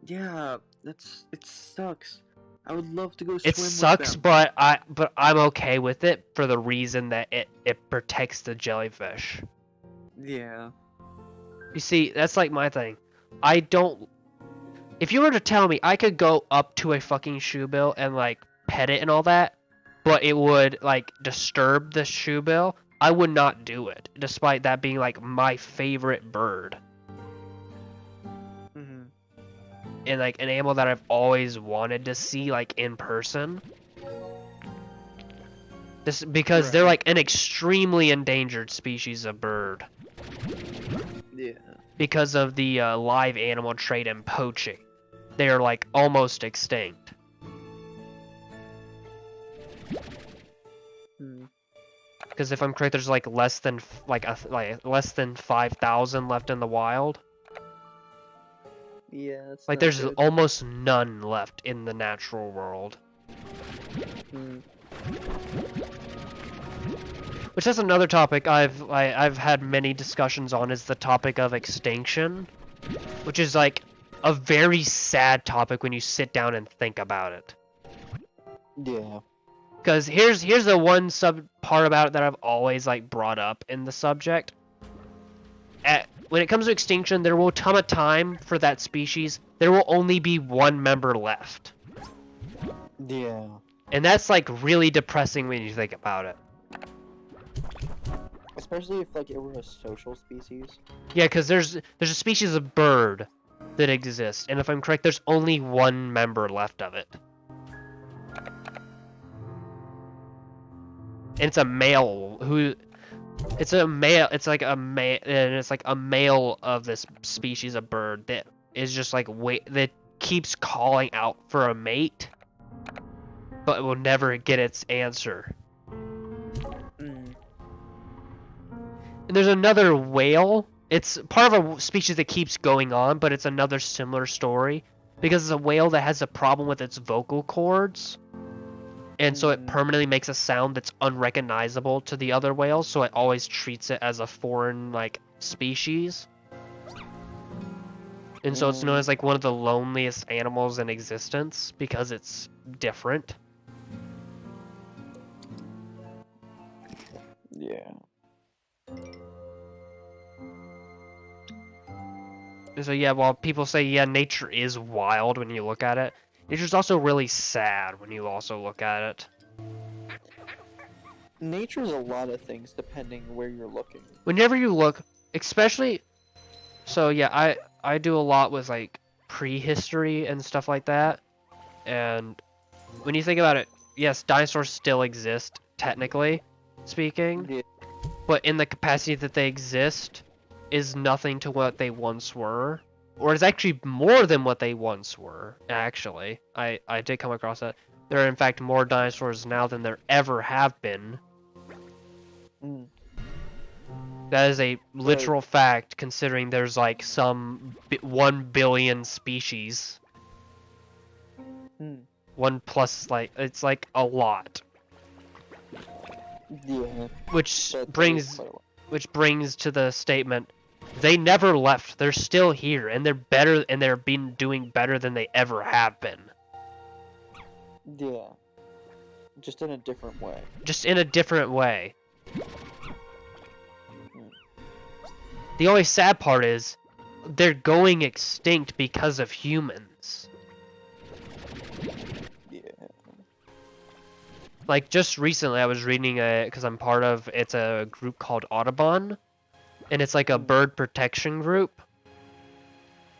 Yeah, it sucks. I would love to go swim It sucks, with them. but I'm okay with it for the reason that it protects the jellyfish. Yeah. You see, that's like my thing. I don't... If you were to tell me I could go up to a fucking shoebill and like pet it and all that, but it would like disturb the shoebill, I would not do it, despite that being like my favorite bird. And like an animal that I've always wanted to see like in person. This because they're like an extremely endangered species of bird. Yeah. Because of the live animal trade and poaching. They are like almost extinct. Hmm. Because if I'm correct, there's like less than less than 5,000 left in the wild. Yeah, it's Like not there's good. almost none left in the natural world. Hmm. Which is another topic I've had many discussions on, is the topic of extinction, which is like a very sad topic when you sit down and think about it. Yeah. Because here's the one sub part about it that I've always like brought up in the subject. When it comes to extinction, there will come a time for that species there will only be one member left. Yeah. And that's like really depressing when you think about it. Especially if like it were a social species. Yeah, because there's a species of bird that exists, and if I'm correct, there's only one member left of it. And it's a male who, it's a male. It's like a male, and it's like a male of this species of bird that is just like that keeps calling out for a mate, but will never get its answer. Mm. And there's another whale. It's part of a species that keeps going on, but it's another similar story because it's a whale that has a problem with its vocal cords. And so it permanently makes a sound that's unrecognizable to the other whales, so it always treats it as a foreign, like, species. And so it's known as, like, one of the loneliest animals in existence because it's different. Yeah. And so, yeah, while people say, yeah, nature is wild when you look at it, nature's also really sad when you also look at it. Nature's a lot of things depending where you're looking. Whenever you look, especially, so yeah, I do a lot with like prehistory and stuff like that, and when you think about it, yes, dinosaurs still exist technically speaking, Yeah. but in the capacity that they exist is nothing to what they once were, or is actually more than what they once were. Actually, I did come across that. There are in fact more dinosaurs now than there ever have been. Mm. That is a literal fact, considering there's like some 1 billion species. Mm. 1 plus, like, it's like a lot. Yeah. Which brings to the statement, they never left. They're still here, and they're better, and they're doing better than they ever have been. Yeah. Just in a different way. Just in a different way. The only sad part is, they're going extinct because of humans. Yeah. Like, just recently I was reading because I'm part of, it's a group called Audubon, and it's like a bird protection group.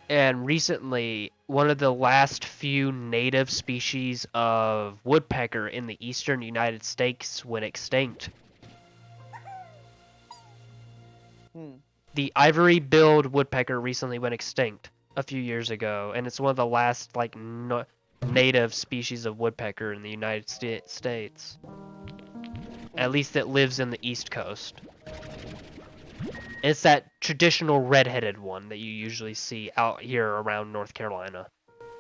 And recently, one of the last few native species of woodpecker in the eastern United States went extinct. The ivory-billed woodpecker recently went extinct a few years ago, and it's one of the last like native species of woodpecker in the United States. At least it lives in the East Coast. And it's that traditional red-headed one that you usually see out here around North Carolina.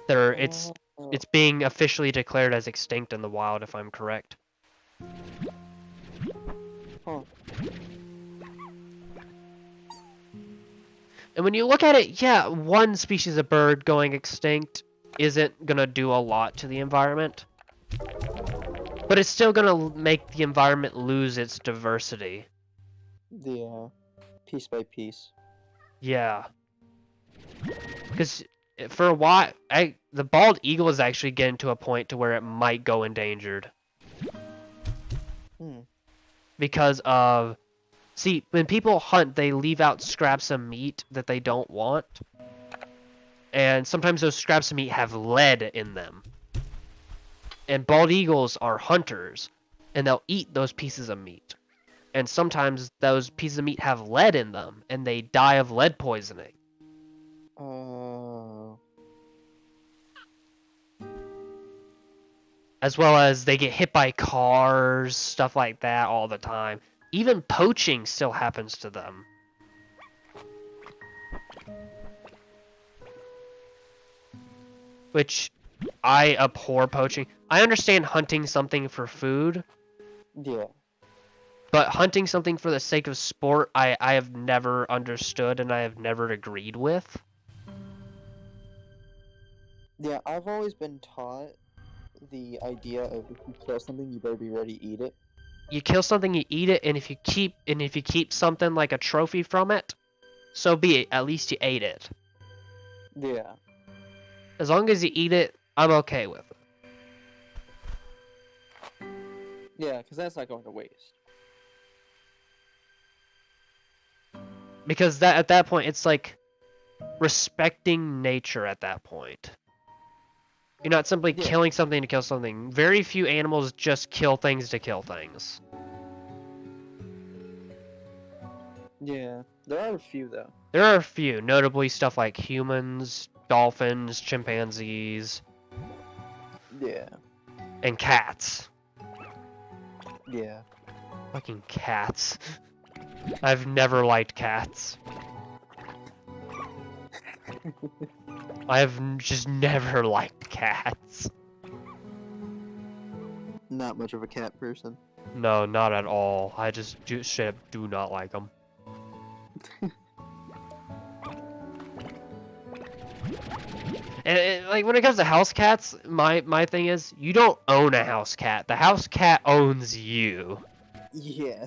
It's being officially declared as extinct in the wild, if I'm correct. Huh. And when you look at it, yeah, one species of bird going extinct isn't gonna do a lot to the environment. But it's still gonna make the environment lose its diversity. Yeah. Piece by piece. Yeah. Because for a while, the bald eagle is actually getting to a point to where it might go endangered. Because of... See, when people hunt, they leave out scraps of meat that they don't want. And sometimes those scraps of meat have lead in them. And bald eagles are hunters, and they'll eat those pieces of meat. And sometimes those pieces of meat have lead in them, and they die of lead poisoning. as well as they get hit by cars, stuff like that all the time. Even poaching still happens to them. Which I abhor poaching. I understand hunting something for food. Yeah. But hunting something for the sake of sport, I have never understood and I have never agreed with. Yeah, I've always been taught the idea of if you kill something, you better be ready to eat it. You kill something, you eat it, and if you keep something like a trophy from it, so be it. At least you ate it. Yeah. As long as you eat it, I'm okay with it. Yeah, because that's not going to waste. Because that at that point, it's like respecting nature at that point. You're not simply killing something to kill something. Very few animals just kill things to kill things. Yeah, there are a few though. There are a few, notably stuff like humans, dolphins, chimpanzees. Yeah. And cats. Yeah. Fucking cats. I've never liked cats. I have just never liked cats. Not much of a cat person. No, not at all. I just straight up do not like them. And like when it comes to house cats, my thing is you don't own a house cat. The house cat owns you. Yeah.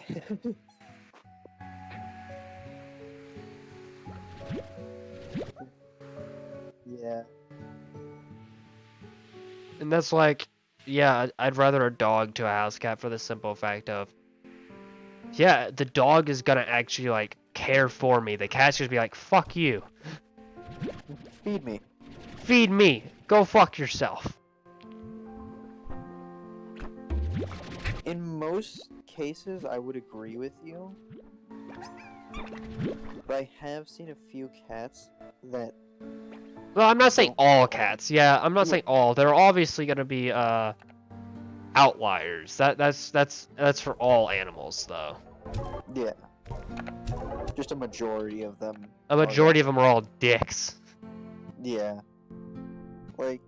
Yeah. And that's like, yeah, I'd rather a dog to a house cat for the simple fact of, yeah, the dog is gonna actually like care for me. The cat's just be like, fuck you. Feed me. Feed me. Go fuck yourself. In most cases, I would agree with you. But I have seen a few cats that... Well, I'm not saying all cats. Yeah, I'm not saying all. There are obviously gonna be outliers. That's for all animals though. Yeah. Just a majority of them. A majority of them are all dicks. Yeah. Like,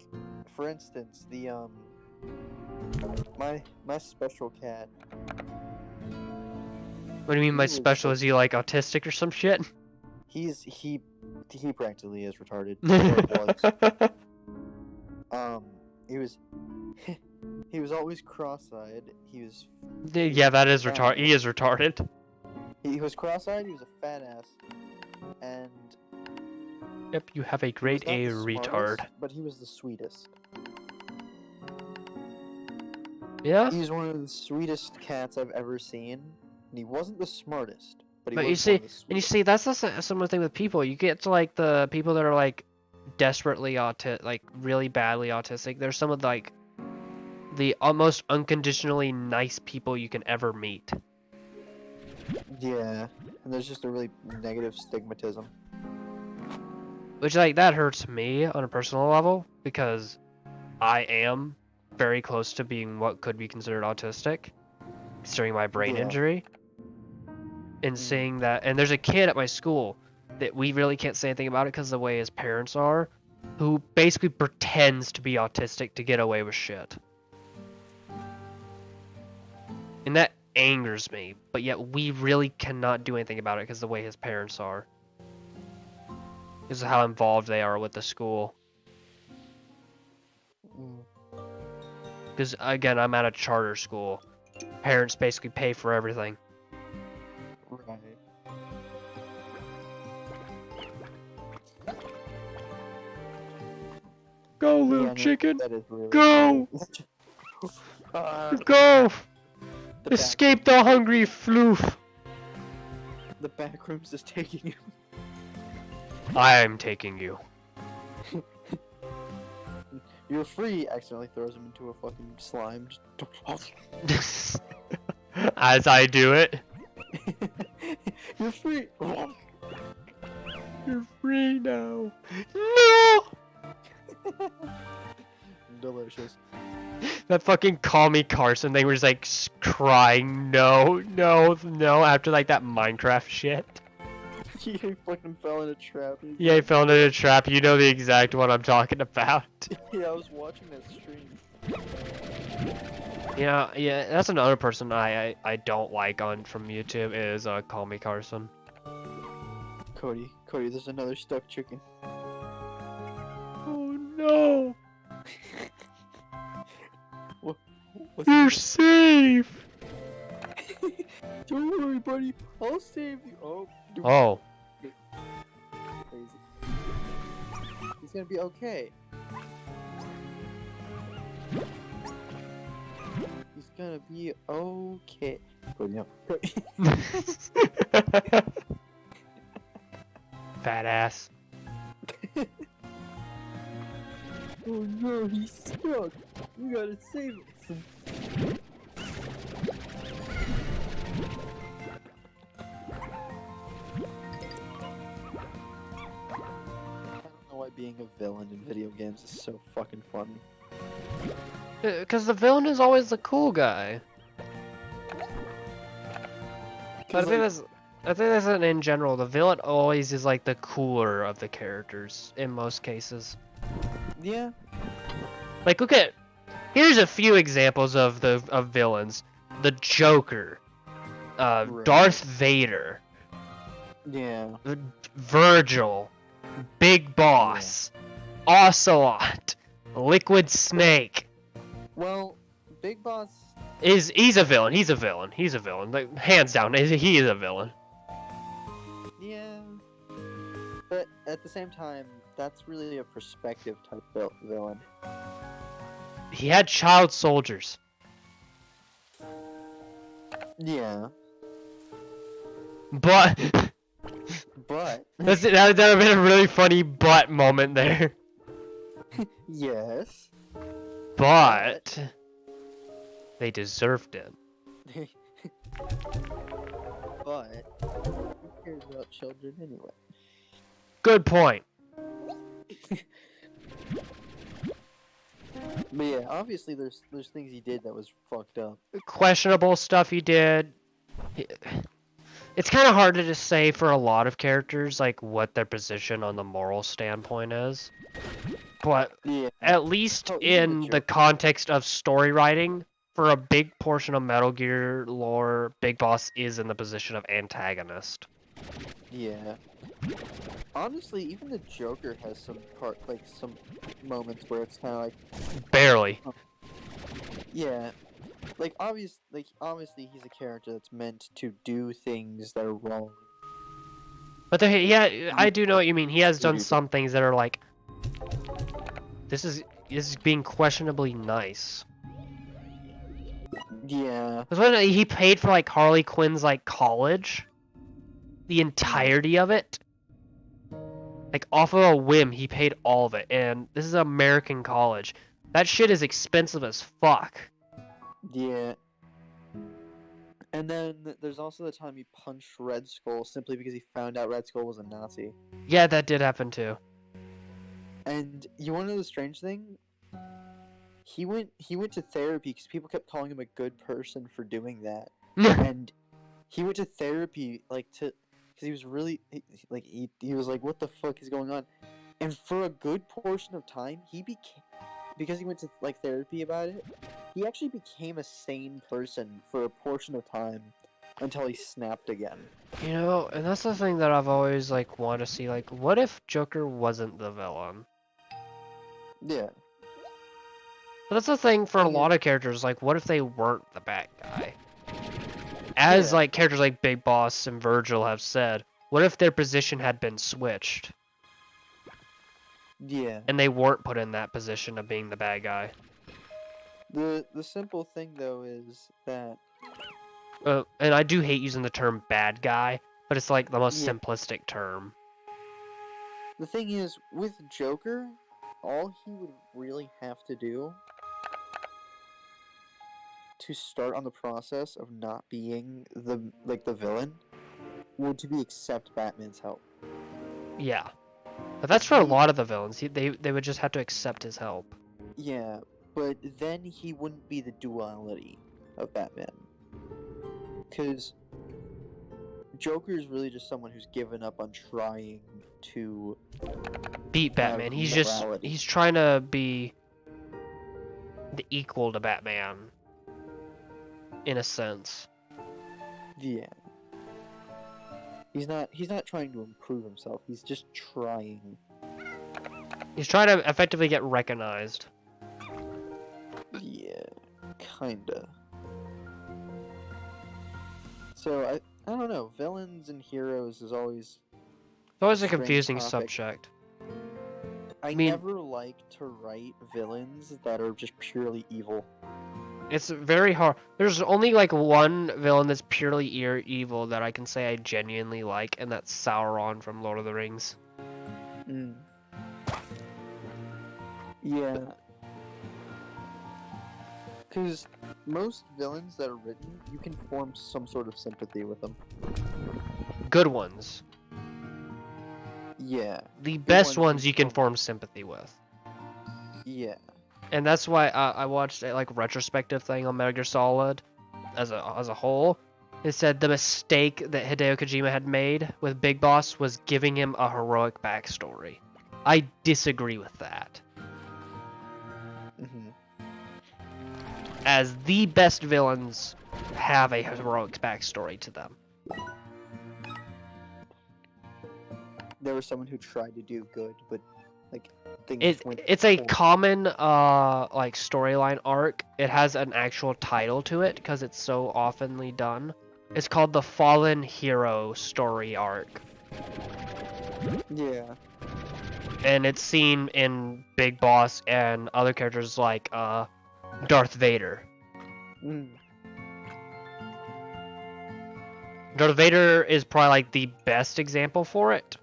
for instance, the my special cat. What do you mean by special? Is he like autistic or some shit? He practically is retarded. He was always cross-eyed. Yeah, that is retarded. He is retarded. He was cross-eyed. He was a fat ass, and yep, you have a grade A retard. But he was the sweetest. Yeah. He's one of the sweetest cats I've ever seen. And he wasn't the smartest, but you see, that's the similar thing with people. You get to like the people that are like desperately autistic, like really badly autistic. They're some of like the almost unconditionally nice people you can ever meet. Yeah, and there's just a really negative stigmatism. Which like that hurts me on a personal level because I am very close to being what could be considered autistic, considering my brain injury. And seeing that, and there's a kid at my school that we really can't say anything about it because of the way his parents are, who basically pretends to be autistic to get away with shit. And that angers me, but yet we really cannot do anything about it because of the way his parents are. Because of how involved they are with the school. Because, again, I'm at a charter school. Parents basically pay for everything. Right. Go, little chicken! Really go! Go! Escape the hungry floof! The back rooms is taking him. I'm taking you. You're free! Accidentally throws him into a fucking slime. As I do it. You're free! You're free now. No! Delicious. That fucking Call Me Carson thing was like crying no after like that Minecraft shit. He fucking fell in a trap. Yeah, he fell into a trap. You know the exact one I'm talking about. Yeah, I was watching that stream. Yeah, that's another person I don't like from YouTube is Call Me Carson. Cody, there's another stuck chicken. Oh no! What's You're safe! Don't worry, buddy. I'll save you. Oh. Crazy. He's gonna be okay. He's gonna be okay. Cody, no. Fat ass. Oh no, he's stuck. We gotta save him. I don't know why being a villain in video games is so fucking funny. Because the villain is always the cool guy. But I think that's in general. The villain always is like the cooler of the characters in most cases. Yeah. Like here's a few examples of villains: the Joker, Right. Darth Vader, Yeah. Virgil, Big Boss, Ocelot, Liquid Snake. Well, Big Boss. He's a villain. He's a villain. Like, hands down, he is a villain. Yeah. But at the same time, that's really a perspective type villain. He had child soldiers. Yeah. But But that would have been a really funny but moment there. yes. But they deserved it. But who cares about children anyway? Good point. But yeah, obviously there's things he did that was fucked up. Questionable stuff he did. It's kind of hard to just say for a lot of characters like what their position on the moral standpoint is. But Yeah. at least even the in the context of story writing, for a big portion of Metal Gear lore, Big Boss is in the position of antagonist. Yeah. Honestly, even the Joker has some some moments where it's kind of like Barely. yeah, obviously he's a character that's meant to do things that are wrong. But yeah, I do know what you mean. He has done some things that are like, this is being questionably nice. Yeah. Because when he paid for like Harley Quinn's like college, the entirety of it, like off of a whim, he paid all of it. And this is an American college. That shit is expensive as fuck. Yeah. And then there's also the time he punched Red Skull simply because he found out Red Skull was a Nazi. Yeah, that did happen too. And you want to know the strange thing? He went to therapy because people kept calling him a good person for doing that. And he went to therapy because he was really he was like, what the fuck is going on? And for a good portion of time, because he went to therapy about it, he actually became a sane person for a portion of time until he snapped again. You know, and that's the thing that I've always wanted to see. Like, what if Joker wasn't the villain? Yeah. But that's the thing for a lot of characters. Like, what if they weren't the bad guy? As characters like Big Boss and Virgil have said, what if their position had been switched? Yeah. And they weren't put in that position of being the bad guy. The simple thing though is that. And I do hate using the term bad guy, but it's like the most simplistic term. The thing is, with Joker, all he would really have to do to start on the process of not being the villain would to be accept Batman's help. Yeah. But that's for a lot of the villains. They would just have to accept his help. Yeah, but then he wouldn't be the duality of Batman. Because Joker is really just someone who's given up on trying to beat Batman. He's trying to be the equal to Batman, in a sense. Yeah. He's not trying to improve himself. He's just trying. He's trying to effectively get recognized. Yeah, kinda. So I don't know. Villains and heroes is always. It's always a strange confusing topic. subject. I mean- never like to write villains that are just purely evil. It's very hard. There's only like one villain that's purely evil that I can say I genuinely like, and that's Sauron from Lord of the Rings. Mm. Yeah. Because most villains that are written, you can form some sort of sympathy with them. Good ones. Yeah. The best ones you can form sympathy with. Yeah. And that's why I watched a like retrospective thing on Metal Gear Solid as a whole. It said the mistake that Hideo Kojima had made with Big Boss was giving him a heroic backstory. I disagree with that. Mm-hmm. As the best villains have a heroic backstory to them. There was someone who tried to do good, but like things went It's a poorly. common like storyline arc. It has an actual title to it because it's so oftenly done. It's called the Fallen Hero story arc. Yeah. And it's seen in Big Boss and other characters like Darth Vader. Mm. Darth Vader is probably like the best example for it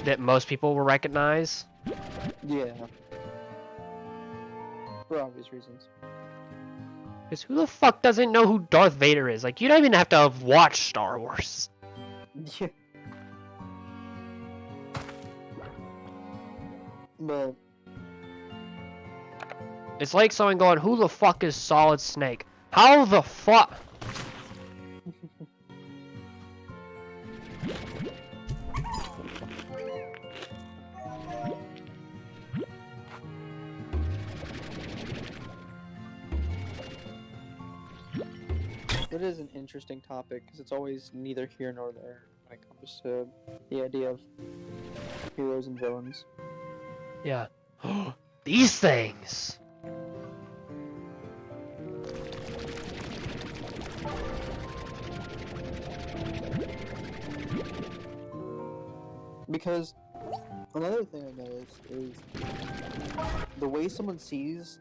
that most people will recognize. Yeah. For obvious reasons. Because who the fuck doesn't know who Darth Vader is? Like, you don't even have to have watched Star Wars. Yeah. But It's like someone going, who the fuck is Solid Snake? How the fuck? it is an interesting topic because it's always neither here nor there when it comes to the idea of heroes and villains. Yeah. These things! Because another thing I noticed is the way someone sees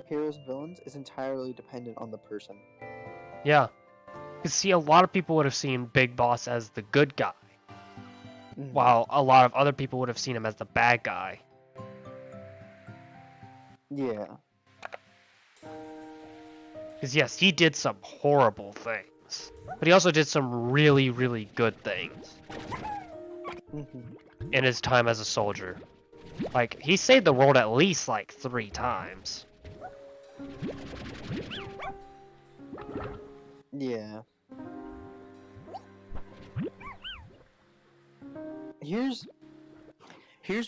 heroes and villains is entirely dependent on the person. Yeah. You see, a lot of people would have seen Big Boss as the good guy, Mm. while a lot of other people would have seen him as the bad guy. Yeah. Because yes, he did some horrible things, but he also did some really, really good things Mm-hmm. in his time as a soldier. Like, he saved the world at least like 3 times. Yeah. Here's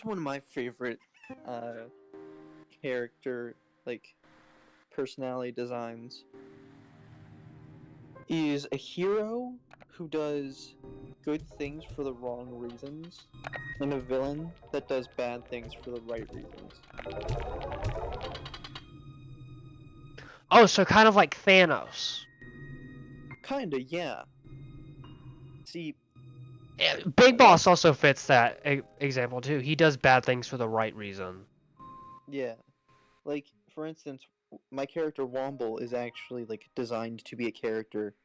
one of my favorite character like personality designs. Is a hero who does good things for the wrong reasons, and a villain that does bad things for the right reasons. Oh, so kind of like Thanos. Kinda, yeah. See, Big Boss also fits that example too. He does bad things for the right reason. yeah. Like, for instance, my character Womble is actually, like, designed to be a character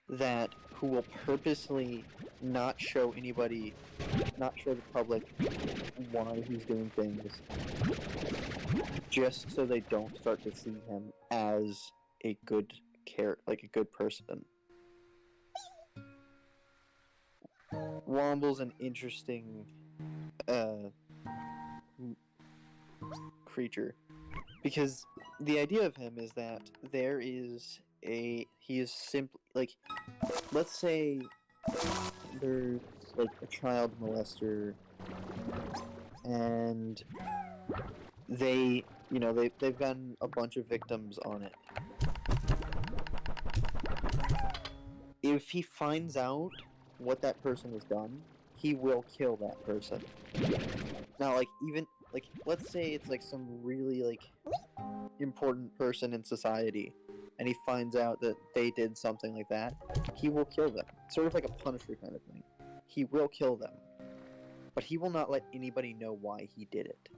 who will purposely not show anybody, not show the public why he's doing things, just so they don't start to see him as a good like a good person. Womble's an interesting creature Because the idea of him is that he is simply like, let's say there's like a child molester, and they've gotten a bunch of victims on it. If he finds out what that person has done, he will kill that person. Now, like, even like, let's say it's like some really like important person in society, and he finds out that they did something like that, he will kill them. Sort of like a Punisher kind of thing. He will kill them, but he will not let anybody know why he did it.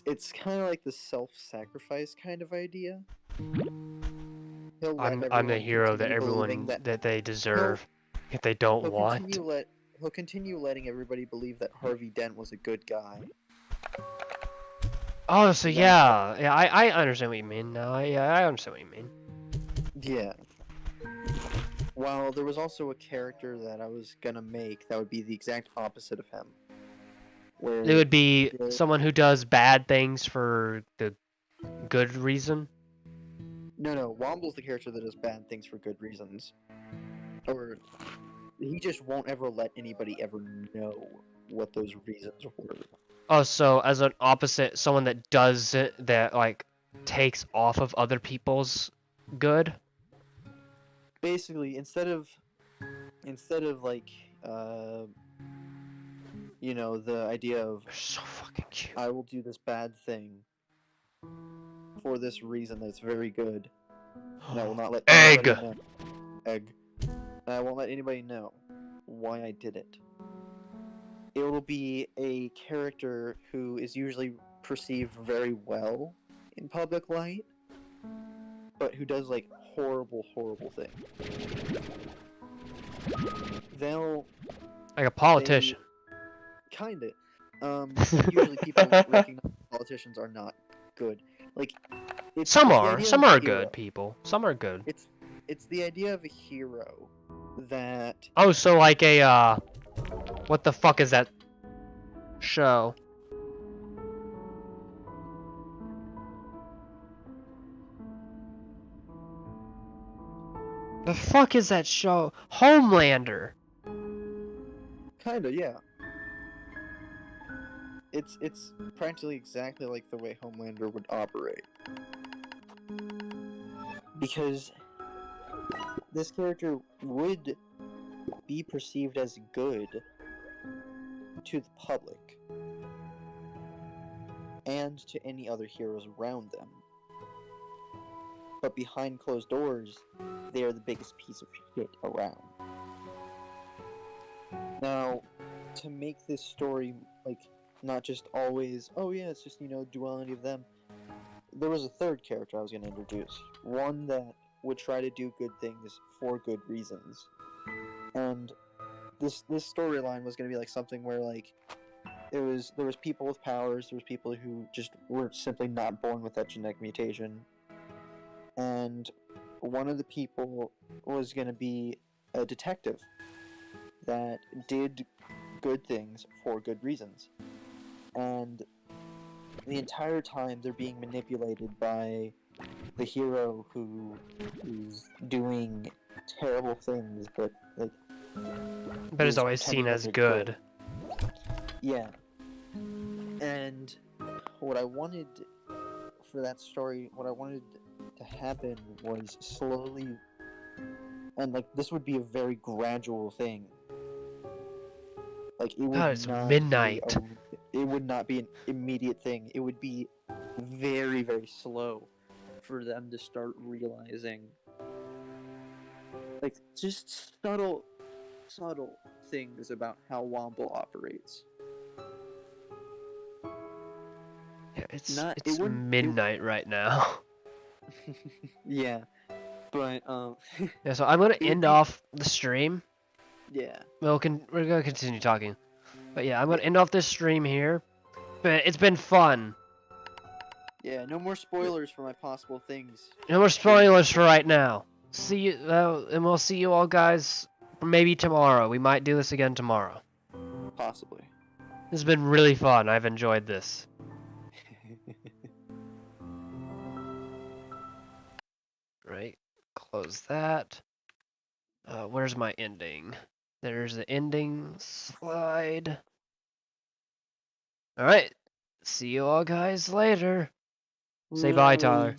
It's kind of like the self-sacrifice kind of idea. I'm the hero that everyone that they deserve if they don't want. He'll continue letting everybody believe that Harvey Dent was a good guy. Oh, so yeah, I understand what you mean now. I understand what you mean. Yeah. While there was also a character that I was gonna make that would be the exact opposite of him. Where it would be someone who does bad things for the good reason. No, Womble's the character that does bad things for good reasons. Or he just won't ever let anybody ever know what those reasons were. Oh, so as an opposite, someone that does it, that like takes off of other people's good. Basically, instead of like the idea of They're so fucking cute. I will do this bad thing for this reason that's very good, and I will not let anybody know. Egg. And I won't let anybody know why I did it. It will be a character who is usually perceived very well in public light, but who does like horrible things. Like a politician. Kinda. Usually people recognize politicians are not good. Like, some are good people. Some are good. It's the idea of a hero that. Oh, so like a what the fuck is that show? The fuck is that show? Homelander. Kinda, yeah. It's practically exactly like the way Homelander would operate. Because this character would be perceived as good to the public and to any other heroes around them. But behind closed doors, they are the biggest piece of shit around. Now, to make this story, like, not just always, oh yeah, it's just, duality of them, there was a third character I was going to introduce. One that would try to do good things for good reasons. And this storyline was going to be like something where, like, there was people with powers, there was people who just were simply not born with that genetic mutation. And one of the people was going to be a detective that did good things for good reasons. And the entire time they're being manipulated by the hero who is doing terrible things, but like. But is always seen as good. Yeah. And what I wanted for that story, what I wanted to happen was slowly, and like this would be a very gradual thing. Like it would God, it's midnight. It would not be an immediate thing. It would be very, very slow for them to start realizing, like, just subtle things about how Womble operates. Yeah, it's midnight right now. Yeah, but yeah, so I'm gonna end off the stream. Yeah. We're gonna continue talking, but yeah, I'm gonna end off this stream here. But it's been fun. Yeah, no more spoilers for my possible things. No more spoilers for right now. See you, and we'll see you all guys maybe tomorrow. We might do this again tomorrow. Possibly. This has been really fun. I've enjoyed this. Right. Close that. Where's my ending? There's the ending slide. All right. See you all guys later. Say bye, Tyler.